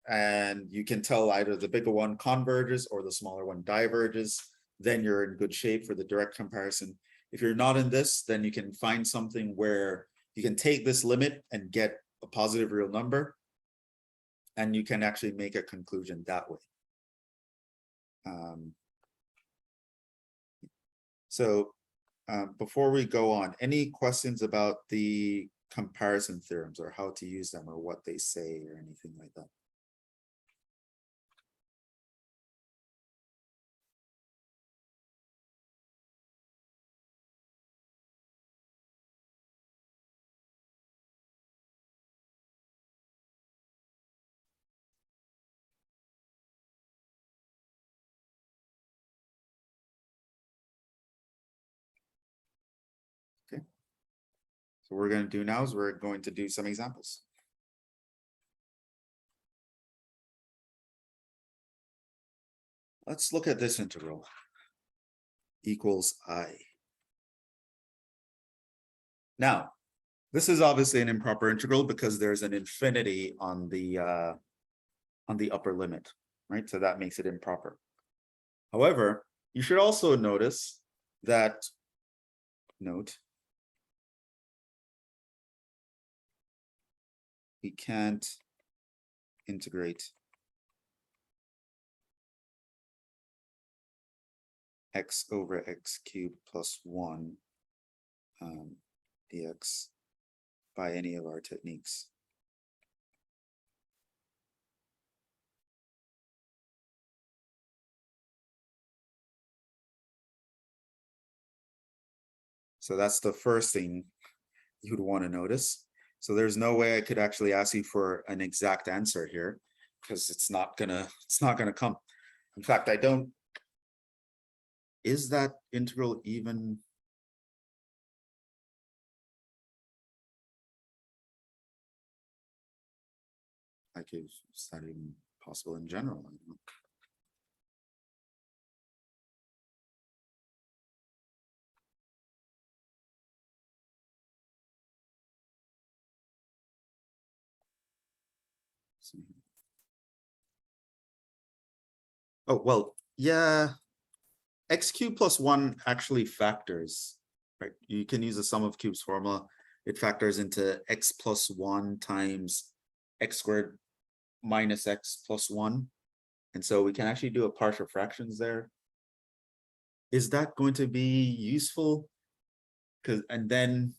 and you can tell either the bigger one converges or the smaller one diverges, then you're in good shape for the direct comparison. If you're not in this, then you can find something where you can take this limit and get a positive real number, and you can actually make a conclusion that way. Before we go on, any questions about the comparison theorems or how to use them or what they say or anything like that? So what we're going to do now is we're going to do some examples. Let's look at this integral equals I. Now, This is obviously an improper integral because there's an infinity on the upper limit, right? So that makes it improper. However, you should also notice that, we can't integrate x over x cubed plus 1 dx by any of our techniques. So that's the first thing you would want to notice. So there's no way I could actually ask you for an exact answer here because it's not gonna come. In fact, I don't. Is that integral even? Like, is that even possible in general? I don't know. Oh, well, yeah. X cubed plus 1 actually factors, right? You can use the sum of cubes formula. It factors into x plus 1 times x squared minus x plus 1. And so we can actually do a partial fractions there. Is that going to be useful? And then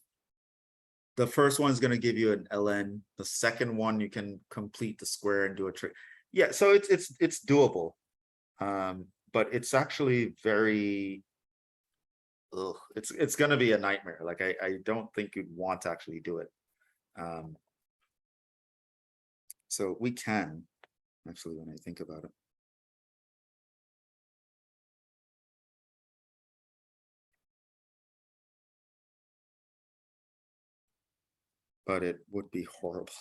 the first one is going to give you an ln. The second one, you can complete the square and do a trig. Yeah, so it's doable. But it's actually very, it's going to be a nightmare. Like I don't think you'd want to actually do it. So we can actually, when I think about it. But it would be horrible.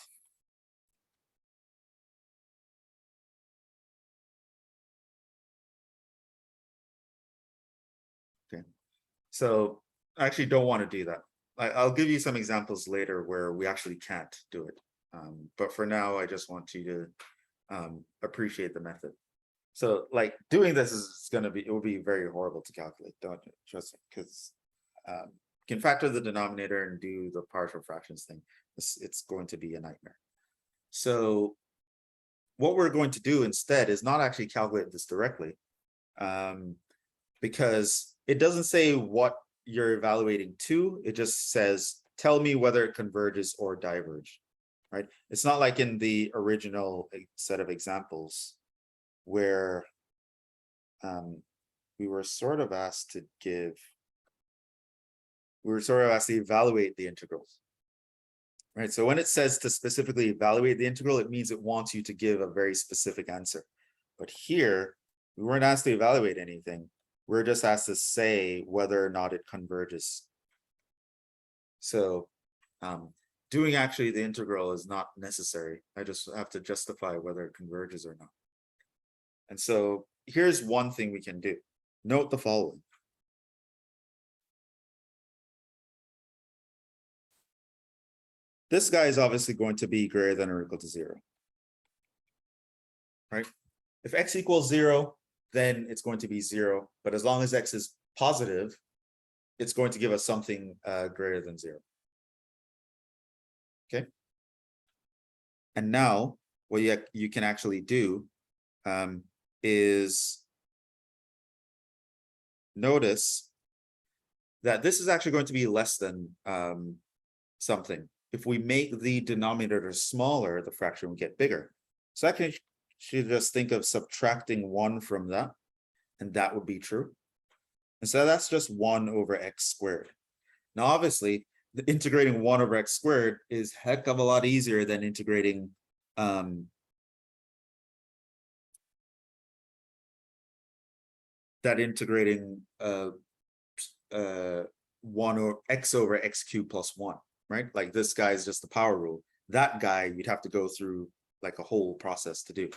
Okay, so I actually don't want to do that. I'll give you some examples later where we actually can't do it. But for now, I just want you to appreciate the method. So like doing this is going to be, it will be very horrible to calculate. Don't trust it, because you can factor the denominator and do the partial fractions thing. It's going to be a nightmare. So what we're going to do instead is not actually calculate this directly, because it doesn't say what you're evaluating to. It just says, tell me whether it converges or diverge, right? It's not like in the original set of examples where we were sort of asked to evaluate the integrals, right? So when it says to specifically evaluate the integral, it means it wants you to give a very specific answer. But here, we weren't asked to evaluate anything. We're just asked to say whether or not it converges. So doing actually the integral is not necessary. I just have to justify whether it converges or not. And so here's one thing we can do. Note the following. This guy is obviously going to be greater than or equal to 0. Right? If x equals 0, then it's going to be 0. But as long as x is positive, it's going to give us something greater than 0. Okay. And now what you can actually do is notice that this is actually going to be less than something. If we make the denominator smaller, the fraction will get bigger. So I can should just think of subtracting 1 from that, and that would be true. And so that's just 1 over x squared. Now, obviously, integrating 1 over x squared is heck of a lot easier than integrating that integrating 1 or x over x cubed plus 1, right? Like this guy is just the power rule. That guy, you'd have to go through like a whole process to do.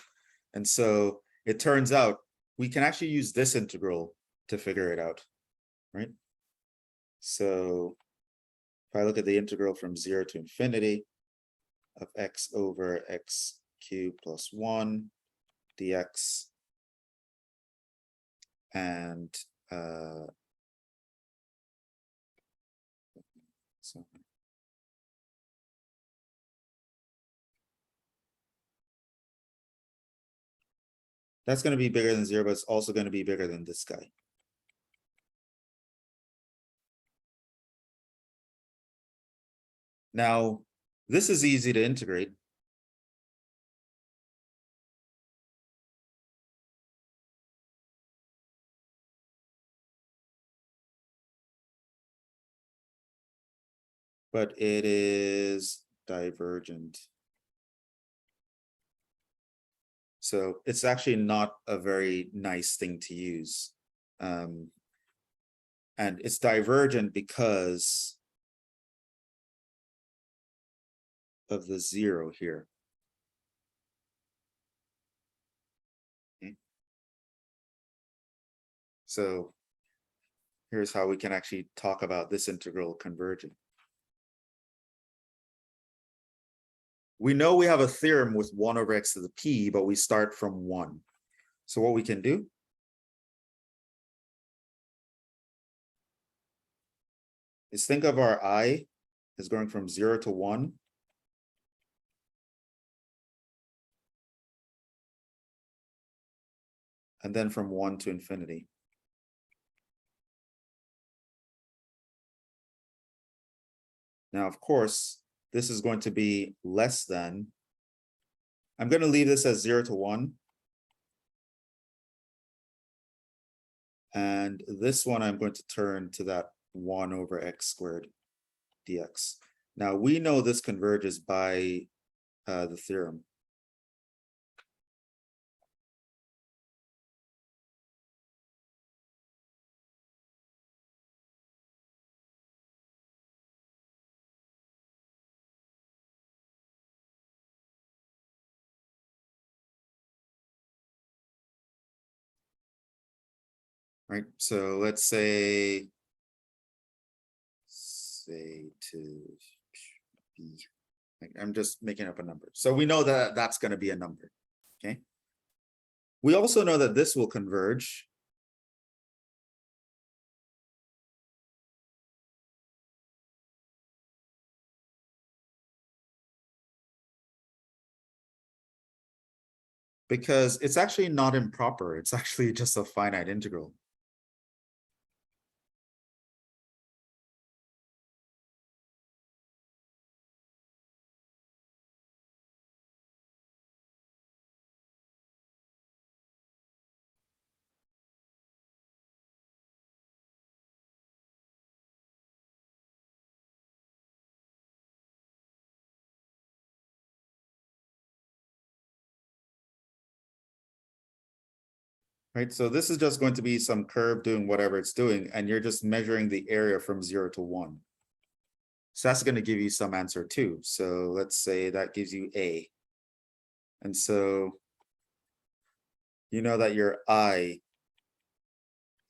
And so it turns out we can actually use this integral to figure it out, right? So if I look at the integral from 0 to infinity of x over x cubed plus 1 dx, and so that's going to be bigger than 0, but it's also going to be bigger than this guy. Now, this is easy to integrate. But it is divergent. So it's actually not a very nice thing to use. And it's divergent because of the 0 here. Okay. So here's how we can actually talk about this integral converging. We know we have a theorem with 1 over x to the p, but we start from 1. So what we can do is think of our I as going from 0 to 1. And then from 1 to infinity. Now, of course, this is going to be less than. I'm going to leave this as 0 to 1. And this one I'm going to turn to that 1 over x squared dx. Now, we know this converges by the theorem. Right, so let's say to be, I'm just making up a number. So we know that that's going to be a number, okay? We also know that this will converge. Because it's actually not improper, it's actually just a finite integral. Right, so this is just going to be some curve doing whatever it's doing, and you're just measuring the area from 0 to 1. So that's going to give you some answer too. So let's say that gives you A. And so you know that your I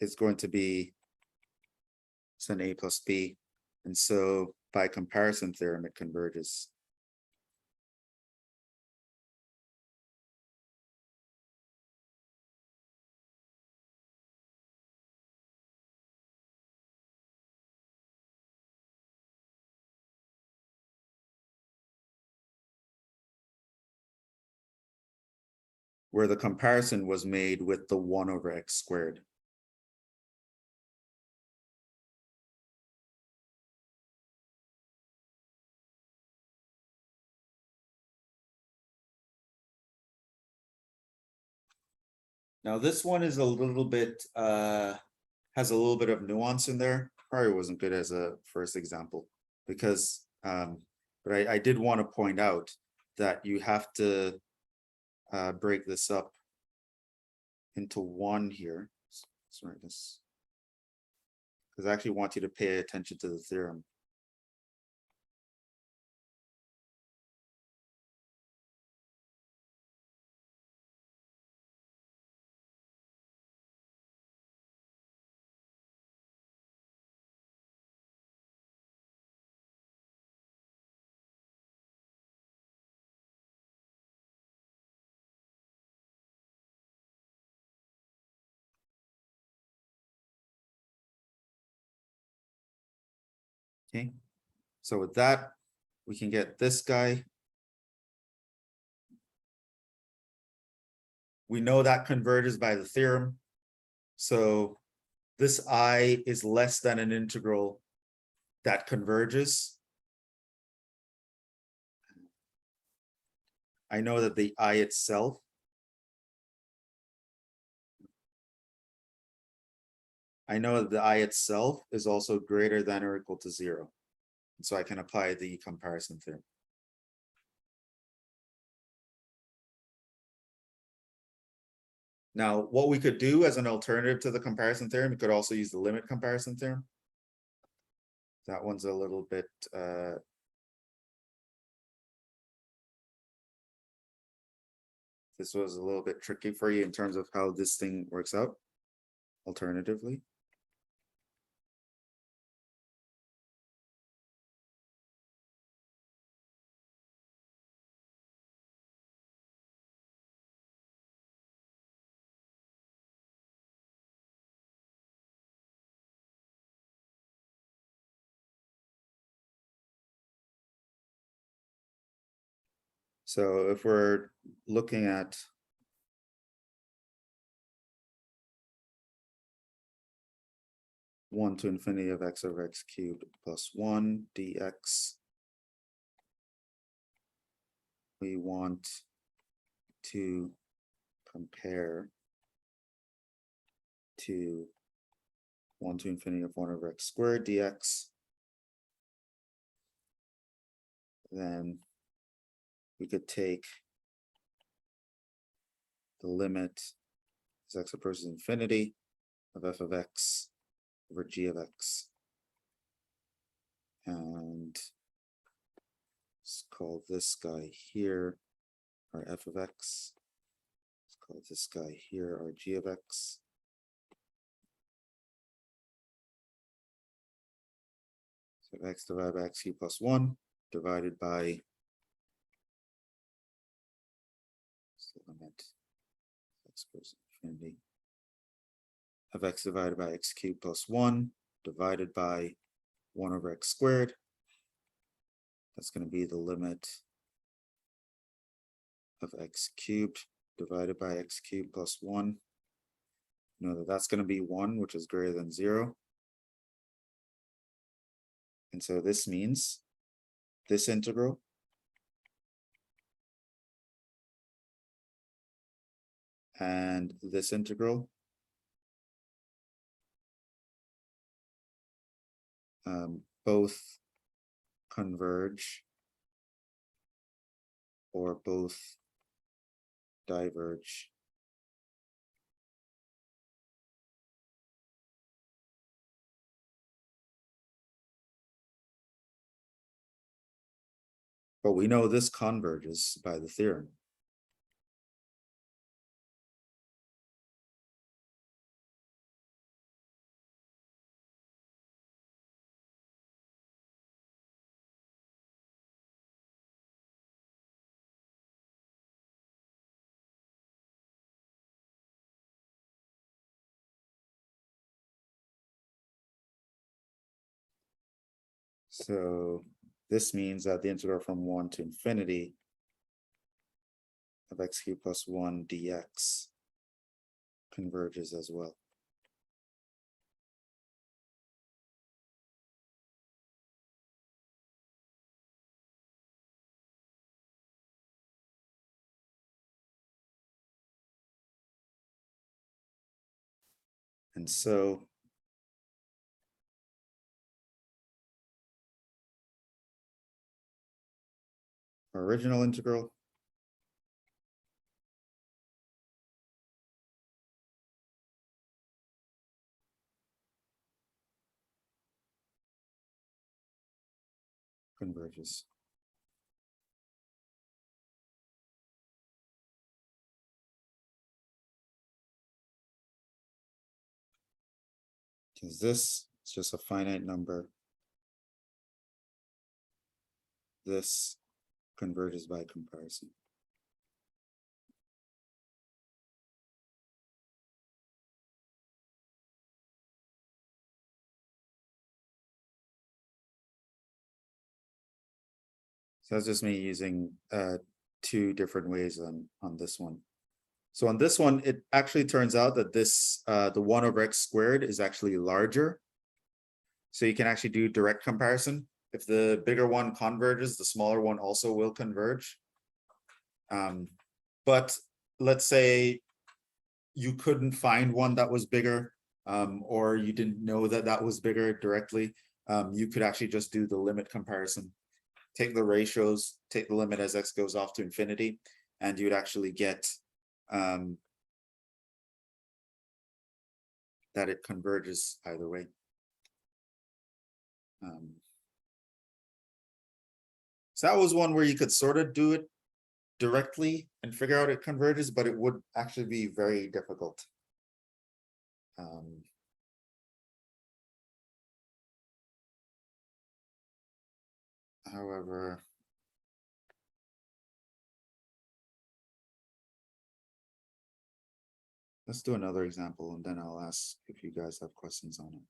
is going to be an A plus B. And so by comparison theorem, it converges. Where the comparison was made with the 1 over x squared. Now this one is a little bit, has a little bit of nuance in there. Probably wasn't good as a first example because, but I did want to point out that you have to break this up into 1 here. Let's write this, because I actually want you to pay attention to the theorem. Okay, so with that, we can get this guy. We know that converges by the theorem. So this I is less than an integral that converges. I know that the I itself is also greater than or equal to 0. So I can apply the comparison theorem. Now, what we could do as an alternative to the comparison theorem, we could also use the limit comparison theorem. That one's a little bit this was a little bit tricky for you in terms of how this thing works out alternatively. So if we're looking at one to infinity of x over x cubed plus 1 dx, we want to compare to 1 to infinity of 1 over x squared dx. Then we could take the limit as x approaches infinity of f of x over g of x. And let's call this guy here our f of x. Let's call this guy here our g of x. So x divided by x cubed plus 1 divided by limit x goes to infinity of x divided by x cubed plus 1 divided by 1 over x squared. That's going to be the limit of x cubed divided by x cubed plus 1. You know that that's going to be 1, which is greater than 0. And so this means this integral and this integral both converge or both diverge. But we know this converges by the theorem. So this means that the integral from 1 to infinity of x cubed plus 1 dx converges as well. And so our original integral converges. Because this is just a finite number. This converges by comparison. So that's just me using two different ways on this one. So on this one, it actually turns out that this the 1 over x squared is actually larger. So you can actually do direct comparison. If the bigger one converges, the smaller one also will converge. But let's say you couldn't find one that was bigger, or you didn't know that that was bigger directly. You could actually just do the limit comparison. Take the ratios, take the limit as x goes off to infinity, and you would actually get that it converges either way. So that was one where you could sort of do it directly and figure out it converges, but it would actually be very difficult. However, let's do another example and then I'll ask if you guys have questions on it.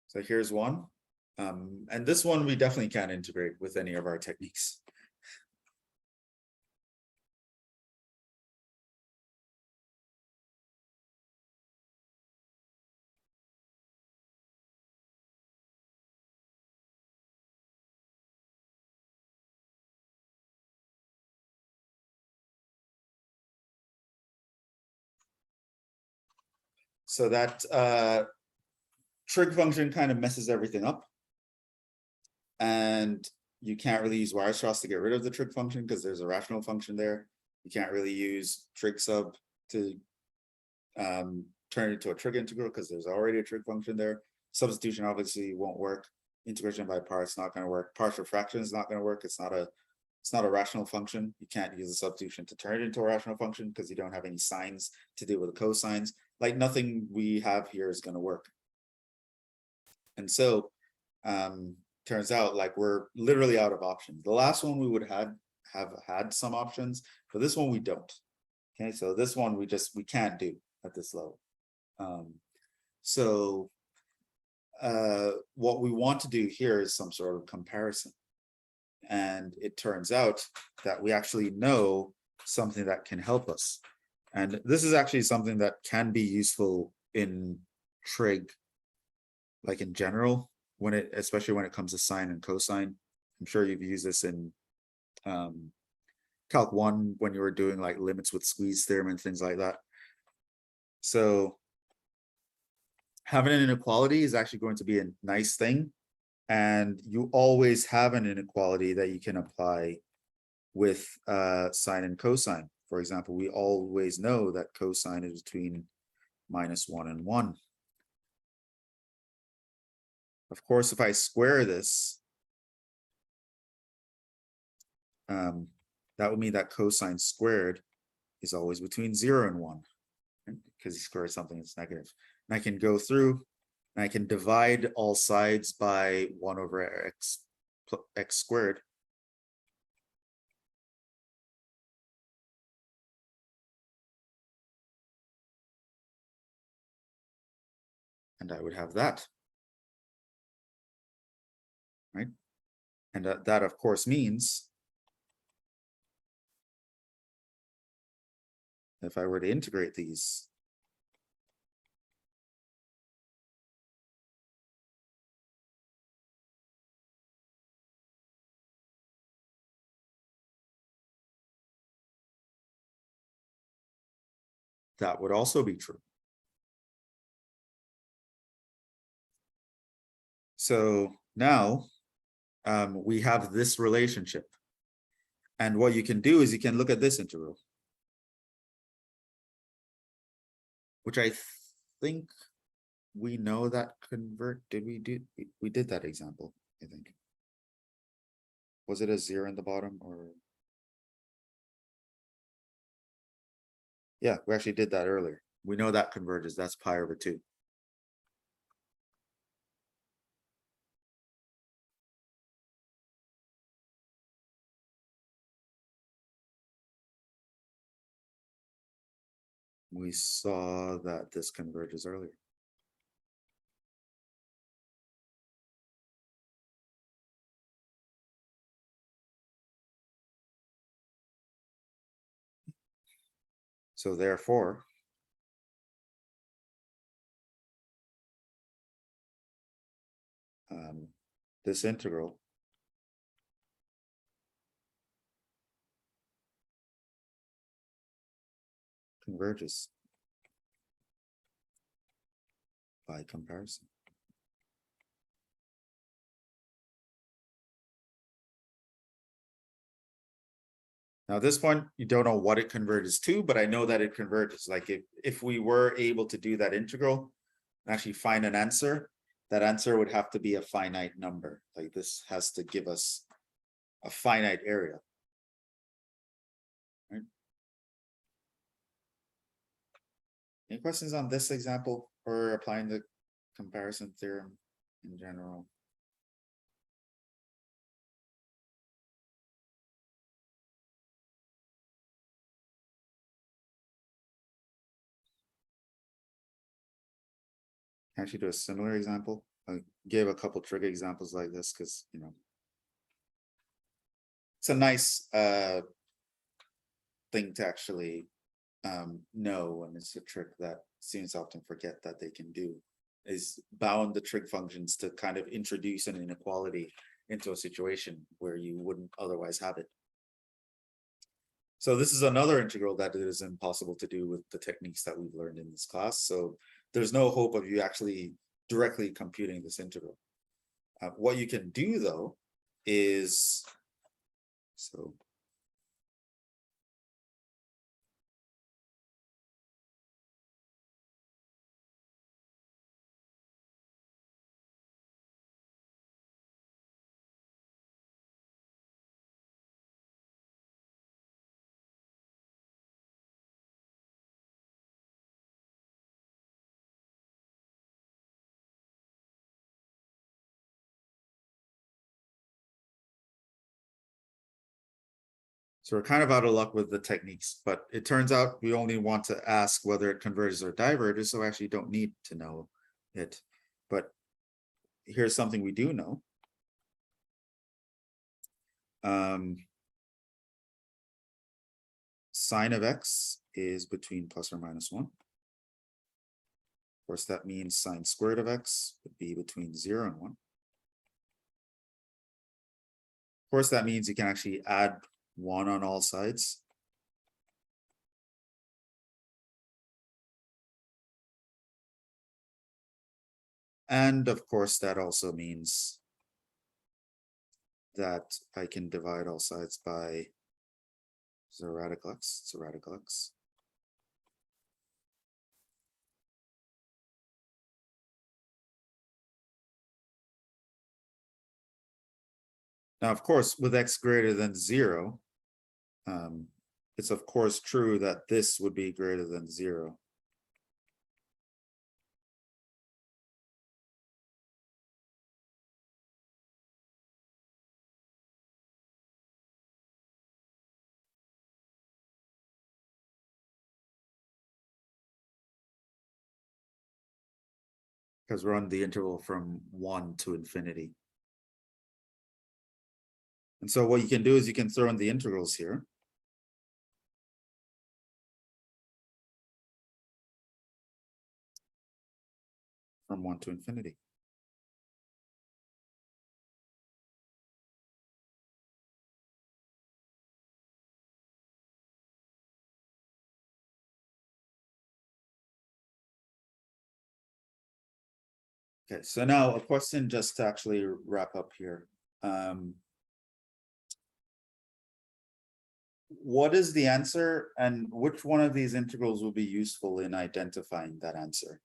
So here's one. And this one we definitely can't integrate with any of our techniques. So that trig function kind of messes everything up. And you can't really use Weierstrass to get rid of the trig function because there's a rational function there. You can't really use trig sub to turn it into a trig integral because there's already a trig function there. Substitution obviously won't work. Integration by parts not going to work. Partial fraction is not going to work. It's not a rational function. You can't use a substitution to turn it into a rational function because you don't have any signs to deal with the cosines. Like nothing we have here is going to work. And so turns out like we're literally out of options. The last one we would have had some options, but this one we don't. Okay, so this one we can't do at this level. So what we want to do here is some sort of comparison. And it turns out that we actually know something that can help us. And this is actually something that can be useful in trig, like in general, especially when it comes to sine and cosine. I'm sure you've used this in Calc 1 when you were doing like limits with squeeze theorem and things like that. So having an inequality is actually going to be a nice thing. And you always have an inequality that you can apply with sine and cosine. For example, we always know that cosine is between -1 and 1. Of course, if I square this, that would mean that cosine squared is always between 0 and 1, right? Because you square something that's negative. And I can go through and I can divide all sides by 1 over x squared. And I would have that. Right? And that of course means if I were to integrate these, that would also be true. So now we have this relationship. And what you can do is you can look at this integral, which I think we know that convert. We did that example, I think. Was it a 0 in the bottom or? Yeah, we actually did that earlier. We know that converges. That's pi over 2. we saw that this converges earlier. So therefore, this integral converges by comparison. Now, at this point, you don't know what it converges to, but I know that it converges. Like if we were able to do that integral, and actually find an answer, that answer would have to be a finite number. Like this has to give us a finite area. Right? Any questions on this example or applying the comparison theorem in general? Actually do a similar example. I gave a couple trig examples like this because, you know, it's a nice thing to actually know, and it's a trick that students often forget that they can do, is bound the trig functions to kind of introduce an inequality into a situation where you wouldn't otherwise have it. So this is another integral that is impossible to do with the techniques that we've learned in this class. So there's no hope of you actually directly computing this integral. What you can do though is, so we're kind of out of luck with the techniques, but it turns out we only want to ask whether it converges or diverges, so actually don't need to know it. But here's something we do know. Sine of x is between plus or minus 1. Of course, that means sine squared of x would be between 0 and 1. Of course, that means you can actually add 1 on all sides. And of course, that also means that I can divide all sides by radical x. It's a radical x. Now, of course, with x greater than 0, it's of course true that this would be greater than 0. Because we're on the interval from 1 to infinity. And so what you can do is you can throw in the integrals here. From 1 to infinity. Okay, so now a question just to actually wrap up here. What is the answer, and which one of these integrals will be useful in identifying that answer?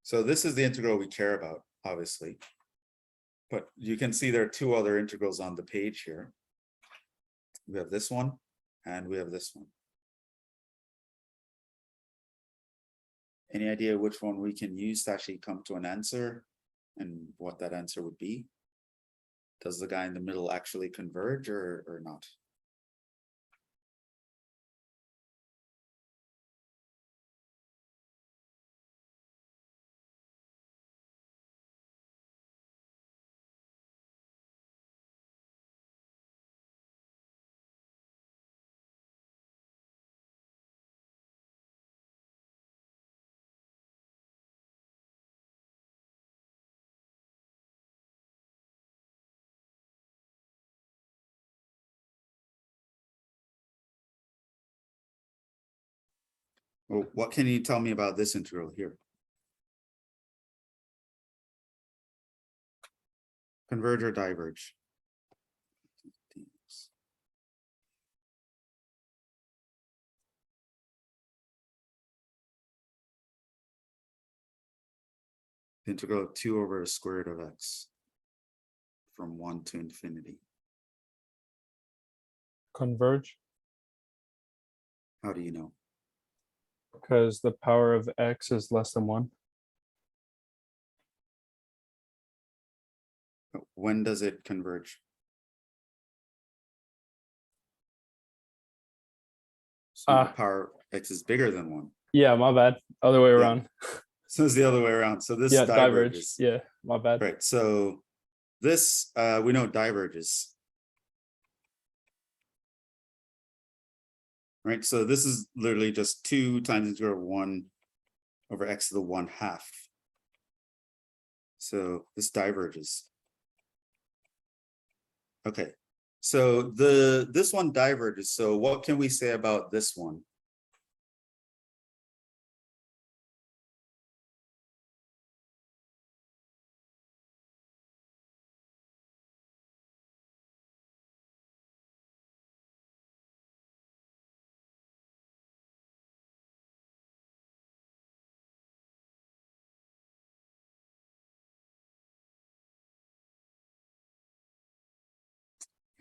So this is the integral we care about, obviously. But you can see there are two other integrals on the page here. We have this one, and we have this one. Any idea which one we can use to actually come to an answer and what that answer would be? Does the guy in the middle actually converge or not? Well, what can you tell me about this integral here? Converge or diverge? Integral of 2 over a square root of x from 1 to infinity. Converge, How do you know? because the power of x is less than 1. When does it converge? So the power x is bigger than 1. Yeah, my bad. Other way Yeah. around. So it's the other way around. So this Yeah, diverge. diverges. Yeah, my bad. Right. So this we know diverges. Right. So this is literally just 2 times integral of 1 over x to the 1/2. So this diverges. Okay. So this one diverges. So what can we say about this one?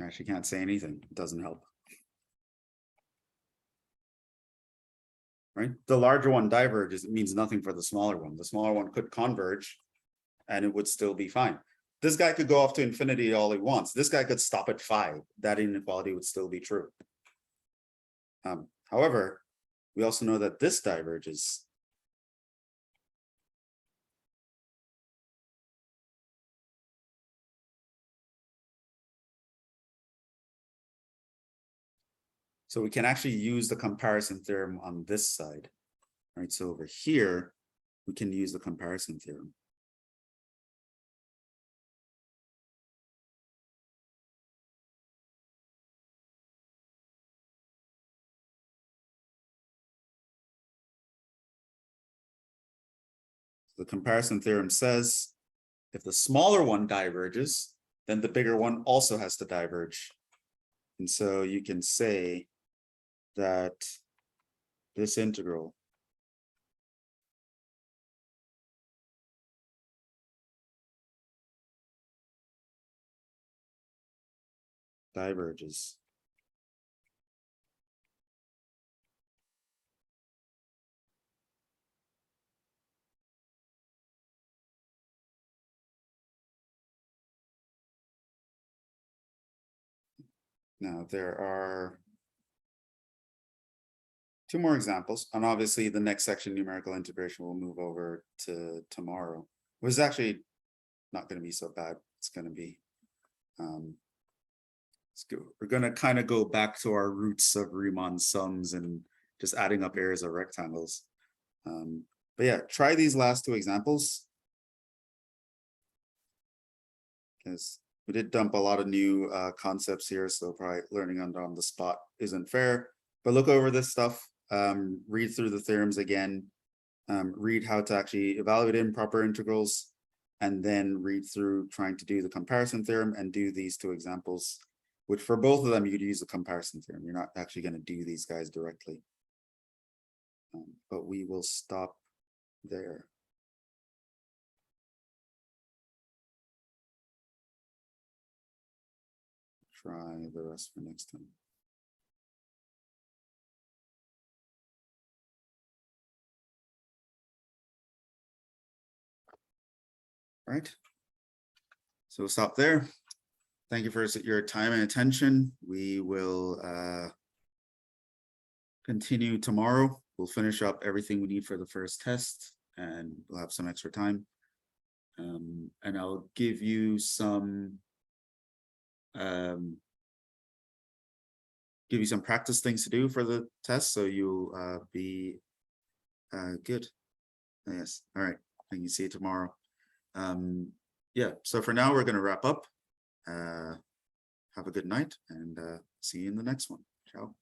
I actually can't say anything. It doesn't help. Right? The larger one diverges. It means nothing for the smaller one. The smaller one could converge and it would still be fine. This guy could go off to infinity all he wants. This guy could stop at 5. That inequality would still be true. However, we also know that this diverges. So we can actually use the comparison theorem on this side. Right? So over here, we can use the comparison theorem. The comparison theorem says if the smaller one diverges, then the bigger one also has to diverge. And so you can say that this integral diverges. Now there are 2 more examples, and obviously the next section, numerical integration, will move over to tomorrow. It was actually not going to be so bad. It's going to be, we're going to kind of go back to our roots of Riemann sums and just adding up areas of rectangles. But yeah, try these last 2 examples. Because we did dump a lot of new concepts here, so probably learning on the spot isn't fair. But look over this stuff, read through the theorems again, read how to actually evaluate improper integrals, and then read through trying to do the comparison theorem and do these 2 examples, which for both of them, you could use the comparison theorem. You're not actually going to do these guys directly. But we will stop there. Try the rest for next time. All right. So we'll stop there. Thank you for your time and attention. We will continue tomorrow. We'll finish up everything we need for the first test, and we'll have some extra time. And I'll give you some practice things to do for the test, so you'll be good. Yes. All right. I can see you tomorrow. Yeah. So for now, we're going to wrap up. Have a good night, and see you in the next one. Ciao.